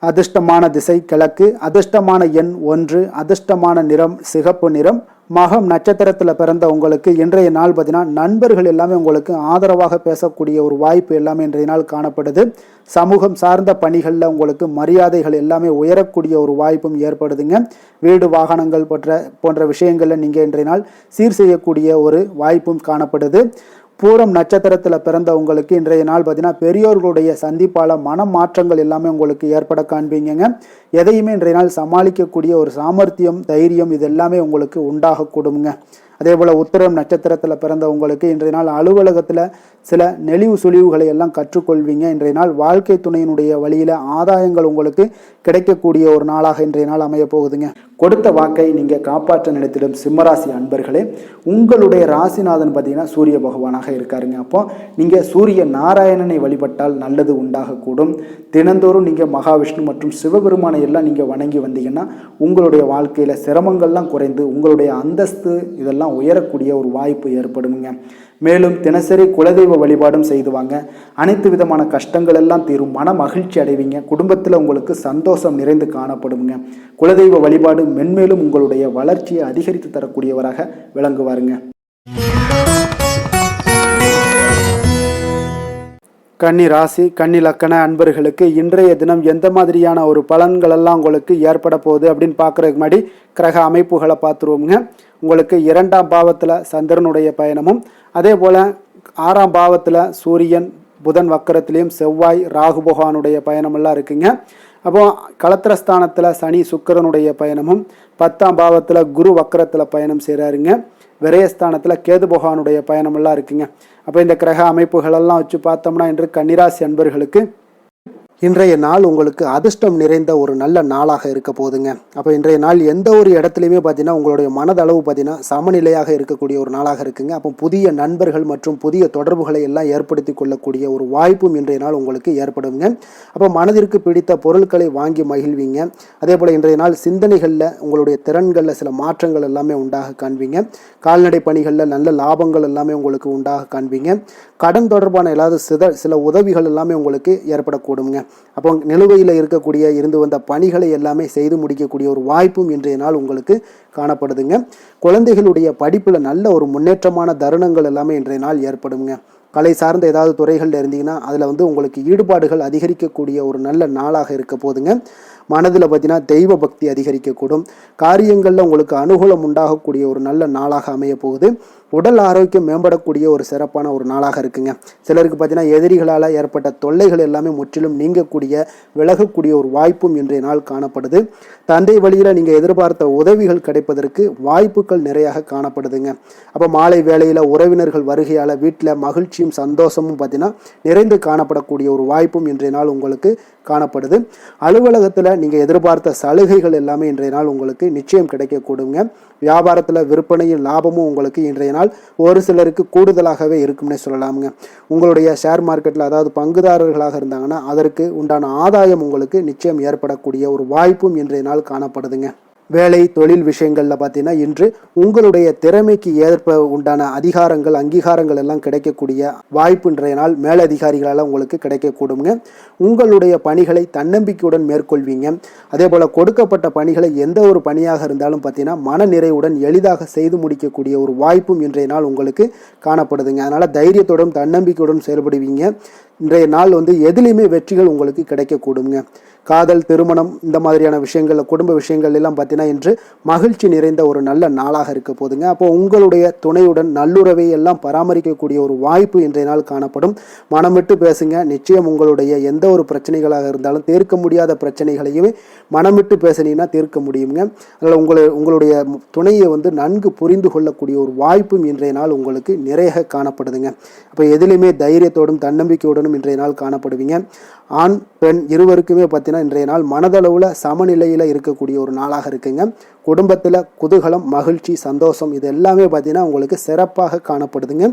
அதிர்ஷ்டமான திசை கிழக்கு, அதிர்ஷ்டமான எண் 1, அதிர்ஷ்டமான நிறம் சிகப்பு நிறம். மகம் நட்சத்திரத்தில் பிறந்த உங்களுக்கு இன்றைய நாள் பார்த்தீங்கன்னா நண்பர்கள் எல்லாமே உங்களுக்கு ஆதரவாக பேசக்கூடிய ஒரு வாய்ப்பு எல்லாமே இன்றைய நாள் காணப்படுது. சமூகம் சார்ந்த பணிகளில் உங்களுக்கு மரியாதைகள் எல்லாமே உயரக்கூடிய ஒரு வாய்ப்பும் ஏற்படுதுங்க. வீடு வாகனங்கள் போன்ற விஷயங்களில் நீங்கள் இன்றைய நாள் சீர் செய்யக்கூடிய ஒரு வாய்ப்பும் காணப்படுது. பூரம் நட்சத்திரத்தில் பிறந்த உங்களுக்கு இன்றைய நாள் பார்த்தீங்கன்னா பெரியோர்களுடைய சந்திப்பால் மன மாற்றங்கள் எல்லாமே உங்களுக்கு ஏற்பட காண்பீங்க. எதையுமே இன்றைய நாள் சமாளிக்கக்கூடிய ஒரு சாமர்த்தியம், தைரியம் இது எல்லாமே உங்களுக்கு உண்டாகக்கூடுங்க. அதே போல் உத்திரம் நட்சத்திரத்தில் பிறந்த உங்களுக்கு இன்றைய நாள் அலுவலகத்தில் சில நெளிவு சுழிவுகளை எல்லாம் கற்றுக்கொள்வீங்க. இன்றைய நாள் வாழ்க்கை துணையினுடைய வழியில் ஆதாயங்கள் உங்களுக்கு கிடைக்கக்கூடிய ஒரு நாளாக இன்றைய நாள் அமைய போகுதுங்க. கொடுத்த வாக்கை நீங்கள் காப்பாற்ற நினைத்திடும் சிம்மராசி அன்பர்களே, உங்களுடைய ராசிநாதன் பார்த்தீங்கன்னா சூரிய பகவானாக இருக்காருங்க. அப்போ நீங்கள் சூரிய நாராயணனை வழிபட்டால் நல்லது உண்டாகக்கூடும். தினந்தோறும் நீங்கள் மகாவிஷ்ணு மற்றும் சிவபெருமானை எல்லாம் நீங்கள் வணங்கி வந்தீங்கன்னா உங்களுடைய வாழ்க்கையில் சிரமங்கள்லாம் குறைந்து உங்களுடைய அந்தஸ்து இதெல்லாம் உயரக்கூடிய ஒரு வாய்ப்பு ஏற்படுங்க. மேலும் தினசரி குலதெய்வ வழிபாடும் செய்துவாங்க. அனைத்து விதமான கஷ்டங்கள் எல்லாம் தீரும். மன மகிழ்ச்சி அடைவீங்க. குடும்பத்தில் உங்களுக்கு சந்தோஷம் நிறைந்து காணப்படுங்க. குலதெய்வ வழிபாடு மென்மேலும் உங்களுடைய வளர்ச்சியை அதிகரித்து தரக்கூடியவராக விளங்குவாருங்க. கன்னி ராசி, கன்னி லக்கண அன்பர்களுக்கு இன்றைய தினம் எந்த மாதிரியான ஒரு பலன்கள் எல்லாம் உங்களுக்கு ஏற்பட போகுது அப்படின்னு பார்க்குறதுக்கு முன்னாடி கிரக அமைப்புகளை பார்த்துருவோங்க. உங்களுக்கு 2ஆம் பாவத்தில் சந்திரனுடைய பயணமும், அதே போல் 6ஆம் பாவத்தில் சூரியன் புதன் வக்கரத்திலையும் செவ்வாய் ராகு பகவானுடைய பயணமெல்லாம் இருக்குங்க. அப்போது களத்திரஸ்தானத்தில் சனி சுக்கிரனுடைய பயணமும், 10ஆம் பாவத்தில் குரு வக்கரத்தில் பயணம் செய்கிறாருங்க. விரயஸ்தானத்தில் கேது பகவானுடைய பயணமெல்லாம் இருக்குங்க. அப்போ இந்த கிரக அமைப்புகளெல்லாம் வச்சு பார்த்தோம்னா இன்று கன்னிராசி அன்பர்களுக்கு இன்றைய நாள் உங்களுக்கு அதிர்ஷ்டம் நிறைந்த ஒரு நல்ல நாளாக இருக்க போகுதுங்க. அப்போ இன்றைய நாள் எந்த ஒரு இடத்துலையுமே பார்த்தீங்கன்னா உங்களுடைய மனதளவு பார்த்தீங்கன்னா சமநிலையாக இருக்கக்கூடிய ஒரு நாளாக இருக்குங்க. அப்போ புதிய நண்பர்கள் மற்றும் புதிய தொடர்புகளை எல்லாம் ஏற்படுத்தி கொள்ளக்கூடிய ஒரு வாய்ப்பும் இன்றைய நாள் உங்களுக்கு ஏற்படுங்க. அப்போ மனதிற்கு பிடித்த பொருட்களை வாங்கி மகிழ்வீங்க. அதே போல் இன்றைய நாள் சிந்தனைகளில் உங்களுடைய திறன்களில் சில மாற்றங்கள் எல்லாமே உண்டாக காண்பீங்க. கால்நடை பணிகளில் நல்ல லாபங்கள் எல்லாமே உங்களுக்கு உண்டாக காண்பீங்க. கடன் தொடர்பான ஏதாவது சில உதவிகள் எல்லாமே உங்களுக்கு ஏற்படக்கூடுங்க. அப்போ நிலுவையில் இருந்து வந்த பணிகளை எல்லாமே செய்து முடிக்கக்கூடிய ஒரு வாய்ப்பும் இன்றைய நாள் உங்களுக்கு காணப்படுதுங்க. குழந்தைகளுடைய படிப்பில் நல்ல ஒரு முன்னேற்றமான தருணங்கள் எல்லாமே இன்றைய நாள் ஏற்படுங்க. கலை சார்ந்த ஏதாவது துறைகளில் இருந்தீங்கன்னா அதில் உங்களுக்கு ஈடுபாடுகள் அதிகரிக்கக்கூடிய ஒரு நல்ல நாளாக இருக்க போதுங்க. மனதில் பார்த்தீங்கன்னா தெய்வ பக்தி அதிகரிக்கக்கூடும். காரியங்களில் உங்களுக்கு அனுகூலம் உண்டாகக்கூடிய ஒரு நல்ல நாளாக அமைய போகுது. உடல் ஆரோக்கியம் மேம்படக்கூடிய ஒரு சிறப்பான ஒரு நாளாக இருக்குங்க. சிலருக்கு பார்த்தீங்கன்னா எதிரிகளால் ஏற்பட்ட தொல்லைகள் எல்லாமே முற்றிலும் நீங்கக்கூடிய விலகக்கூடிய ஒரு வாய்ப்பும் இன்றைய நாள் காணப்படுது. தந்தை வழியில் நீங்கள் எதிர்பார்த்த உதவிகள் கிடைப்பதற்கு வாய்ப்புகள் நிறையாக காணப்படுதுங்க. அப்போ மாலை வேளையில் உறவினர்கள் வருகையால் வீட்டில் மகிழ்ச்சியும் சந்தோஷமும் பார்த்தீங்கன்னா நிறைந்து காணப்படக்கூடிய ஒரு வாய்ப்பும் இன்றைய நாள் உங்களுக்கு காணப்படுது. அலுவலகத்தில் நீங்கள் எதிர்பார்த்த சலுகைகள் எல்லாமே இன்றைய நாள் உங்களுக்கு நிச்சயம் கிடைக்கக்கூடுங்க. வியாபாரத்தில் விற்பனையும் லாபமும் உங்களுக்கு இன்றைய நாள் ஒரு சிலருக்கு கூடுதலாகவே இருக்கும்னே சொல்லலாமுங்க. உங்களுடைய ஷேர் மார்க்கெட்டில் அதாவது பங்குதாரர்களாக இருந்தாங்கன்னா அதற்கு உண்டான ஆதாயம் உங்களுக்கு நிச்சயம் ஏற்படக்கூடிய ஒரு வாய்ப்பும் இன்றைய நாள் காணப்படுதுங்க. வேலை தொழில் விஷயங்களில் பார்த்தீங்கன்னா இன்று உங்களுடைய திறமைக்கு ஏற்ப உண்டான அதிகாரங்கள் அங்கீகாரங்கள் எல்லாம் கிடைக்கக்கூடிய வாய்ப்பு இன்றைய நாள் மேலதிகாரிகளால் உங்களுக்கு கிடைக்கக்கூடுங்க. உங்களுடைய பணிகளை தன்னம்பிக்கையுடன் மேற்கொள்வீங்க. அதே போல் கொடுக்கப்பட்ட பணிகளை எந்த ஒரு பணியாக இருந்தாலும் பார்த்தீங்கன்னா மன நிறைவுடன் எளிதாக செய்து முடிக்கக்கூடிய ஒரு வாய்ப்பும் இன்றைய நாள் உங்களுக்கு காணப்படுதுங்க. அதனால் தைரியத்தோடும் தன்னம்பிக்கையுடன் செயல்படுவீங்க. இன்றைய நாள் எதுலேயுமே வெற்றிகள் உங்களுக்கு கிடைக்கக்கூடுங்க. காதல் திருமணம் இந்த மாதிரியான விஷயங்கள் குடும்ப விஷயங்கள் எல்லாம் பார்த்தீங்கன்னா இன்று மகிழ்ச்சி நிறைந்த ஒரு நல்ல நாளாக இருக்க போதுங்க. அப்போ உங்களுடைய துணையுடன் நல்லுறவை எல்லாம் பராமரிக்கக்கூடிய ஒரு வாய்ப்பு இன்றைய நாள் காணப்படும். மனம் விட்டு பேசுங்க. நிச்சயம் உங்களுடைய எந்த ஒரு பிரச்சனைகளாக இருந்தாலும் தீர்க்க முடியாத பிரச்சனைகளையுமே மனம் விட்டு பேசினீங்கன்னா தீர்க்க முடியுங்க. அதனால் உங்களுடைய துணையை நன்கு புரிந்து கொள்ளக்கூடிய ஒரு வாய்ப்பும் இன்றைய நாள் உங்களுக்கு நிறைய காணப்படுதுங்க. அப்போ எதிலுமே தைரியத்தோடும் தன்னம்பிக்கையுடனும் இன்றைய நாள் காணப்படுவீங்க. ஆண் பெண் இருவருக்குமே பார்த்தீங்கன்னா இன்றைய நாள் மனதளவில் சமநிலையில் இருக்கக்கூடிய ஒரு நாளாக இருக்குங்க. குடும்பத்தில் குதூகலம் மகிழ்ச்சி சந்தோஷம் இது எல்லாமே பார்த்தீங்கன்னா உங்களுக்கு சிறப்பாக காணப்படுதுங்க.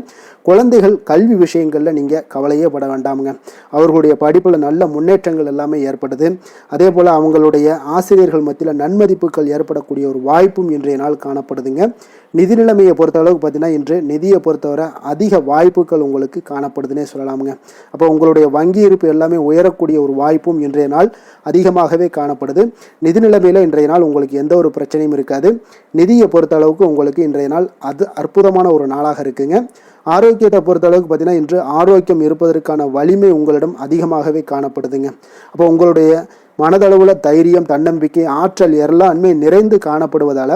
குழந்தைகள் கல்வி விஷயங்களில் நீங்கள் கவலையே பட வேண்டாமுங்க. அவர்களுடைய படிப்பில் நல்ல முன்னேற்றங்கள் எல்லாமே ஏற்படுது. அதே போல் அவங்களுடைய ஆசிரியர்கள் மத்தியில் நன்மதிப்புகள் ஏற்படக்கூடிய ஒரு வாய்ப்பும் இன்றைய நாள் காணப்படுதுங்க. நிதி நிலைமையை பொறுத்தளவுக்கு பார்த்தீங்கன்னா இன்று நிதியை பொறுத்தவரை அதிக வாய்ப்புகள் உங்களுக்கு காணப்படுதுன்னே சொல்லலாமுங்க. அப்போ உங்களுடைய வங்கி இருப்பு எல்லாமே உயரக்கூடிய ஒரு வாய்ப்பும் இன்றைய நாள் அதிகமாகவே காணப்படுது. நிதி நிலைமையில் இன்றைய நாள் உங்களுக்கு எந்த ஒரு பிரச்சனையும் இருக்காது. நிதியை பொறுத்த அளவுக்கு உங்களுக்கு இன்றைய நாள் அது அற்புதமான ஒரு நாளாக இருக்குங்க. ஆரோக்கியத்தை பொறுத்த அளவுக்கு பார்த்தீங்கன்னா இன்று ஆரோக்கியம் இருப்பதற்கான வலிமை உங்களிடம் அதிகமாகவே காணப்படுதுங்க. அப்போ உங்களுடைய மனதளவில் தைரியம் தன்னம்பிக்கை ஆற்றல் எல்லாமே நிறைந்து காணப்படுவதால்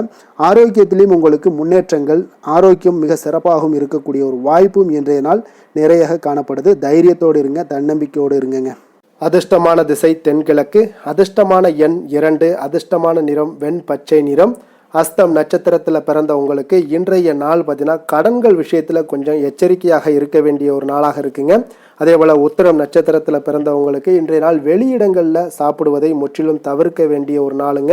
ஆரோக்கியத்திலையும் உங்களுக்கு முன்னேற்றங்கள் ஆரோக்கியம் மிக சிறப்பாகவும் இருக்கக்கூடிய ஒரு வாய்ப்பும் இன்றைய நாள் நிறைய காணப்படுது. தைரியத்தோடு இருங்க, தன்னம்பிக்கையோடு இருங்க. அதிர்ஷ்டமான திசை தென்கிழக்கு, அதிர்ஷ்டமான எண் 2, அதிர்ஷ்டமான நிறம் வெண் பச்சை நிறம். அஸ்தம் நட்சத்திரத்தில் பிறந்த உங்களுக்கு இன்றைய நாள் பார்த்தீங்கன்னா கடன்கள் விஷயத்தில் கொஞ்சம் எச்சரிக்கையாக இருக்க வேண்டிய ஒரு நாளாக இருக்குங்க. அதே போல் உத்திரம் நட்சத்திரத்தில் பிறந்தவங்களுக்கு இன்றைய நாள் வெளியிடங்களில் சாப்பிடுவதை முற்றிலும் தவிர்க்க வேண்டிய ஒரு நாளுங்க.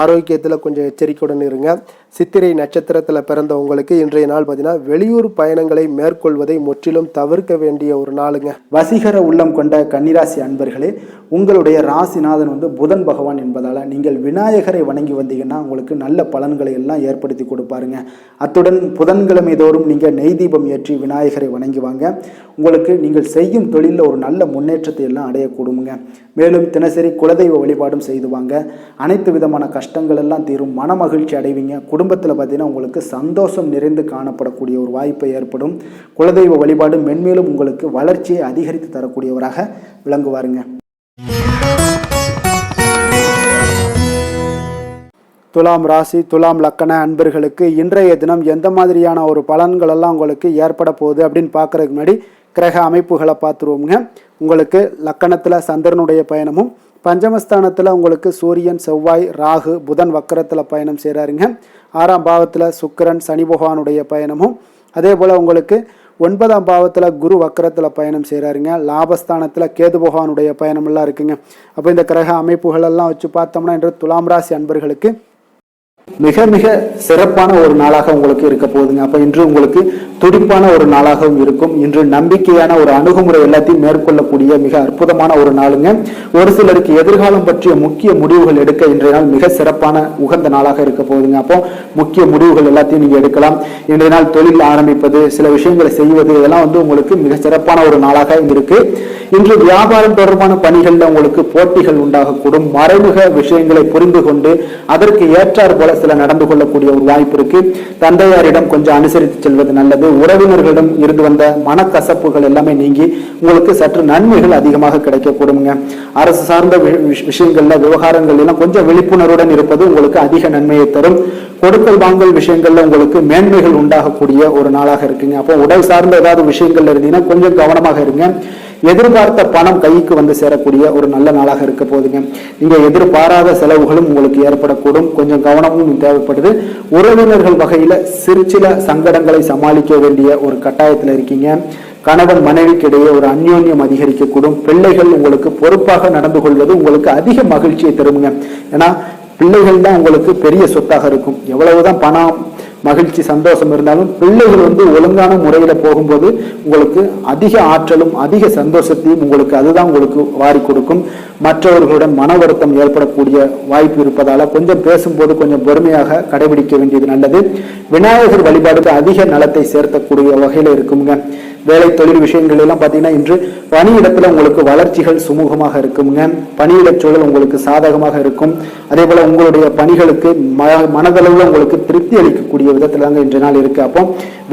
ஆரோக்கியத்தில் கொஞ்சம் எச்சரிக்கையுடன் இருங்க. சித்திரை நட்சத்திரத்தில் பிறந்தவங்களுக்கு இன்றைய நாள் பார்த்தீங்கன்னா வெளியூர் பயணங்களை மேற்கொள்வதை முற்றிலும் தவிர்க்க வேண்டிய ஒரு நாளுங்க. வசீகர உள்ளம் கொண்ட கன்னிராசி அன்பர்களே, உங்களுடைய ராசிநாதன் புதன் பகவான் என்பதால் நீங்கள் விநாயகரை வணங்கி வந்தீங்கன்னா உங்களுக்கு நல்ல பலன்களை எல்லாம் ஏற்படுத்தி கொடுப்பாருங்க. அத்துடன் புதன்கிழமை தோறும் நீங்கள் நெய் தீபம் ஏற்றி விநாயகரை வணங்கி வாங்க. உங்களுக்கு நீங்கள் செய்யும் தொழிலில் ஒரு நல்ல முன்னேற்றத்தை எல்லாம் அடையக்கூடுங்க. மேலும் தினசரி குலதெய்வ வழிபாடும் செய்து வாங்க. அனைத்து விதமான கஷ்டங்கள் எல்லாம் தீரும், மன மகிழ்ச்சி அடைவீங்க. குடும்பத்தில் பார்த்தீங்கன்னா உங்களுக்கு சந்தோஷம் நிறைந்து காணப்படக்கூடிய ஒரு வாய்ப்பு ஏற்படும். குலதெய்வ வழிபாடு மென்மேலும் உங்களுக்கு வளர்ச்சியை அதிகரித்து தரக்கூடியவராக விளங்குவாருங்க. துலாம் ராசி துலாம் லக்கண அன்பர்களுக்கு இன்றைய தினம் எந்த மாதிரியான ஒரு பலன்கள் எல்லாம் உங்களுக்கு ஏற்பட போகுது அப்படின்னு பார்க்கறதுக்கு முன்னாடி கிரக அமைப்புகளை பார்த்துருவோங்க. உங்களுக்கு லக்கணத்தில் சந்திரனுடைய பயணமும், பஞ்சமஸ்தானத்தில் உங்களுக்கு சூரியன் செவ்வாய் ராகு புதன் வக்கரத்தில் பயணம் செய்கிறாருங்க. 6ஆம் பாவத்தில் சுக்கிரன் சனி பகவானுடைய பயணமும், அதே போல் உங்களுக்கு 9ஆம் பாவத்தில் குரு வக்கரத்தில் பயணம் செய்கிறாருங்க. லாபஸ்தானத்தில் கேது பகவானுடைய பயணமெல்லாம் இருக்குங்க. அப்போ இந்த கிரக அமைப்புகளெல்லாம் வச்சு பார்த்தோம்னா இன்று துலாம் ராசி அன்பர்களுக்கு மிக மிக சிறப்பான ஒரு நாளாக உங்களுக்கு இருக்க போகுதுங்க. அப்ப இன்று உங்களுக்கு துடிப்பான ஒரு நாளாகவும் இருக்கும். இன்று நம்பிக்கையான ஒரு அணுகுமுறை எல்லாத்தையும் மேற்கொள்ளக்கூடிய மிக அற்புதமான ஒரு நாளுங்க. ஒரு சிலருக்கு எதிர்காலம் பற்றிய முக்கிய முடிவுகள் எடுக்க இன்றைய நாள் மிக சிறப்பான உகந்த நாளாக இருக்க போகுதுங்க. அப்போ முக்கிய முடிவுகள் எல்லாத்தையும் நீங்க எடுக்கலாம். இன்றைய நாள் தொழில் ஆரம்பிப்பது, சில விஷயங்களை செய்வது, இதெல்லாம் உங்களுக்கு மிக சிறப்பான ஒரு நாளாக இருக்கு. இன்று வியாபாரம் தொடர்பான பணிகள்ல உங்களுக்கு போட்டிகள் உண்டாகக்கூடும். மறைமுக விஷயங்களை புரிந்து கொண்டு அதற்கு ஏற்றார் போல சில நடந்து கொள்ளக்கூடிய ஒரு வாய்ப்பு இருக்கு. தந்தையாரிடம் கொஞ்சம் அனுசரித்து செல்வது நல்லது. உறவினர்களிடம் இருந்து வந்த மனக்கசப்புகள் எல்லாமே நீங்கி உங்களுக்கு சற்று நன்மைகள் அதிகமாக கிடைக்கக்கூடுங்க. அரசு சார்ந்த விஷயங்கள்ல விவகாரங்கள் எல்லாம் கொஞ்சம் விழிப்புணர்வுடன் இருப்பது உங்களுக்கு அதிக நன்மையை தரும். கொடுக்கல் வாங்கல் விஷயங்கள்ல உங்களுக்கு மேன்மைகள் உண்டாகக்கூடிய ஒரு நாளாக இருக்குங்க. அப்போ உடல் சார்ந்த ஏதாவது விஷயங்கள்ல இருந்தீங்கன்னா கொஞ்சம் கவனமாக இருங்க. எதிர்பார்த்த பணம் கைக்கு வந்து சேரக்கூடிய ஒரு நல்ல நாளாக இருக்க போகுதுங்க. நீங்க எதிர்பாராத செலவுகளும் உங்களுக்கு ஏற்படக்கூடும். கொஞ்சம் கவனமும் தேவைப்படுது. உறவினர்கள் வகையில சில சங்கடங்களை சமாளிக்க வேண்டிய ஒரு கட்டாயத்துல இருக்கீங்க. கணவன் மனைவிக்கு இடையே ஒரு அந்யோன்யம் அதிகரிக்கக்கூடும். பிள்ளைகள் உங்களுக்கு பொறுப்பாக நடந்து கொள்வது உங்களுக்கு அதிக மகிழ்ச்சியை தருங்க. ஏன்னா பிள்ளைகள் தான் உங்களுக்கு பெரிய சொத்தாக இருக்கும். எவ்வளவுதான் பணம், மகிழ்ச்சி, சந்தோஷம் இருந்தாலும் பிள்ளைகள் ஒழுங்கான முறையில போகும்போது உங்களுக்கு அதிக ஆற்றலும் அதிக சந்தோஷத்தையும் உங்களுக்கு அதுதான் உங்களுக்கு வாரி கொடுக்கும். மற்றவர்களுடன் மன வருத்தம் ஏற்படக்கூடிய வாய்ப்பு இருப்பதால கொஞ்சம் பேசும்போது கொஞ்சம் பொறுமையாக கடைபிடிக்க வேண்டியது நல்லது. விநாயகர் வழிபாடுக்கு அதிக நலத்தை சேர்த்தக்கூடிய வகையில இருக்குங்க. வேலை தொழில் விஷயங்கள் எல்லாம் பார்த்தீங்கன்னா இன்று பணியிடத்துல உங்களுக்கு வளர்ச்சிகள் சுமூகமாக இருக்குங்க. பணியிட சூழல் உங்களுக்கு சாதகமாக இருக்கும். அதே போல உங்களுடைய பணிகளுக்கு மனதளவில் உங்களுக்கு திருப்தி அளிக்கக்கூடிய விதத்துல தாங்க இன்றைய நாள் இருக்கு. அப்போ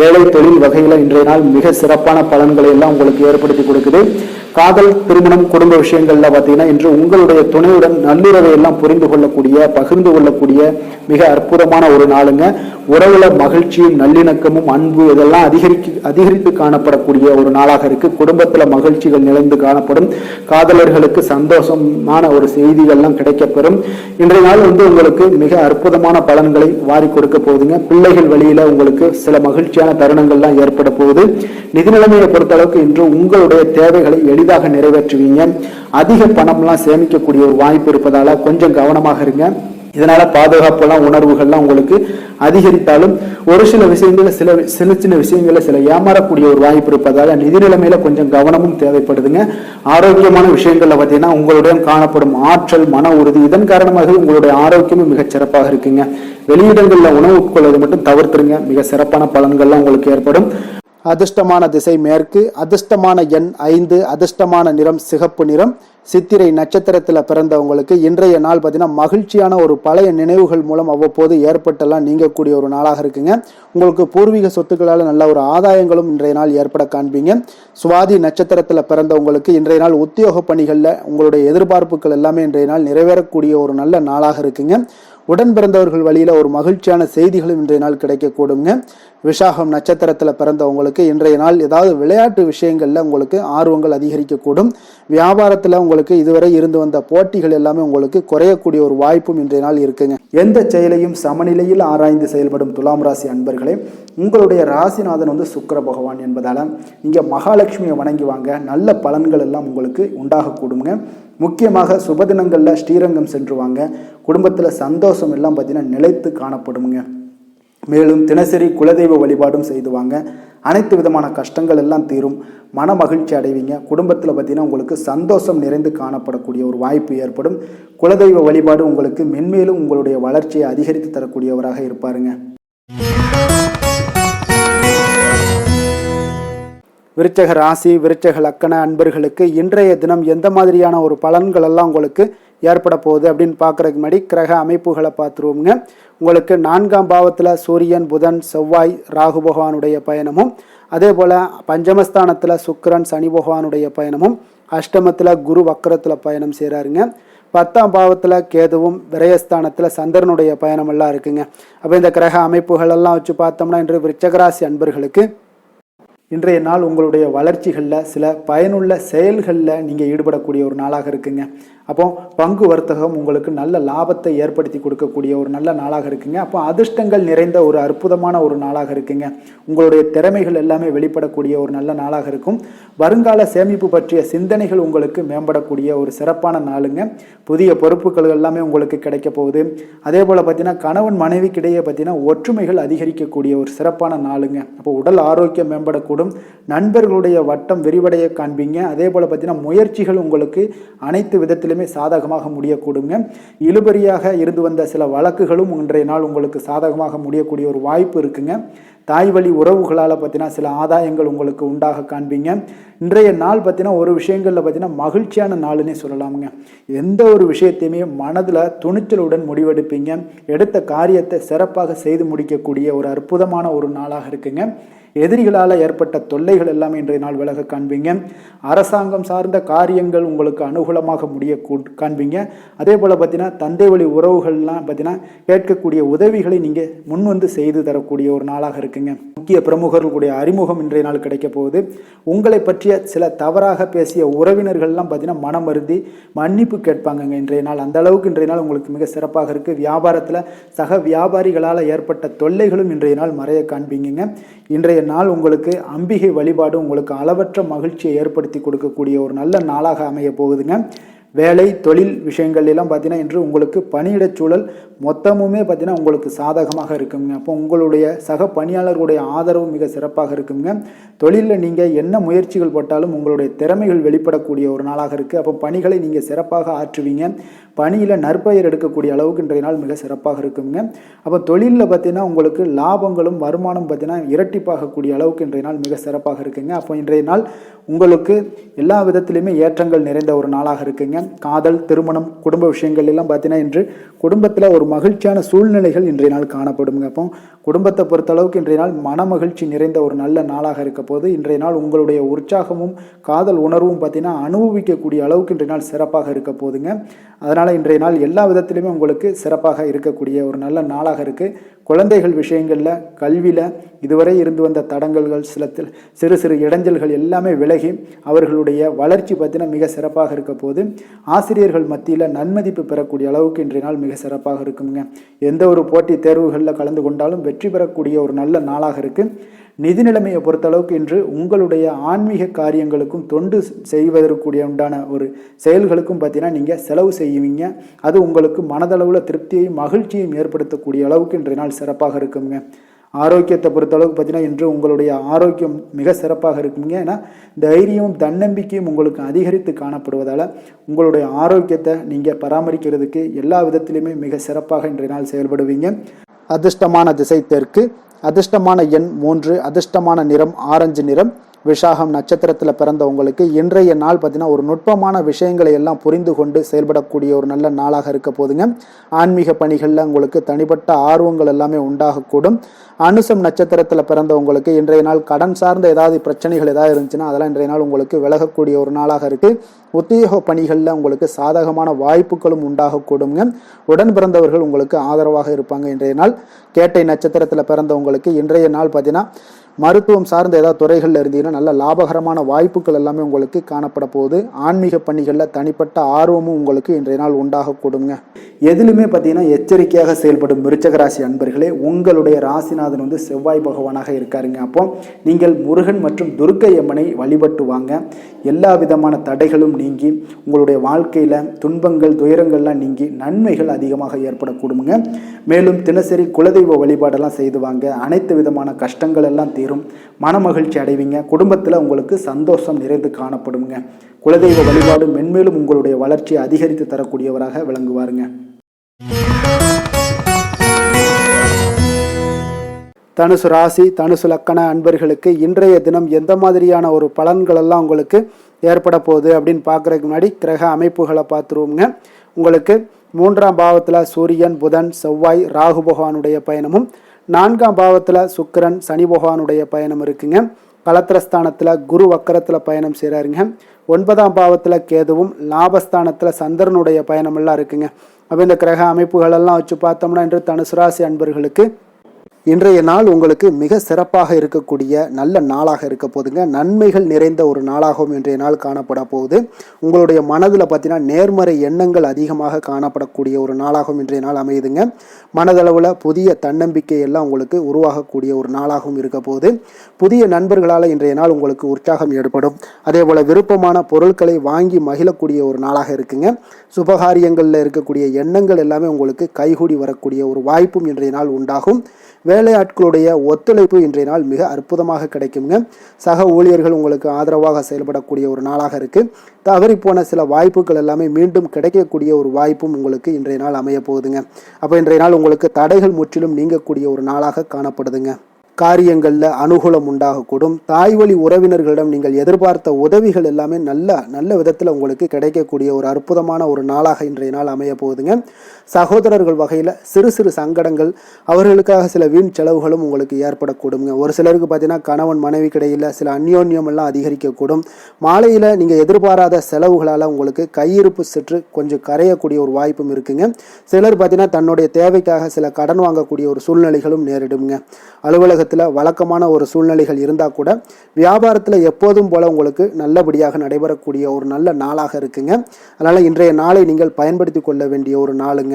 வேலை தொழில் வகையில இன்றைய நாள் மிக சிறப்பான பலன்களை எல்லாம் உங்களுக்கு ஏற்படுத்தி கொடுக்குது. காதல், திருமணம், குடும்ப விஷயங்கள்ல பார்த்தீங்கன்னா இன்று உங்களுடைய துணையுடன் நல்லுறவை எல்லாம் புரிந்து கொள்ளக்கூடிய, பகிர்ந்து கொள்ளக்கூடிய மிக அற்புதமான ஒரு நாளுங்க. உறவுல மகிழ்ச்சியும் நல்லிணக்கமும் அன்பு இதெல்லாம் அதிகரித்து காணப்படக்கூடிய ஒரு நாளாக இருக்கு. குடும்பத்துல மகிழ்ச்சிகள் நிறைந்து காணப்படும். காதலர்களுக்கு சந்தோஷமான ஒரு செய்திகள்லாம் கிடைக்கப்பெறும். இன்றைய நாள் உங்களுக்கு மிக அற்புதமான பலன்களை வாரி கொடுக்க போகுதுங்க. பிள்ளைகள் வழியில உங்களுக்கு சில மகிழ்ச்சியான தருணங்கள்லாம் ஏற்பட போகுது. நிதி நிலைமையை பொறுத்தளவுக்கு இன்று உங்களுடைய தேவைகளை எளிதாக நிறைவேற்றுவீங்க. அதிக பணம்லாம் சேமிக்கக்கூடிய ஒரு வாய்ப்பு இருப்பதால கொஞ்சம் கவனமாக இருங்க. இதனால பாதுகாப்பெல்லாம் உணர்வுகள்லாம் உங்களுக்கு அதிகரித்தாலும் ஒரு சில விஷயங்கள்ல சின்ன விஷயங்கள்ல சில ஏமாறக்கூடிய ஒரு வாய்ப்பு இருப்பதால நிதி நிலைமையில கொஞ்சம் கவனமும் தேவைப்படுதுங்க. ஆரோக்கியமான விஷயங்கள்ல பார்த்தீங்கன்னா உங்களுடைய காணப்படும் ஆற்றல், மன உறுதி இதன் காரணமாக உங்களுடைய ஆரோக்கியமும் மிகச் சிறப்பாக இருக்குங்க. வெளியிடங்கள்ல உணவு உட்கொள்வதை மட்டும் தவிர்த்துருங்க. மிக சிறப்பான பலன்கள்லாம் உங்களுக்கு ஏற்படும். அதிர்ஷ்டமான திசை மேற்கு, அதிர்ஷ்டமான எண் 5, அதிர்ஷ்டமான நிறம் சிகப்பு நிறம். சித்திரை நட்சத்திரத்துல பிறந்தவங்களுக்கு இன்றைய நாள் பார்த்தீங்கன்னா மகிழ்ச்சியான ஒரு பழைய நினைவுகள் மூலம் அவ்வப்போது ஏற்பட்டெல்லாம் நீங்கக்கூடிய ஒரு நாளாக இருக்குங்க. உங்களுக்கு பூர்வீக சொத்துக்களால் நல்ல ஒரு ஆதாயங்களும் இன்றைய நாள் ஏற்பட காண்பீங்க. சுவாதி நட்சத்திரத்துல பிறந்தவங்களுக்கு இன்றைய நாள் உத்தியோக பணிகள்ல உங்களுடைய எதிர்பார்ப்புகள் எல்லாமே இன்றைய நாள் நிறைவேறக்கூடிய ஒரு நல்ல நாளாக இருக்குங்க. உடன் பிறந்தவர்கள் வழியில ஒரு மகிழ்ச்சியான செய்திகளும் இன்றைய நாள் கிடைக்கக்கூடுங்க. விசாகம் நட்சத்திரத்துல பிறந்தவங்களுக்கு இன்றைய நாள் ஏதாவது விளையாட்டு விஷயங்கள்ல உங்களுக்கு ஆர்வங்கள் அதிகரிக்கக்கூடும். வியாபாரத்துல உங்களுக்கு இதுவரை இருந்து வந்த போட்டிகள் எல்லாமே உங்களுக்கு குறையக்கூடிய ஒரு வாய்ப்பும் இன்றைய நாள் இருக்குங்க. எந்த செயலையும் சமநிலையில் ஆராய்ந்து செயல்படும் துலாம் ராசி அன்பர்களே, உங்களுடைய ராசிநாதன் சுக்கிர பகவான் என்பதால நீங்க மகாலட்சுமியை வணங்கி வாங்க. நல்ல பலன்கள் எல்லாம் உங்களுக்கு உண்டாகக்கூடுங்க. முக்கியமாக சுபதினங்கள்ல ஸ்ரீரங்கம் சென்று வாங்க. குடும்பத்துல சந்தோஷம் எல்லாம் பார்த்தீங்கன்னா நிலைத்து காணப்படுங்க. மேலும் தினசரி குலதெய்வ வழிபாடும் செய்து வாங்க. அனைத்து விதமான கஷ்டங்கள் எல்லாம் தீரும். மன மகிழ்ச்சி அடைவீங்க. குடும்பத்தில் பார்த்தீங்கன்னா உங்களுக்கு சந்தோஷம் நிறைந்து காணப்படக்கூடிய ஒரு வாய்ப்பு ஏற்படும். குலதெய்வ வழிபாடு உங்களுக்கு மென்மேலும் உங்களுடைய வளர்ச்சியை அதிகரித்து தரக்கூடியவராக இருப்பாருங்க. விருச்சக ராசி, விருச்சக லக்கண அன்பர்களுக்கு இன்றைய தினம் எந்த மாதிரியான ஒரு பலன்கள் எல்லாம் உங்களுக்கு ஏற்பட போகுது அப்படின்னு பார்க்குறதுக்கு முன்னாடி கிரக அமைப்புகளை பார்த்துருவோங்க. உங்களுக்கு 4ஆம் பாவத்தில் சூரியன், புதன், செவ்வாய், ராகு பகவானுடைய பயணமும், அதே போல் பஞ்சமஸ்தானத்தில் சுக்கிரன், சனி பகவானுடைய பயணமும், அஷ்டமத்தில் குரு வக்கரத்தில் பயணம் செய்கிறாருங்க. 10ஆம் பாவத்தில் கேதுவும், விரயஸ்தானத்தில் சந்திரனுடைய பயணம் எல்லாம் இருக்குங்க. அப்போ இந்த கிரக அமைப்புகள் எல்லாம் வச்சு பார்த்தோம்னா இன்று விருச்சகராசி அன்பர்களுக்கு இன்றைய நாள் உங்களுடைய வளர்ச்சிகளில் சில பயனுள்ள செயல்களில் நீங்கள் ஈடுபடக்கூடிய ஒரு நாளாக இருக்குங்க. அப்போ பங்கு வர்த்தகம் உங்களுக்கு நல்ல லாபத்தை ஏற்படுத்தி கொடுக்கக்கூடிய ஒரு நல்ல நாளாக இருக்குங்க. அப்போ அதிர்ஷ்டங்கள் நிறைந்த ஒரு அற்புதமான ஒரு நாளாக இருக்குங்க. உங்களுடைய திறமைகள் எல்லாமே வெளிப்படக்கூடிய ஒரு நல்ல நாளாக இருக்கும். வருங்கால சேமிப்பு பற்றிய சிந்தனைகள் உங்களுக்கு மேம்படக்கூடிய ஒரு சிறப்பான நாளுங்க. புதிய பொறுப்புகள் எல்லாமே உங்களுக்கு கிடைக்க போகுது. அதே போல் பார்த்தீங்கன்னா கணவன் மனைவிக்கிடையே பார்த்தீங்கன்னா ஒற்றுமைகள் அதிகரிக்கக்கூடிய ஒரு சிறப்பான நாளுங்க. அப்போ உடல் ஆரோக்கியம் மேம்படக்கூடும். நண்பர்களுடைய வட்டம் விரிவடைய காண்பீங்க. அதே போல் பார்த்தீங்கன்னா முயற்சிகள் உங்களுக்கு அனைத்து விதத்திலுமே சாதகமாக முடியக்கூடுங்க. இழுபறியாக இருந்து வந்த சில வழக்குகளும் இன்றைய நாள் உங்களுக்கு சாதகமாக முடியக்கூடிய ஒரு வாய்ப்பு இருக்குங்க. தாய் வழி உறவுகளால் பார்த்தீங்கன்னா சில ஆதாயங்கள் உங்களுக்கு உண்டாக காண்பீங்க. இன்றைய நாள் பார்த்தீங்கன்னா ஒரு விஷயங்களில் பார்த்தீங்கன்னா மகிழ்ச்சியான நாளுன்னே சொல்லலாமுங்க. எந்த ஒரு விஷயத்தையுமே மனதில் துணிச்சலுடன் முடிவெடுப்பீங்க. எடுத்த காரியத்தை சிறப்பாக செய்து முடிக்கக்கூடிய ஒரு அற்புதமான ஒரு நாளாக இருக்குங்க. எதிரிகளால் ஏற்பட்ட தொல்லைகள் எல்லாமே இன்றைய நாள் விலக காண்பீங்க. அரசாங்கம் சார்ந்த காரியங்கள் உங்களுக்கு அனுகூலமாக முடிய காண்பீங்க. அதே போல் பார்த்தீங்கன்னா தந்தை வழி உறவுகள்லாம் பார்த்தீங்கன்னா கேட்கக்கூடிய உதவிகளை நீங்கள் முன் வந்து செய்து தரக்கூடிய ஒரு நாளாக இருக்குங்க. முக்கிய பிரமுகர்களுடைய அறிமுகம் இன்றைய நாள் கிடைக்க போகுது. உங்களை பற்றிய சில தவறாக பேசிய உறவினர்கள்லாம் பார்த்தீங்கன்னா மனம் வருந்தி மன்னிப்பு கேட்பாங்கங்க இன்றைய நாள். அந்த அளவுக்கு இன்றைய நாள் உங்களுக்கு மிக சிறப்பாக இருக்குது. வியாபாரத்தில் சக வியாபாரிகளால் ஏற்பட்ட தொல்லைகளும் இன்றைய நாள் மறைய காண்பீங்க. இன்றைய நாள் உங்களுக்கு அம்பிகை வழிபாடு உங்களுக்கு அளவற்ற மகிழ்ச்சியை ஏற்படுத்தி கொடுக்கக்கூடிய ஒரு நல்ல நாளாக அமைய போகுதுங்க. வேலை தொழில் விஷயங்கள் எல்லாம் பார்த்தீங்கன்னா இன்று உங்களுக்கு பணியிடச் சூழல் மொத்தமுமே பார்த்தீங்கன்னா உங்களுக்கு சாதகமாக இருக்குங்க. அப்போ உங்களுடைய சக பணியாளர்களுடைய ஆதரவு மிக சிறப்பாக இருக்குங்க. தொழிலில் நீங்கள் என்ன முயற்சிகள் போட்டாலும் உங்களுடைய திறமைகள் வெளிப்படக்கூடிய ஒரு நாளாக இருக்குது. அப்போ பணிகளை நீங்கள் சிறப்பாக ஆற்றுவீங்க. பணியில் நற்பெயர் எடுக்கக்கூடிய அளவுக்கு இன்றைய நாள் மிக சிறப்பாக இருக்குங்க. அப்போ தொழிலில் பார்த்தீங்கன்னா உங்களுக்கு லாபங்களும் வருமானம் பார்த்தீங்கன்னா இரட்டிப்பாகக்கூடிய அளவுக்கு இன்றைய நாள் மிக சிறப்பாக இருக்குங்க. அப்போ இன்றைய நாள் உங்களுக்கு எல்லா விதத்திலையுமே ஏற்றங்கள் நிறைந்த ஒரு நாளாக இருக்குங்க. காதல், திருமணம், குடும்ப விஷயங்கள் எல்லாம் பார்த்தீங்கன்னா இன்று குடும்பத்தில் ஒரு மகிழ்ச்சியான சூழ்நிலைகள் இன்றைய நாள் காணப்படுங்க. அப்போ குடும்பத்தை பொறுத்தளவுக்கு இன்றைய நாள் மன மகிழ்ச்சி நிறைந்த ஒரு நல்ல நாளாக இருக்க போது இன்றைய நாள் உங்களுடைய உற்சாகமும் காதல் உணர்வும் பார்த்தீங்கன்னா அனுபவிக்கக்கூடிய அளவுக்கு இன்றைய நாள் சிறப்பாக இருக்க போதுங்க. அதனால் இன்றைய நாள் எல்லா விதத்திலுமே உங்களுக்கு சிறப்பாக இருக்கக்கூடிய ஒரு நல்ல நாளாக இருக்குது. குழந்தைகள் விஷயங்களில் கல்வியில் இதுவரை இருந்து வந்த தடங்கல்கள் சிறு சிறு இடைஞ்சல்கள் எல்லாமே விலகி அவர்களுடைய வளர்ச்சி பார்த்தீங்கன்னா மிக சிறப்பாக இருக்க போது ஆசிரியர்கள் மத்தியில் நன்மதிப்பு பெறக்கூடிய அளவுக்கு இன்றைய நாள் மிக சிறப்பாக இருக்குங்க. எந்த ஒரு போட்டி தேர்வுகளில் கலந்து கொண்டாலும் வெற்றி பெறக்கூடிய ஒரு நல்ல நாளாக இருக்குது. நிதி நிலைமையை பொறுத்தளவுக்கு இன்று உங்களுடைய ஆன்மீக காரியங்களுக்கும் தொண்டு செய்வதற்குரிய உண்டான ஒரு செயல்களுக்கும் பார்த்தீங்கன்னா நீங்கள் செலவு செய்வீங்க. அது உங்களுக்கு மனதளவில் திருப்தியையும் மகிழ்ச்சியையும் ஏற்படுத்தக்கூடிய அளவுக்கு இன்றைய நாள் சிறப்பாக இருக்குங்க. ஆரோக்கியத்தை பொறுத்தளவுக்கு பார்த்தீங்கன்னா இன்று உங்களுடைய ஆரோக்கியம் மிக சிறப்பாக இருக்குங்க. ஏன்னா தைரியமும் தன்னம்பிக்கையும் உங்களுக்கு அதிகரித்து காணப்படுவதால் உங்களுடைய ஆரோக்கியத்தை நீங்கள் பராமரிக்கிறதுக்கு எல்லா விதத்திலையுமே மிக சிறப்பாக இன்றைய நாள் செயல்படுவீங்க. அதிர்ஷ்டமான திசை தெற்கு, அதிர்ஷ்டமான எண் 3, அதிர்ஷ்டமான நிறம் ஆரஞ்சு நிறம். விஷாகம் நட்சத்திரத்தில் பிறந்த உங்களுக்கு இன்றைய நாள் பார்த்தீங்கன்னா ஒரு நுட்பமான விஷயங்களை எல்லாம் புரிந்து கொண்டு செயல்படக்கூடிய ஒரு நல்ல நாளாக இருக்க போதுங்க. ஆன்மீக பணிகளில் உங்களுக்கு தனிப்பட்ட ஆர்வங்கள் எல்லாமே உண்டாகக்கூடும். அனுசம் நட்சத்திரத்தில் பிறந்த உங்களுக்கு இன்றைய நாள் கடன் சார்ந்த ஏதாவது பிரச்சனைகள் ஏதாவது இருந்துச்சுன்னா அதெல்லாம் இன்றைய நாள் உங்களுக்கு விலகக்கூடிய ஒரு நாளாக இருக்குது. உத்தியோக பணிகளில் உங்களுக்கு சாதகமான வாய்ப்புகளும் உண்டாகக்கூடுங்க. உடன் பிறந்தவர்கள் உங்களுக்கு ஆதரவாக இருப்பாங்க. இன்றைய நாள் கேட்டை நட்சத்திரத்தில் பிறந்த உங்களுக்கு இன்றைய நாள் பார்த்தீங்கன்னா மருத்துவம் சார்ந்த ஏதாவது துறைகளில் இருந்தீங்கன்னா நல்ல லாபகரமான வாய்ப்புகள் எல்லாமே உங்களுக்கு காணப்பட போகுது. ஆன்மீக பணிகளில் தனிப்பட்ட ஆர்வமும் உங்களுக்கு இன்றைய நாள் உண்டாகக்கூடுங்க. எதிலுமே பார்த்தீங்கன்னா எச்சரிக்கையாக செயல்படும் விருச்சக ராசி அன்பர்களே, உங்களுடைய ராசிநாதன் வந்து செவ்வாய் பகவானாக இருக்காருங்க. அப்போ நீங்கள் முருகன் மற்றும் துர்க்கை அம்மனை வழிபட்டு வாங்க. எல்லா விதமான தடைகளும் நீங்கி உங்களுடைய வாழ்க்கையில் துன்பங்கள் துயரங்கள்லாம் நீங்கி நன்மைகள் அதிகமாக ஏற்படக்கூடுங்க. மேலும் தினசரி குலதெய்வ வழிபாடெல்லாம் செய்து வாங்க. அனைத்து விதமான கஷ்டங்கள் எல்லாம் தீரும். மன மகிழ்ச்சி அடைவீங்க. குடும்பத்தில் உங்களுக்கு சந்தோஷம் நிறைந்து காணப்படுங்க. குலதெய்வ வழிபாடு மென்மேலும் உங்களுடைய வளர்ச்சியை அதிகரித்து தரக்கூடியவராக விளங்குவாருங்க. தனுசு ராசி தனுசு லக்கண அன்பர்களுக்கு இன்றைய தினம் எந்த மாதிரியான ஒரு பலன்கள் எல்லாம் உங்களுக்கு ஏற்பட போகுது அப்படின்னு பார்க்குறதுக்கு முன்னாடி கிரக அமைப்புகளை பார்த்துருவோங்க. உங்களுக்கு 3ஆம் பாவத்தில் சூரியன், புதன், செவ்வாய், ராகு பகவானுடைய பயணமும் 4ஆம் பாவத்தில் சுக்கிரன், சனி பகவானுடைய பயணம் இருக்குங்க. கலத்திரஸ்தானத்தில் குரு வக்கரத்தில் பயணம் செய்கிறாருங்க. 9ஆம் பாவத்தில் கேதுவும், லாபஸ்தானத்தில் சந்திரனுடைய பயணமெல்லாம் இருக்குங்க. அப்போ இந்த கிரக அமைப்புகளெல்லாம் வச்சு பார்த்தோம்னா இன்று தனுசு ராசி அன்பர்களுக்கு இன்றைய நாள் உங்களுக்கு மிக சிறப்பாக இருக்கக்கூடிய நல்ல நாளாக இருக்க போதுங்க. நன்மைகள் நிறைந்த ஒரு நாளாகவும் இன்றைய நாள் காணப்பட போகுது. உங்களுடைய மனதில் பார்த்தீங்கன்னா நேர்மறை எண்ணங்கள் அதிகமாக காணப்படக்கூடிய ஒரு நாளாகவும் இன்றைய நாள் அமையுதுங்க. மனதளவில் புதிய தன்னம்பிக்கை எல்லாம் உங்களுக்கு உருவாகக்கூடிய ஒரு நாளாகவும் இருக்க போகுது. புதிய நண்பர்களால் இன்றைய நாள் உங்களுக்கு உற்சாகம் ஏற்படும். அதே போல் விருப்பமான பொருட்களை வாங்கி மகிழக்கூடிய ஒரு நாளாக இருக்குங்க. சுபகாரியங்களில் இருக்கக்கூடிய எண்ணங்கள் எல்லாமே உங்களுக்கு கைகூடி வரக்கூடிய ஒரு வாய்ப்பும் இன்றைய நாள் உண்டாகும். வேலையாட்களுடைய ஒத்துழைப்பு இன்றைய நாள் மிக அற்புதமாக கிடைக்குங்க. சக ஊழியர்கள் உங்களுக்கு ஆதரவாக செயல்படக்கூடிய ஒரு நாளாக இருக்குது. தவறி போன சில வாய்ப்புகள் எல்லாமே மீண்டும் கிடைக்கக்கூடிய ஒரு வாய்ப்பும் உங்களுக்கு இன்றைய நாள் அமைய போகுதுங்க. அப்போ இன்றைய நாள் உங்களுக்கு தடைகள் முற்றிலும் நீங்கக்கூடிய ஒரு நாளாக காணப்படுதுங்க. காரியங்களில் அனுகூலம் உண்டாகக்கூடும். தாய் வழி உறவினர்களிடம் நீங்கள் எதிர்பார்த்த உதவிகள் எல்லாமே நல்ல விதத்தில் உங்களுக்கு கிடைக்கக்கூடிய ஒரு அற்புதமான ஒரு நாளாக இன்றைய நாள் அமைய போகுதுங்க. சகோதரர்கள் வகையில் சிறு சிறு சங்கடங்கள், அவர்களுக்காக சில வீண் செலவுகளும் உங்களுக்கு ஏற்படக்கூடுங்க. ஒரு சிலருக்கு பார்த்தீங்கன்னா கணவன் மனைவி கிடையில் சில அந்யோன்யம் எல்லாம் அதிகரிக்கக்கூடும். மாலையில் நீங்கள் எதிர்பாராத செலவுகளால் உங்களுக்கு கையிருப்பு சற்று கொஞ்சம் கரையக்கூடிய ஒரு வாய்ப்பும் இருக்குங்க. சிலர் பார்த்தீங்கன்னா தன்னுடைய தேவைக்காக சில கடன் வாங்கக்கூடிய ஒரு சூழ்நிலைகளும் நேரிடுங்க. அலுவலகத்தில் வழக்கமான ஒரு சூழ்நிலைகள் இருந்தால் கூட வியாபாரத்தில் எப்போதும் போல உங்களுக்கு நல்லபடியாக நடைபெறக்கூடிய ஒரு நல்ல நாளாக இருக்குங்க. அதனால் இன்றைய நாளை நீங்கள் பயன்படுத்தி கொள்ள வேண்டிய ஒரு நாளுங்க.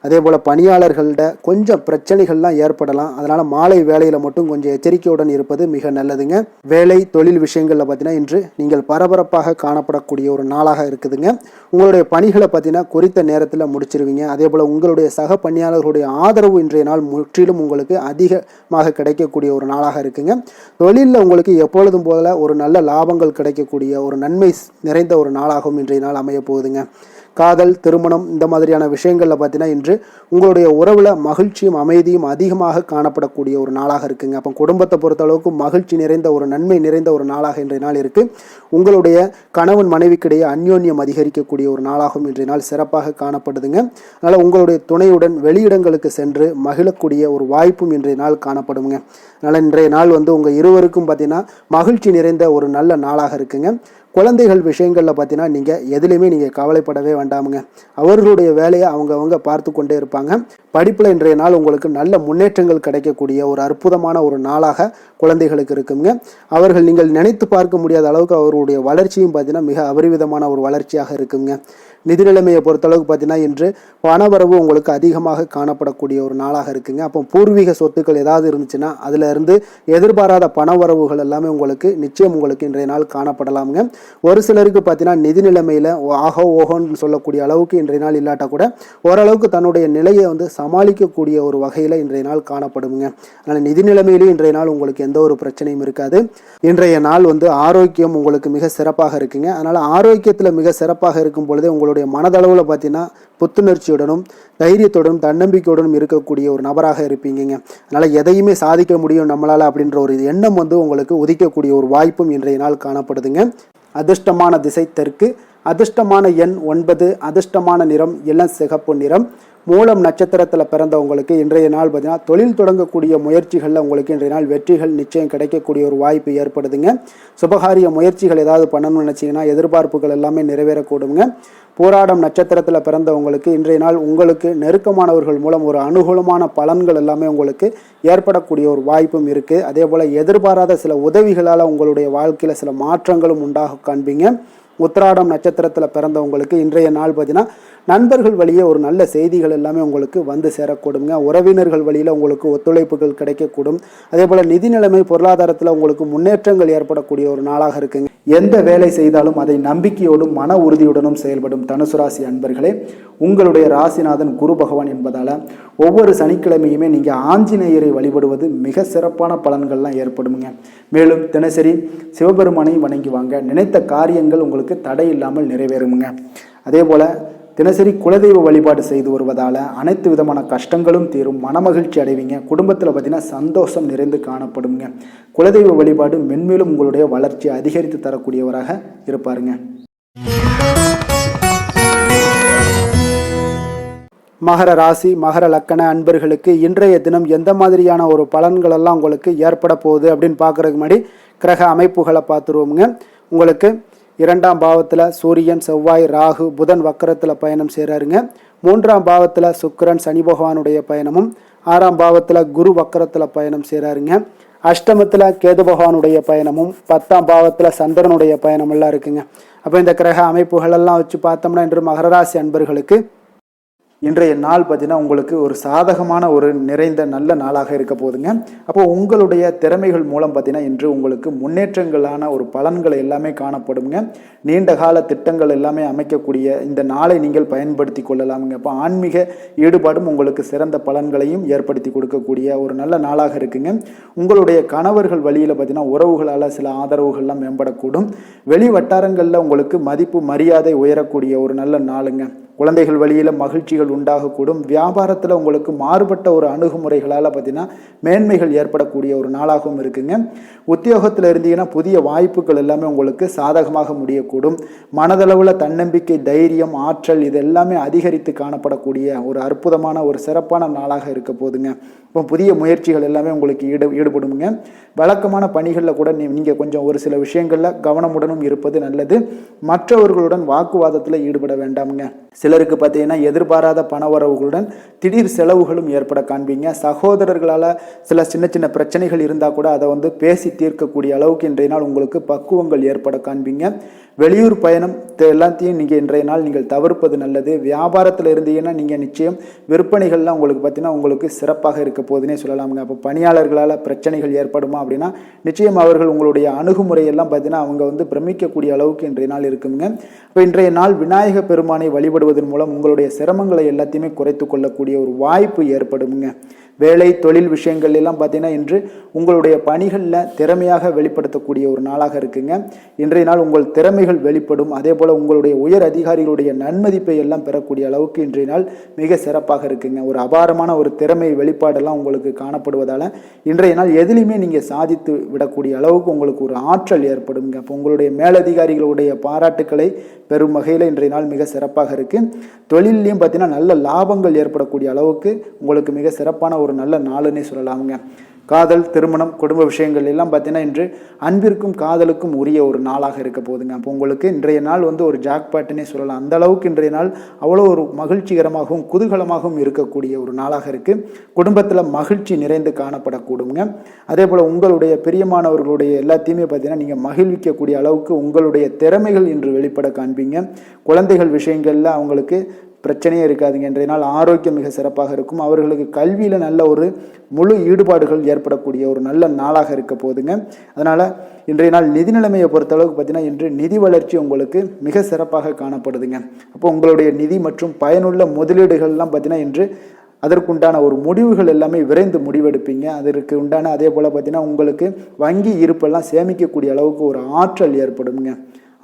அதே போல் பணியாளர்கள்ட கொஞ்சம் பிரச்சனைகள்லாம் ஏற்படலாம். அதனால் மாலை வேலையில் மட்டும் கொஞ்சம் எச்சரிக்கையுடன் இருப்பது மிக நல்லதுங்க. வேலை தொழில் விஷயங்களில் பார்த்தீங்கன்னா இன்று நீங்கள் பரபரப்பாக காணப்படக்கூடிய ஒரு நாளாக இருக்குதுங்க. உங்களுடைய பணிகளை பார்த்தீங்கன்னா குறித்த நேரத்தில் முடிச்சிருவீங்க. அதே போல் உங்களுடைய சக பணியாளர்களுடைய ஆதரவு இன்றைய நாள் முற்றிலும் உங்களுக்கு அதிகமாக கிடைக்கக்கூடிய ஒரு நாளாக இருக்குங்க. தொழிலில் உங்களுக்கு எப்பொழுதும் போல ஒரு நல்ல லாபங்கள் கிடைக்கக்கூடிய ஒரு நன்மை நிறைந்த ஒரு நாளாகவும் இன்றைய நாள் அமைய போகுதுங்க. காதல், திருமணம் இந்த மாதிரியான விஷயங்களில் பார்த்தீங்கன்னா இன்று உங்களுடைய உறவில் மகிழ்ச்சியும் அமைதியும் அதிகமாக காணப்படக்கூடிய ஒரு நாளாக இருக்குங்க. அப்போ குடும்பத்தை பொறுத்தளவுக்கு மகிழ்ச்சி நிறைந்த ஒரு நன்மை நிறைந்த ஒரு நாளாக இன்றைய நாள் இருக்குது. உங்களுடைய கணவன் மனைவிக்கிடையே அந்யோன்யம் அதிகரிக்கக்கூடிய ஒரு நாளாகவும் இன்றைய நாள் சிறப்பாக காணப்படுதுங்க. அதனால் உங்களுடைய துணையுடன் வெளியிடங்களுக்கு சென்று மகிழக்கூடிய ஒரு வாய்ப்பும் இன்றைய நாள் காணப்படுங்க. அதனால் இன்றைய நாள் உங்கள் இருவருக்கும் பார்த்தீங்கன்னா மகிழ்ச்சி நிறைந்த ஒரு நல்ல நாளாக இருக்குங்க. குழந்தைகள் விஷயங்களில் பார்த்தீங்கன்னா நீங்கள் எதுலேயுமே நீங்கள் கவலைப்படவே வேண்டாமுங்க. அவர்களுடைய வேலையை அவங்க பார்த்து கொண்டே இருப்பாங்க. படிப்பில் இன்றைய நாள் உங்களுக்கு நல்ல முன்னேற்றங்கள் கிடைக்கக்கூடிய ஒரு அற்புதமான ஒரு நாளாக குழந்தைகளுக்கு இருக்குங்க. அவர்கள் நீங்கள் நினைத்து பார்க்க முடியாத அளவுக்கு அவருடைய வளர்ச்சியும் பார்த்தீங்கன்னா மிக அபரிவிதமான ஒரு வளர்ச்சியாக இருக்குங்க. நிதி நிலைமையை பொறுத்தளவுக்கு பார்த்தீங்கன்னா இன்று பணவரவு உங்களுக்கு அதிகமாக காணப்படக்கூடிய ஒரு நாளாக இருக்குங்க. அப்போ பூர்வீக சொத்துக்கள் ஏதாவது இருந்துச்சுன்னா அதில் இருந்து எதிர்பாராத பணவரவுகள் எல்லாமே உங்களுக்கு நிச்சயம் உங்களுக்கு இன்றைய நாள் காணப்படலாமுங்க. ஒரு சிலருக்கு பார்த்தீங்கன்னா நிதி நிலைமையில் ஆகோ ஓகோன்னு சொல்லக்கூடிய அளவுக்கு இன்றைய நாள் இல்லாட்டா கூட ஓரளவுக்கு தன்னுடைய நிலையை சமாளிக்கக்கூடிய ஒரு வகையில் இன்றைய நாள் காணப்படுங்க. அதனால் நிதி நிலைமையிலும் இன்றைய நாள் உங்களுக்கு எந்த ஒரு பிரச்சனையும் இருக்காது. இன்றைய நாள் ஆரோக்கியம் உங்களுக்கு மிக சிறப்பாக இருக்குங்க. அதனால் ஆரோக்கியத்தில் மிக சிறப்பாக இருக்கும் பொழுதே உங்களுடைய மனதளவில் பார்த்தீங்கன்னா புத்துணர்ச்சியுடனும் தைரியத்துடனும் தன்னம்பிக்கையுடனும் இருக்கக்கூடிய ஒரு நபராக இருப்பீங்க. அதனால் எதையுமே சாதிக்க முடியும் நம்மளால் அப்படின்ற ஒரு எண்ணம் உங்களுக்கு உதிக்கக்கூடிய ஒரு வாய்ப்பும் இன்றைய நாள் காணப்படுதுங்க. அதிர்ஷ்டமான திசை தெற்கு, அதிர்ஷ்டமான எண் 9, அதிர்ஷ்டமான நிறம் இளம் சிகப்பு நிறம். மூலம் நட்சத்திரத்தில் பிறந்தவங்களுக்கு இன்றைய நாள் பார்த்தீங்கன்னா தொழில் தொடங்கக்கூடிய முயற்சிகளில் உங்களுக்கு இன்றைய நாள் வெற்றிகள் நிச்சயம் கிடைக்கக்கூடிய ஒரு வாய்ப்பு ஏற்படுதுங்க. சுபகாரிய முயற்சிகள் ஏதாவது பண்ணணும்னு நினச்சிங்கன்னா எதிர்பார்ப்புகள் எல்லாமே நிறைவேறக்கூடுங்க. போராடம் நட்சத்திரத்தில் பிறந்தவங்களுக்கு இன்றைய நாள் உங்களுக்கு நெருக்கமானவர்கள் மூலம் ஒரு அனுகூலமான பலன்கள் எல்லாமே உங்களுக்கு ஏற்படக்கூடிய ஒரு வாய்ப்பும் இருக்குது. அதே போல் எதிர்பாராத சில உதவிகளால் உங்களுடைய வாழ்க்கையில் சில மாற்றங்களும் உண்டாக காண்பீங்க. உத்திராடம் நட்சத்திரத்தில் பிறந்தவங்களுக்கு இன்றைய நாள் பார்த்தீங்கன்னா நண்பர்கள் வழியே ஒரு நல்ல செய்திகள் எல்லாமே உங்களுக்கு வந்து சேரக்கூடுங்க. உறவினர்கள் வழியில் உங்களுக்கு ஒத்துழைப்புகள் கிடைக்கக்கூடும். அதே போல் நிதி நிலைமை பொருளாதாரத்தில் உங்களுக்கு முன்னேற்றங்கள் ஏற்படக்கூடிய ஒரு நாளாக இருக்குங்க. எந்த வேலை செய்தாலும் அதை நம்பிக்கையோடும் மன உறுதியுடனும் செயல்படும் தனுசு ராசி அன்பர்களே, உங்களுடைய ராசிநாதன் குரு பகவான் என்பதால் ஒவ்வொரு சனிக்கிழமையுமே நீங்கள் ஆஞ்சநேயரை வழிபடுவது மிக சிறப்பான பலன்கள்லாம் ஏற்படுங்க. மேலும் தினசரி சிவபெருமானை வணங்கி வாங்க, நினைத்த காரியங்கள் உங்களுக்கு தடை இல்லாமல் நிறைவேறுங்க. அதே போல் தினசரி குலதெய்வ வழிபாடு செய்து வருவதால் அனைத்து விதமான கஷ்டங்களும் தீரும், மனமகிழ்ச்சி அடைவீங்க. குடும்பத்தில் பார்த்தீங்கன்னா சந்தோஷம் நிறைந்து காணப்படுங்க. குலதெய்வ வழிபாடு மென்மேலும் உங்களுடைய வளர்ச்சியை அதிகரித்து தரக்கூடியவராக இருப்பாருங்க. மகர ராசி மகர லக்கண அன்பர்களுக்கு இன்றைய தினம் எந்த மாதிரியான ஒரு பலன்களெல்லாம் உங்களுக்கு ஏற்பட போகுது அப்படின்னு பார்க்குறதுக்கு முன்னாடி கிரக அமைப்புகளை பார்த்துருவோமுங்க. உங்களுக்கு 2ஆம் பாவத்தில் சூரியன், செவ்வாய், ராகு, புதன் வக்கரத்தில் பயணம் செய்கிறாருங்க. 3ஆம் பாவத்தில் சுக்கிரன், சனி பகவானுடைய பயணமும், 6ஆம் பாவத்தில் குரு வக்கரத்தில் பயணம் செய்கிறாருங்க. அஷ்டமத்தில் கேது பகவானுடைய பயணமும் 10ஆம் பாவத்தில் சந்திரனுடைய பயணம் எல்லாம் இருக்குங்க. அப்போ இந்த கிரக அமைப்புகள் எல்லாம் வச்சு பார்த்தோம்னா இன்று மகர ராசி அன்பர்களுக்கு இன்றைய நாள் பார்த்தீங்கன்னா உங்களுக்கு ஒரு சாதகமான ஒரு நிறைந்த நல்ல நாளாக இருக்க போகுதுங்க. அப்போ உங்களுடைய திறமைகள் மூலம் பார்த்தீங்கன்னா இன்று உங்களுக்கு முன்னேற்றங்களான ஒரு பலன்களை எல்லாமே காணப்படுங்க. நீண்ட கால திட்டங்கள் எல்லாமே அமைக்கக்கூடிய இந்த நாளை நீங்கள் பயன்படுத்தி கொள்ளலாமுங்க. அப்போ ஆன்மீக ஈடுபாடும் உங்களுக்கு சிறந்த பலன்களையும் ஏற்படுத்தி கொடுக்கக்கூடிய ஒரு நல்ல நாளாக இருக்குங்க. உங்களுடைய கணவர்கள் வழியில் பார்த்தீங்கன்னா உறவுகளால் சில ஆதரவுகள்லாம் மேம்படக்கூடும். வெளி வட்டாரங்களில் உங்களுக்கு மதிப்பு மரியாதை உயரக்கூடிய ஒரு நல்ல நாளுங்க. குழந்தைகள் வழியில் மகிழ்ச்சிகள் உண்டாகக்கூடும். வியாபாரத்தில் உங்களுக்கு மாறுபட்ட ஒரு அணுகுமுறைகளால் பார்த்தீங்கன்னா மேன்மைகள் ஏற்படக்கூடிய ஒரு நாளாகவும் இருக்குங்க. உத்தியோகத்தில் இருந்தீங்கன்னா புதிய வாய்ப்புகள் எல்லாமே உங்களுக்கு சாதகமாக முடியக்கூடும். மனதளவில் தன்னம்பிக்கை, தைரியம், ஆற்றல் இது எல்லாமே அதிகரித்து காணப்படக்கூடிய ஒரு அற்புதமான ஒரு சிறப்பான நாளாக இருக்க போதுங்க. இப்போ புதிய முயற்சிகள் எல்லாமே உங்களுக்கு ஈடுபடுங்க. வழக்கமான பணிகளில் கூட நீங்கள் கொஞ்சம் ஒரு சில விஷயங்களில் கவனமுடனும் இருப்பது நல்லது. மற்றவர்களுடன் வாக்குவாதத்தில் ஈடுபட வேண்டாமுங்க. சிலருக்கு பார்த்தீங்கன்னா எதிர்பாராத பணவரவுகளுடன் திடீர் செலவுகளும் ஏற்பட காண்பீங்க. சகோதரர்களால் சில சின்ன சின்ன பிரச்சனைகள் இருந்தால் கூட அதை பேசி தீர்க்கக்கூடிய அளவுக்கு இன்றைய நாள் உங்களுக்கு பக்குவங்கள் ஏற்பட காண்பீங்க. வெளியூர் பயணம் எல்லாத்தையும் நீங்கள் இன்றைய நாள் நீங்கள் தவிர்ப்பது நல்லது. வியாபாரத்தில் இருந்தீங்கன்னா நீங்கள் நிச்சயம் விற்பனைகள்லாம் உங்களுக்கு பார்த்தீங்கன்னா உங்களுக்கு சிறப்பாக இருக்க போதுன்னே சொல்லலாமுங்க. அப்போ பணியாளர்களால் பிரச்சனைகள் ஏற்படுமா அப்படின்னா நிச்சயம் அவர்கள் உங்களுடைய அணுகுமுறையெல்லாம் பார்த்தீங்கன்னா அவங்க பிரமிக்கக்கூடிய அளவுக்கு இன்றைய நாள் இருக்குங்க. இப்போ இன்றைய நாள் விநாயக பெருமானை வழிபடுவதன் மூலம் உங்களுடைய சிரமங்களை எல்லாத்தையுமே குறைத்து கொள்ளக்கூடிய ஒரு வாய்ப்பு ஏற்படுங்க. வேலை தொழில் விஷயங்கள் எல்லாம் பார்த்தீங்கன்னா இன்று உங்களுடைய பணிகளில் திறமையாக வெளிப்படுத்தக்கூடிய ஒரு நாளாக இருக்குங்க. இன்றைய நாள் உங்கள் திறமைகள் வெளிப்படும். அதே போல் உங்களுடைய உயர் அதிகாரிகளுடைய நன்மதிப்பை எல்லாம் பெறக்கூடிய அளவுக்கு இன்றைய நாள் மிக சிறப்பாக இருக்குங்க. ஒரு அபாரமான ஒரு திறமை வெளிப்பாடெல்லாம் உங்களுக்கு காணப்படுவதால் இன்றைய நாள் எதிலையுமே நீங்கள் சாதித்து விடக்கூடிய அளவுக்கு உங்களுக்கு ஒரு ஆற்றல் ஏற்படுங்க. அப்போ உங்களுடைய மேலதிகாரிகளுடைய பாராட்டுக்களை பெரும் வகையில் இன்றைய நாள் மிக சிறப்பாக இருக்குது. தொழிலையும் பார்த்தீங்கன்னா நல்ல லாபங்கள் ஏற்படக்கூடிய அளவுக்கு உங்களுக்கு மிக சிறப்பான ஒரு நல்ல நாளுன்னே சொல்லலாமுங்க. காதல், திருமணம், குடும்ப விஷயங்கள் எல்லாம் பார்த்தீங்கன்னா இன்று அன்பிற்கும் காதலுக்கும் உரிய ஒரு நாளாக இருக்க போகுதுங்க. அப்போ உங்களுக்கு இன்றைய நாள் ஒரு ஜாக்பாட்டுன்னே சொல்லலாம். அந்த அளவுக்கு இன்றைய நாள் அவ்வளோ ஒரு மகிழ்ச்சிகரமாகவும் குதூகலமாகவும் இருக்கக்கூடிய ஒரு நாளாக இருக்குது. குடும்பத்தில் மகிழ்ச்சி நிறைந்து காணப்படக்கூடுங்க. அதே போல் உங்களுடைய பிரியமானவர்களுடைய எல்லாத்தையுமே பார்த்தீங்கன்னா நீங்கள் மகிழ்விக்கக்கூடிய அளவுக்கு உங்களுடைய திறமைகள் இன்று வெளிப்பட காண்பீங்க. குழந்தைகள் விஷயங்களில் அவங்களுக்கு பிரச்சனையே இருக்காதுங்க. இன்றைய நாள் ஆரோக்கியம் மிக சிறப்பாக இருக்கும். அவர்களுக்கு கல்வியில் நல்ல ஒரு முழு ஈடுபாடுகள் ஏற்படக்கூடிய ஒரு நல்ல நாளாக இருக்க போதுங்க. அதனால் இன்றைய நாள் நிதி நிலைமையை பொறுத்தளவுக்கு பார்த்தீங்கன்னா இன்று நிதி வளர்ச்சி உங்களுக்கு மிக சிறப்பாக காணப்படுதுங்க. அப்போ உங்களுடைய நிதி மற்றும் பயனுள்ள முதலீடுகள்லாம் பார்த்தீங்கன்னா இன்று அதற்குண்டான ஒரு முடிவுகள் எல்லாமே விரைந்து முடிவெடுப்பீங்க. அதற்கு உண்டான அதே போல் பார்த்தீங்கன்னா உங்களுக்கு வங்கி இருப்பெல்லாம் சேமிக்கக்கூடிய அளவுக்கு ஒரு ஆற்றல் ஏற்படுங்க.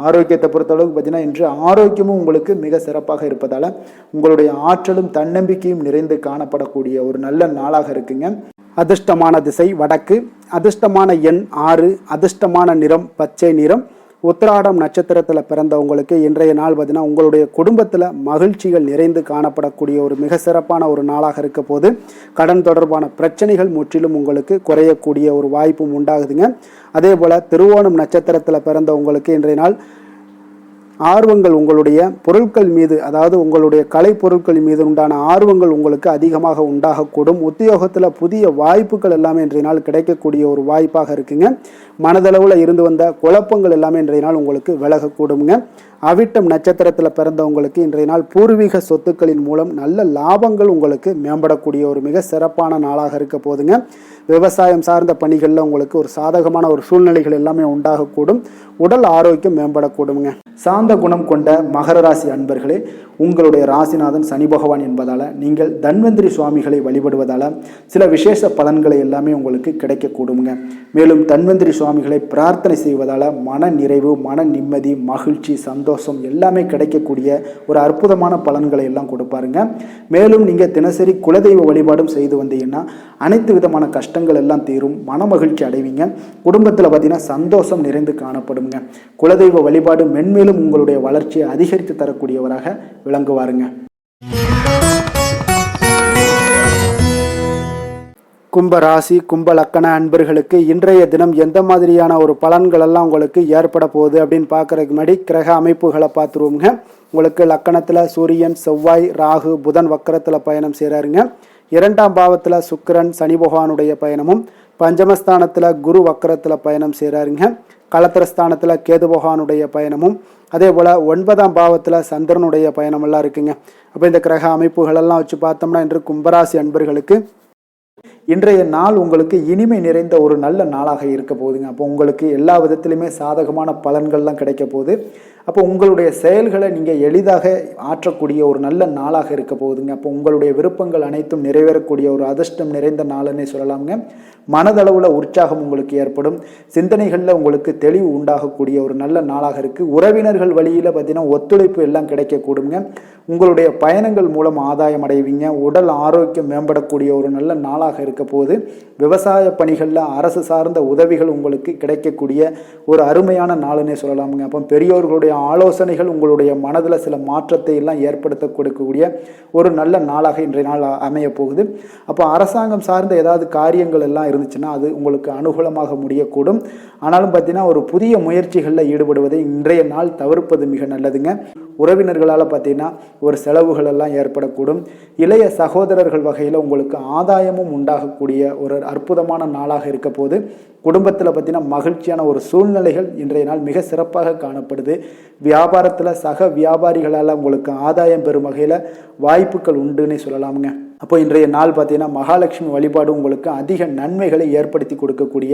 ஆரோக்கியத்தை பொறுத்தளவுக்கு பார்த்தீங்கன்னா இன்று ஆரோக்கியமும் உங்களுக்கு மிக சிறப்பாக இருப்பதால் உங்களுடைய ஆற்றலும் தன்னம்பிக்கையும் நிறைந்து காணப்படக்கூடிய ஒரு நல்ல நாளாக இருக்குங்க. அதிர்ஷ்டமான திசை வடக்கு, அதிர்ஷ்டமான எண் 6, அதிர்ஷ்டமான நிறம் பச்சை நிறம். உத்திராடம் நட்சத்திரத்தில் பிறந்தவங்களுக்கு இன்றைய நாள் பார்த்தீங்கன்னா உங்களுடைய குடும்பத்தில் மகிழ்ச்சிகள் நிறைந்து காணப்படக்கூடிய ஒரு மிக சிறப்பான ஒரு நாளாக இருக்க போது கடன் தொடர்பான பிரச்சனைகள் முற்றிலும் உங்களுக்கு குறையக்கூடிய ஒரு வாய்ப்பும் உண்டாகுதுங்க. அதே போல் திருவோணம் நட்சத்திரத்தில் பிறந்தவங்களுக்கு இன்றைய நாள் ஆர்வங்கள் உங்களுடைய பொருட்கள் மீது, அதாவது உங்களுடைய கலை பொருட்கள் மீது உண்டான ஆர்வங்கள் உங்களுக்கு அதிகமாக உண்டாகக்கூடும். உத்தியோகத்தில் புதிய வாய்ப்புகள் எல்லாமே இன்றைய நாள் கிடைக்கக்கூடிய ஒரு வாய்ப்பாக இருக்குங்க. மனதளவில் இருந்து வந்த குழப்பங்கள் எல்லாமே இன்றைய நாள் உங்களுக்கு விலகக்கூடுங்க. அவிட்டம் நட்சத்திரத்தில் பிறந்தவங்களுக்கு இன்றைய நாள் பூர்வீக சொத்துக்களின் மூலம் நல்ல லாபங்கள் உங்களுக்கு மேம்படக்கூடிய ஒரு மிக சிறப்பான நாளாக இருக்க போதுங்க. விவசாயம் சார்ந்த பணிகளில் உங்களுக்கு ஒரு சாதகமான ஒரு சூழ்நிலைகள் எல்லாமே உண்டாகக்கூடும். உடல் ஆரோக்கியம் மேம்படக்கூடுங்க. சாந்த குணம் கொண்ட மகர ராசி அன்பர்களே, உங்களுடைய ராசிநாதன் சனி பகவான் என்பதால் நீங்கள் தன்வந்திரி சுவாமிகளை வழிபடுவதால் சில விசேஷ பலன்களை எல்லாமே உங்களுக்கு கிடைக்கக்கூடுங்க. மேலும் தன்வந்திரி சுவாமிகளை பிரார்த்தனை செய்வதால் மன நிறைவு, மன நிம்மதி, மகிழ்ச்சி, சந்தோஷம் எல்லாமே கிடைக்கக்கூடிய ஒரு அற்புதமான பலன்களை எல்லாம் கொடுப்பாருங்க. மேலும் நீங்கள் தினசரி குலதெய்வ வழிபாடும் செய்து வந்தீங்கன்னா அனைத்து விதமான கஷ்டங்கள் எல்லாம் தீரும், மன மகிழ்ச்சி அடைவீங்க. குடும்பத்தில் பார்த்தீங்கன்னா சந்தோஷம் நிறைந்து காணப்படுங்க. குலதெய்வ வழிபாடு மென்மேலும் உங்களுடைய வளர்ச்சியை அதிகரித்து தரக்கூடியவராக விளங்குவாருங்க. கும்ப ராசி, கும்ப லக்கண அன்பர்களுக்கு இன்றைய தினம் எந்த மாதிரியான ஒரு பலன்கள் எல்லாம் உங்களுக்கு ஏற்பட போகுது அப்படின்னு பார்க்கறதுக்கு முன்னாடி கிரக அமைப்புகளை பார்த்துருவோங்க. உங்களுக்கு லக்கணத்தில் சூரியன், செவ்வாய், ராகு, புதன் வக்கரத்தில் பயணம் செய்கிறாருங்க. 2ஆம் பாவத்தில் சுக்கிரன் சனி பகவானுடைய பயணமும், பஞ்சமஸ்தானத்தில் குரு வக்கரத்தில் பயணம் செய்கிறாருங்க. களத்திரஸ்தானத்தில் கேது பகவானுடைய பயணமும், அதே போல் 9ஆம் பாவத்தில் சந்திரனுடைய பயணமெல்லாம் இருக்குங்க. அப்போ இந்த கிரக அமைப்புகளெல்லாம் வச்சு பார்த்தோம்னா இன்று கும்பராசி அன்பர்களுக்கு இன்றைய நாள் உங்களுக்கு இனிமை நிறைந்த ஒரு நல்ல நாளாக இருக்க போகுதுங்க. அப்போ உங்களுக்கு எல்லா விதத்திலுமே சாதகமான பலன்கள்லாம் கிடைக்க போகுது. அப்போ உங்களுடைய செயல்களை நீங்கள் எளிதாக ஆற்றக்கூடிய ஒரு நல்ல நாளாக இருக்க போகுதுங்க. அப்போ உங்களுடைய விருப்பங்கள் அனைத்தும் நிறைவேறக்கூடிய ஒரு அதிர்ஷ்டம் நிறைந்த நாளுன்னே சொல்லலாம்ங்க. மனதளவில் உற்சாகம் உங்களுக்கு ஏற்படும். சிந்தனைகளில் உங்களுக்கு தெளிவு உண்டாகக்கூடிய ஒரு நல்ல நாளாக இருக்குது. உறவினர்கள் வழியில் பார்த்தீங்கன்னா ஒத்துழைப்பு எல்லாம் கிடைக்கக்கூடுங்க. உங்களுடைய பயணங்கள் மூலம் ஆதாயம் அடைவீங்க. உடல் ஆரோக்கியம் மேம்படக்கூடிய ஒரு நல்ல நாளாக இருக்க போது. விவசாய பணிகளில் அரசு சார்ந்த உதவிகள் உங்களுக்கு கிடைக்கக்கூடிய ஒரு அருமையான நாளுன்னே சொல்லலாமுங்க. அப்போ பெரியோர்களுடைய ஆலோசனைகள் உங்களுடைய மனதில் சில மாற்றத்தை எல்லாம் ஏற்படுத்த கொடுக்கக்கூடிய ஒரு நல்ல நாளாக இன்றைய நாள் அமைய போகுது. அப்போ அரசாங்கம் சார்ந்த ஏதாவது காரியங்கள் எல்லாம் இருந்துச்சுன்னா அது உங்களுக்கு அனுகூலமாக முடியக்கூடும். ஆனாலும் பார்த்தீங்கன்னா ஒரு புதிய முயற்சிகளில் ஈடுபடுவதை இன்றைய நாள் தவிர்ப்பது மிக நல்லதுங்க. உறவினர்களால் பார்த்தீங்கன்னா ஒரு செலவுகள் எல்லாம் ஏற்படக்கூடும். இளைய சகோதரர்கள் வகையில் உங்களுக்கு ஆதாயமும் உண்டாகக்கூடிய ஒரு அற்புதமான நாளாக இருக்க போது. குடும்பத்தில் பார்த்தீங்கன்னா மகிழ்ச்சியான ஒரு சூழ்நிலைகள் இன்றைய நாள் மிக சிறப்பாக காணப்படுது. வியாபாரத்தில் சக வியாபாரிகளால் உங்களுக்கு ஆதாயம் பெறும் வகையில் வாய்ப்புகள் உண்டுன்னு சொல்லலாமுங்க. அப்போ இன்றைய நாள் பார்த்தீங்கன்னா மகாலட்சுமி வழிபாடு உங்களுக்கு அதிக நன்மைகளை ஏற்படுத்தி கொடுக்கக்கூடிய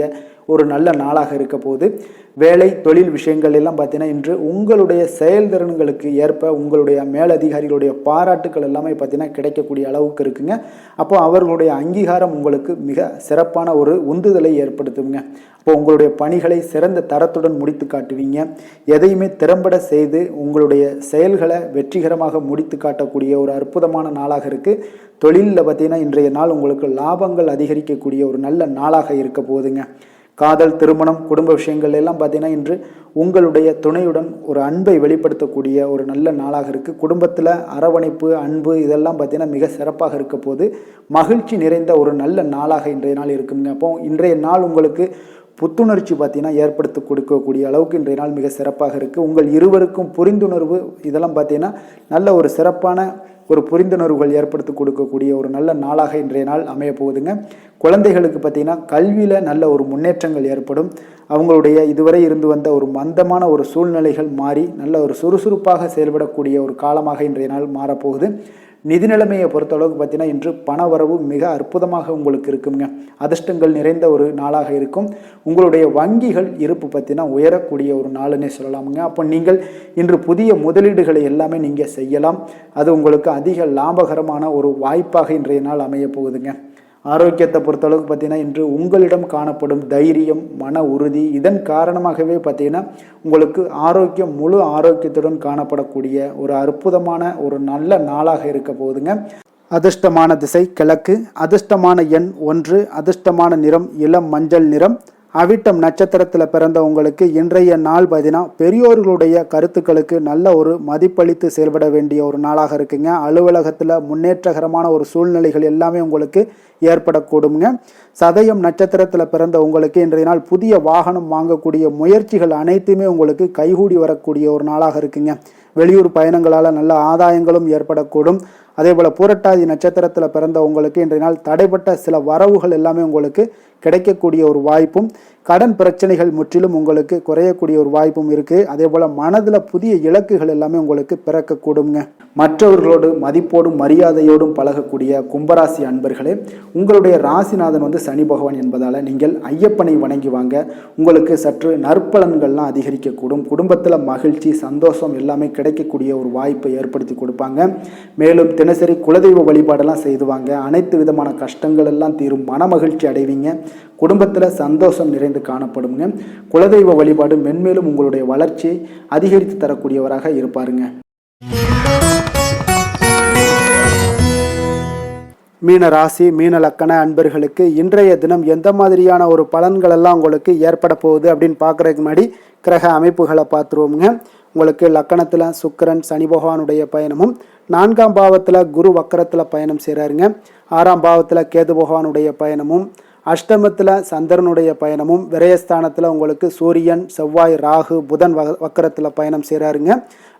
ஒரு நல்ல நாளாக இருக்க போது. வேலை தொழில் விஷயங்கள் எல்லாம் பார்த்தீங்கன்னா இன்று உங்களுடைய செயல்திறன்களுக்கு ஏற்ப உங்களுடைய மேலதிகாரிகளுடைய பாராட்டுக்கள் எல்லாமே பார்த்தீங்கன்னா கிடைக்கக்கூடிய அளவுக்கு இருக்குங்க. அப்போ அவர்களுடைய அங்கீகாரம் உங்களுக்கு மிக சிறப்பான ஒரு உந்துதலை ஏற்படுத்துங்க. அப்போ உங்களுடைய பணிகளை சிறந்த தரத்துடன் முடித்து காட்டுவீங்க. எதையுமே திறம்பட செய்து உங்களுடைய செயல்களை வெற்றிகரமாக முடித்து காட்டக்கூடிய ஒரு அற்புதமான நாளாக இருக்குது. தொழிலில் பார்த்தீங்கன்னா இன்றைய நாள் உங்களுக்கு லாபங்கள் அதிகரிக்கக்கூடிய ஒரு நல்ல நாளாக இருக்க போகுதுங்க. காதல், திருமணம், குடும்ப விஷயங்கள் எல்லாம் பார்த்தீங்கன்னா இன்று உங்களுடைய துணையுடன் ஒரு அன்பை வெளிப்படுத்தக்கூடிய ஒரு நல்ல நாளாக இருக்குது. குடும்பத்தில் அரவணைப்பு, அன்பு இதெல்லாம் பார்த்தீங்கன்னா மிக சிறப்பாக இருக்க போது. மகிழ்ச்சி நிறைந்த ஒரு நல்ல நாளாக இன்றைய நாள் இருக்குங்க. அப்போ இன்றைய நாள் உங்களுக்கு புத்துணர்ச்சி பார்த்தீங்கன்னா ஏற்படுத்தி கொடுக்கக்கூடிய அளவுக்கு இன்றைய நாள் மிக சிறப்பாக இருக்குது. உங்கள் இருவருக்கும் புரிந்துணர்வு இதெல்லாம் பார்த்தீங்கன்னா நல்ல ஒரு சிறப்பான ஒரு புரிந்துணர்வுகள் ஏற்படுத்தி கொடுக்கக்கூடிய ஒரு நல்ல நாளாக இன்றைய நாள் அமைய போகுதுங்க. குழந்தைகளுக்கு பார்த்தீங்கன்னா கல்வியில் நல்ல ஒரு முன்னேற்றங்கள் ஏற்படும். அவங்களுடைய இதுவரை இருந்து வந்த ஒரு மந்தமான ஒரு சூழ்நிலைகள் மாறி நல்ல ஒரு சுறுசுறுப்பாக செயல்படக்கூடிய ஒரு காலமாக இன்றைய நாள் மாறப்போகுது. நிதி நிலைமையை பொறுத்தளவுக்கு பார்த்தீங்கன்னா இன்று பண வரவு மிக அற்புதமாக உங்களுக்கு இருக்குங்க. அதிர்ஷ்டங்கள் நிறைந்த ஒரு நாளாக இருக்கும். உங்களுடைய வங்கிகள் இருப்பு பார்த்தீங்கன்னா உயரக்கூடிய ஒரு நாளுன்னே சொல்லலாமுங்க. அப்போ நீங்கள் இன்று புதிய முதலீடுகளை எல்லாமே நீங்கள் செய்யலாம். அது உங்களுக்கு அதிக லாபகரமான ஒரு வாய்ப்பாக இன்றைய நாள் அமைய போகுதுங்க. ஆரோக்கியத்தை பொறுத்தளவுக்கு பார்த்தீங்கன்னா இன்று உங்களிடம் காணப்படும் தைரியம், மன உறுதி இதன் காரணமாகவே பார்த்தீங்கன்னா உங்களுக்கு ஆரோக்கியம் முழு ஆரோக்கியத்துடன் காணப்படக்கூடிய ஒரு அற்புதமான ஒரு நல்ல நாளாக இருக்க போகுதுங்க. அதிர்ஷ்டமான திசை கிழக்கு, அதிர்ஷ்டமான எண் 1, அதிர்ஷ்டமான நிறம் இளம் மஞ்சள் நிறம். அவிட்டம் நட்சத்திரத்தில் பிறந்த உங்களுக்கு இன்றைய நாள் பார்த்தீங்கன்னா பெரியோர்களுடைய கருத்துக்களுக்கு நல்ல ஒரு மதிப்பளித்து செயல்பட வேண்டிய ஒரு நாளாக இருக்குங்க. அலுவலகத்தில் முன்னேற்றகரமான ஒரு சூழ்நிலைகள் எல்லாமே உங்களுக்கு ஏற்படக்கூடுங்க. சதயம் நட்சத்திரத்தில் பிறந்த உங்களுக்கு இன்றைய நாள் புதிய வாகனம் வாங்கக்கூடிய முயற்சிகள் அனைத்துமே உங்களுக்கு கைகூடி வரக்கூடிய ஒரு நாளாக இருக்குங்க. வெளியூர் பயணங்களால் நல்ல ஆதாயங்களும் ஏற்படக்கூடும். அதே போல் பூரட்டாதி நட்சத்திரத்தில் பிறந்த உங்களுக்கு இன்றைய நாள் தடைப்பட்ட சில வரவுகள் எல்லாமே உங்களுக்கு கிடைக்கக்கூடிய ஒரு வாய்ப்பும், கடன் பிரச்சனைகள் முற்றிலும் உங்களுக்கு குறையக்கூடிய ஒரு வாய்ப்பும் இருக்குது. அதே போல் மனதில் புதிய இலக்குகள் எல்லாமே உங்களுக்கு பிறக்கக்கூடுங்க. மற்றவர்களோடு மதிப்போடும் மரியாதையோடும் பழகக்கூடிய கும்பராசி அன்பர்களே, உங்களுடைய ராசிநாதன் சனி பகவான் என்பதால் நீங்கள் ஐயப்பனை வணங்கி வாங்க. உங்களுக்கு சற்று நற்பலன்கள்லாம் அதிகரிக்கக்கூடும். குடும்பத்தில் மகிழ்ச்சி, சந்தோஷம் எல்லாமே கிடைக்கக்கூடிய ஒரு வாய்ப்பை ஏற்படுத்தி கொடுப்பாங்க. மேலும் தினசரி குலதெய்வ வழிபாடெல்லாம் செய்துவாங்க. அனைத்து விதமான கஷ்டங்கள் எல்லாம் தீரும். மன மகிழ்ச்சி அடைவீங்க. குடும்பத்தில் சந்தோஷம் நிறைந்து காணப்படுங்க. குலதெய்வ வழிபாடு மென்மேலும் உங்களுடைய வளர்ச்சியை அதிகரித்து தரக்கூடியவராக இருப்பாருங்க. மீன ராசி, மீன லக்கண அன்பர்களுக்கு இன்றைய தினம் எந்த மாதிரியான ஒரு பலன்கள் எல்லாம் உங்களுக்கு ஏற்பட போகுது அப்படின்னு பார்க்குறதுக்கு முன்னாடி கிரக அமைப்புகளை பார்த்துருவோங்க. உங்களுக்கு லக்கணத்தில் சுக்கிரன் சனி பகவானுடைய பயணமும், 4ஆம் பாவத்தில் குரு வக்கரத்தில் பயணம் செய்கிறாருங்க. 6ஆம் பாவத்தில் கேது பகவானுடைய பயணமும், அஷ்டமத்தில் சந்திரனுடைய பயணமும், விரயஸ்தானத்தில் உங்களுக்கு சூரியன், செவ்வாய், ராகு, புதன் வக்கரத்தில் பயணம் செய்கிறாருங்க.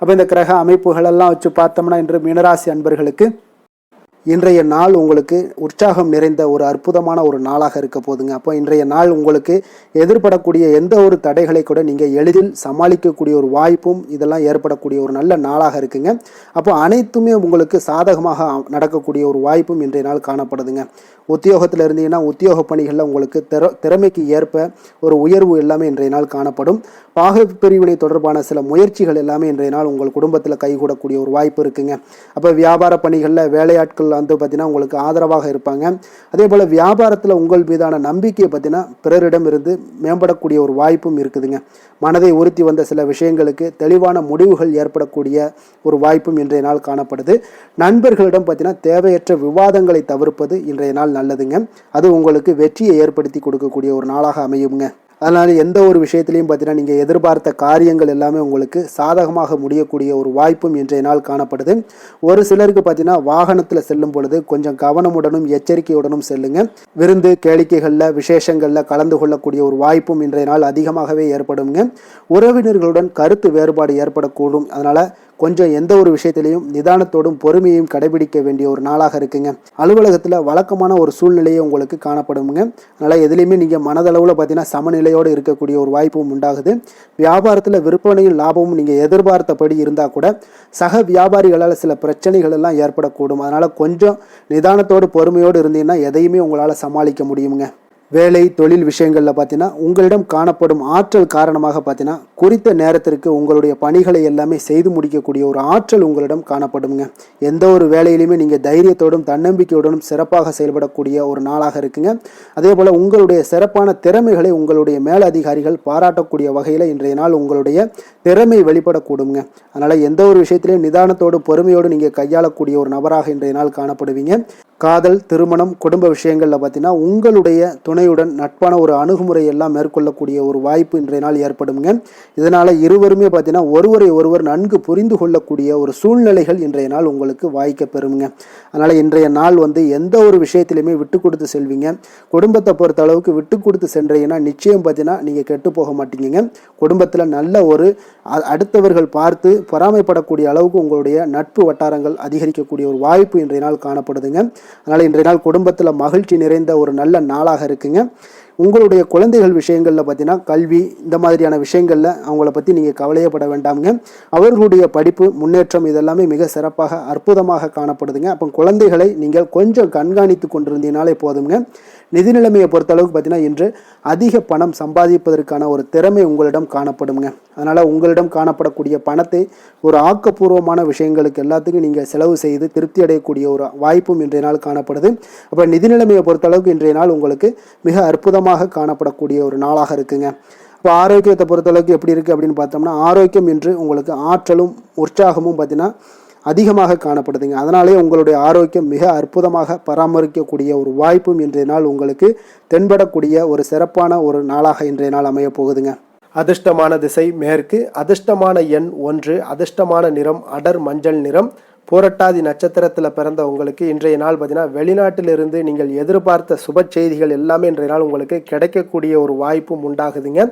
அப்போ இந்த கிரக அமைப்புகளெல்லாம் வச்சு பார்த்தோம்னா இன்று மீனராசி அன்பர்களுக்கு இன்றைய நாள் உங்களுக்கு உற்சாகம் நிறைந்த ஒரு அற்புதமான ஒரு நாளாக இருக்க போதுங்க. அப்போ இன்றைய நாள் உங்களுக்கு எதிர்படக்கூடிய எந்த ஒரு தடைகளை கூட நீங்கள் எளிதில் சமாளிக்கக்கூடிய ஒரு வாய்ப்பும் இதெல்லாம் ஏற்படக்கூடிய ஒரு நல்ல நாளாக இருக்குங்க. அப்போ அனைத்துமே உங்களுக்கு சாதகமாக நடக்கக்கூடிய ஒரு வாய்ப்பும் இன்றைய நாள் காணப்படுதுங்க. உத்தியோகத்தில் இருந்தீங்கன்னா உத்தியோக பணிகளில் உங்களுக்கு திறமைக்கு ஏற்ப ஒரு உயர்வு எல்லாமே இன்றைய நாள் காணப்படும். பாக பிரிவினை தொடர்பான சில முயற்சிகள் எல்லாமே இன்றைய நாள் உங்கள் குடும்பத்தில் கைகூடக்கூடிய ஒரு வாய்ப்பு இருக்குங்க. அப்போ வியாபார பணிகளில் வேலையாட்கள் வந்து பார்த்தீங்கன்னா உங்களுக்கு ஆதரவாக இருப்பாங்க. அதே போல் வியாபாரத்தில் உங்கள் மீதான நம்பிக்கையை பார்த்தீங்கன்னா பிறரிடம் இருந்து மேம்படக்கூடிய ஒரு வாய்ப்பும் இருக்குதுங்க. மனதை உறுத்தி வந்த சில விஷயங்களுக்கு தெளிவான முடிவுகள் ஏற்படக்கூடிய ஒரு வாய்ப்பும் இன்றைய நாள் காணப்படுது. நண்பர்களிடம் பார்த்தீங்கன்னா தேவையற்ற விவாதங்களை தவிர்ப்பது இன்றைய நாள் நல்லதுங்க. அது உங்களுக்கு வெற்றியை ஏற்படுத்தி கொடுக்கக்கூடிய ஒரு நாளாக அமையுங்க. அதனால் எந்த ஒரு விஷயத்திலையும் பார்த்தீங்கன்னா நீங்கள் எதிர்பார்த்த காரியங்கள் எல்லாமே உங்களுக்கு சாதகமாக முடியக்கூடிய ஒரு வாய்ப்பும் இன்றைய நாள் காணப்படுது. ஒரு சிலருக்கு பார்த்தீங்கன்னா வாகனத்தில் செல்லும் பொழுது கொஞ்சம் கவனமுடனும் எச்சரிக்கையுடனும் செல்லுங்க. விருந்து கேளிக்கைகளில் விசேஷங்களில் கலந்து கொள்ளக்கூடிய ஒரு வாய்ப்பும் இன்றைய நாள் அதிகமாகவே ஏற்படுங்க. உறவினர்களுடன் கருத்து வேறுபாடு ஏற்படக்கூடும். அதனால் கொஞ்சம் எந்த ஒரு விஷயத்திலையும் நிதானத்தோடும் பொறுமையையும் கடைபிடிக்க வேண்டிய ஒரு நாளாக இருக்குங்க. அலுவலகத்தில் வழக்கமான ஒரு சூழ்நிலையை உங்களுக்கு காணப்படுங்க. அதனால் எதுலேயுமே நீங்கள் மனதளவில் பார்த்தீங்கன்னா சமநிலையோடு இருக்கக்கூடிய ஒரு வாய்ப்பும் உண்டாகுது. வியாபாரத்தில் விற்பனையும் லாபமும் நீங்கள் எதிர்பார்த்தபடி இருந்தால் கூட சக வியாபாரிகளால் சில பிரச்சனைகள் எல்லாம் ஏற்படக்கூடும். அதனால் கொஞ்சம் நிதானத்தோடு பொறுமையோடு இருந்தீங்கன்னா எதையுமே உங்களால் சமாளிக்க முடியுங்க. வேலை தொழில் விஷயங்களில் பார்த்தீங்கன்னா உங்களிடம் காணப்படும் ஆற்றல் காரணமாக பார்த்தீங்கன்னா குறித்த நேரத்திற்கு உங்களுடைய பணிகளை எல்லாமே செய்து முடிக்கக்கூடிய ஒரு ஆற்றல் உங்களிடம் காணப்படுங்க. எந்த ஒரு வேலையிலையுமே நீங்கள் தைரியத்தோடும் தன்னம்பிக்கையுடனும் சிறப்பாக செயல்படக்கூடிய ஒரு நாளாக இருக்குங்க. அதே போல் உங்களுடைய சிறப்பான திறமைகளை உங்களுடைய மேலதிகாரிகள் பாராட்டக்கூடிய வகையில் இன்றைய நாள் உங்களுடைய திறமை வெளிப்படக்கூடுங்க. அதனால் எந்த ஒரு விஷயத்திலையும் நிதானத்தோடு பொறுமையோடு நீங்கள் கையாளக்கூடிய ஒரு நபராக இன்றைய நாள் காணப்படுவீங்க. காதல், திருமணம், குடும்ப விஷயங்களில் பார்த்தீங்கன்னா உங்களுடைய துணையுடன் நட்பான ஒரு அணுகுமுறை எல்லாம் மேற்கொள்ளக்கூடிய ஒரு வாய்ப்பு இன்றைய நாள் ஏற்படுங்க. இதனால் இருவருமே பார்த்தீங்கன்னா ஒருவரை ஒருவர் நன்கு புரிந்து கொள்ளக்கூடிய ஒரு சூழ்நிலைகள் இன்றைய நாள் உங்களுக்கு வாய்க்க பெறுங்க. அதனால் இன்றைய நாள் வந்து எந்த ஒரு விஷயத்திலையுமே விட்டு கொடுத்து செல்வீங்க. குடும்பத்தை பொறுத்த அளவுக்கு விட்டு கொடுத்து சென்றீங்கன்னா நிச்சயம் பார்த்தீங்கன்னா நீங்கள் கெட்டு போக மாட்டீங்க. குடும்பத்தில் நல்ல ஒரு அடுத்தவர்கள் பார்த்து பொறாமைப்படக்கூடிய அளவுக்கு உங்களுடைய நட்பு வட்டாரங்கள் அதிகரிக்கக்கூடிய ஒரு வாய்ப்பு இன்றைய நாள் காணப்படுதுங்க. அதனால் இன்றைய நாள் குடும்பத்தில் மகிழ்ச்சி நிறைந்த ஒரு நல்ல நாளாக இருக்குங்க. உங்களுடைய குழந்தைகள் விஷயங்களில் பார்த்தீங்கன்னா கல்வி இந்த மாதிரியான விஷயங்களில் அவங்கள பற்றி நீங்கள் கவலையப்பட வேண்டாமுங்க. அவர்களுடைய படிப்பு முன்னேற்றம் இதெல்லாமே மிக சிறப்பாக அற்புதமாக காணப்படுதுங்க. அப்போ குழந்தைகளை நீங்கள் கொஞ்சம் கண்காணித்து கொண்டிருந்தீங்கனாலே போதுங்க. நிதி நிலைமையை பொறுத்தளவுக்கு பார்த்தீங்கன்னா இன்று அதிக பணம் சம்பாதிப்பதற்கான ஒரு திறமை உங்களிடம் காணப்படுங்க. அதனால் உங்களிடம் காணப்படக்கூடிய பணத்தை ஒரு ஆக்கப்பூர்வமான விஷயங்களுக்கு எல்லாத்துக்கும் நீங்கள் செலவு செய்து திருப்தி அடையக்கூடிய ஒரு வாய்ப்பும் இன்றைய நாள் காணப்படுது. அப்போ நிதி நிலைமையை பொறுத்தளவுக்கு இன்றைய நாள் உங்களுக்கு மிக அற்புதமாக காணப்படக்கூடிய ஒரு நாளாக இருக்குங்க. இப்போ ஆரோக்கியத்தை பொறுத்தளவுக்கு எப்படி இருக்குது அப்படின்னு பார்த்தோம்னா ஆரோக்கியம் இன்று உங்களுக்கு ஆற்றலும் உற்சாகமும் பார்த்தீங்கன்னா அதிகமாக காணப்படுதுங்க. அதனாலே உங்களுடைய ஆரோக்கியம் மிக அற்புதமாக பராமரிக்கக்கூடிய ஒரு வாய்ப்பும் இன்றைய நாள் உங்களுக்கு தென்படக்கூடிய ஒரு சிறப்பான ஒரு நாளாக இன்றைய நாள் அமைய போகுதுங்க. அதிர்ஷ்டமான திசை மேற்கு, அதிர்ஷ்டமான எண் 1, அதிர்ஷ்டமான நிறம் அடர் மஞ்சள் நிறம். பூரட்டாதி நட்சத்திரத்தில் பிறந்த உங்களுக்கு இன்றைய நாள் பார்த்தீங்கன்னா வெளிநாட்டிலிருந்து நீங்கள் எதிர்பார்த்த சுப செய்திகள் எல்லாமே இன்றைய நாள் உங்களுக்கு கிடைக்கக்கூடிய ஒரு வாய்ப்பும் உண்டாகுதுங்க.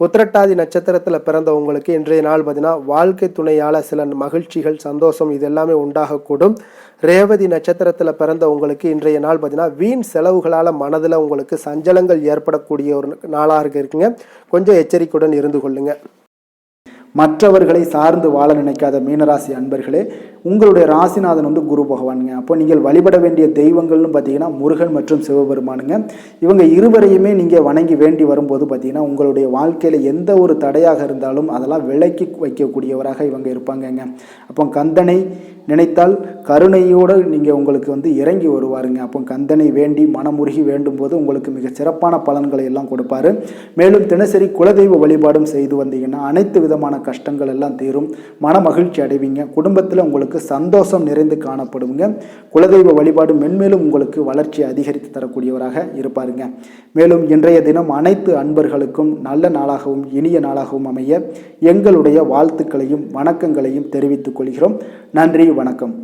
உத்திரட்டாதி நட்சத்திரத்தில் பிறந்த உங்களுக்கு இன்றைய நாள் பார்த்தீங்கன்னா வாழ்க்கை துணையால் சில மகிழ்ச்சிகள் சந்தோஷம் இது எல்லாமே உண்டாகக்கூடும். ரேவதி நட்சத்திரத்தில் பிறந்த உங்களுக்கு இன்றைய நாள் பார்த்தீங்கன்னா வீண் செலவுகளால் மனதில் உங்களுக்கு சஞ்சலங்கள் ஏற்படக்கூடிய ஒரு நாளாக இருக்குங்க. கொஞ்சம் எச்சரிக்கையுடன் இருந்து கொள்ளுங்க. மற்றவர்களை சார்ந்து வாழ நினைக்காத மீனராசி அன்பர்களே, உங்களுடைய ராசிநாதன் வந்து குரு பகவானுங்க. அப்போ நீங்கள் வழிபட வேண்டிய தெய்வங்கள்னு பார்த்தீங்கன்னா முருகன் மற்றும் சிவபெருமானுங்க. இவங்க இருவரையுமே நீங்கள் வணங்கி வேண்டி வரும்போது பார்த்தீங்கன்னா உங்களுடைய வாழ்க்கையில் எந்த ஒரு தடையாக இருந்தாலும் அதெல்லாம் விலக்கி வைக்கக்கூடியவராக இவங்க இருப்பாங்கங்க. அப்போ கந்தனை நினைத்தால் கருணையோடு நீங்கள் உங்களுக்கு வந்து இறங்கி வருவாருங்க. அப்போ கந்தனை வேண்டி மனமுருகி வேண்டும் போது உங்களுக்கு மிக சிறப்பான பலன்களை எல்லாம் கொடுப்பாரு. மேலும் தினசரி குலதெய்வ வழிபாடும் செய்து வந்தீங்கன்னா அனைத்து விதமான கஷ்டங்கள் எல்லாம் தீரும், மன மகிழ்ச்சி அடைவீங்க. குடும்பத்தில் உங்களுக்கு சந்தோஷம் நிறைந்து காணப்படுங்க. குலதெய்வ வழிபாடு மென்மேலும் உங்களுக்கு வளர்ச்சி அதிகரித்து தரக்கூடியவராக இருப்பாருங்க. மேலும் இன்றைய தினம் அனைத்து அன்பர்களுக்கும் நல்ல நாளாகவும் இனிய நாளாகவும் அமைய எங்களுடைய வாழ்த்துக்களையும் வணக்கங்களையும் தெரிவித்துக் கொள்கிறோம். நன்றி, வணக்கம்.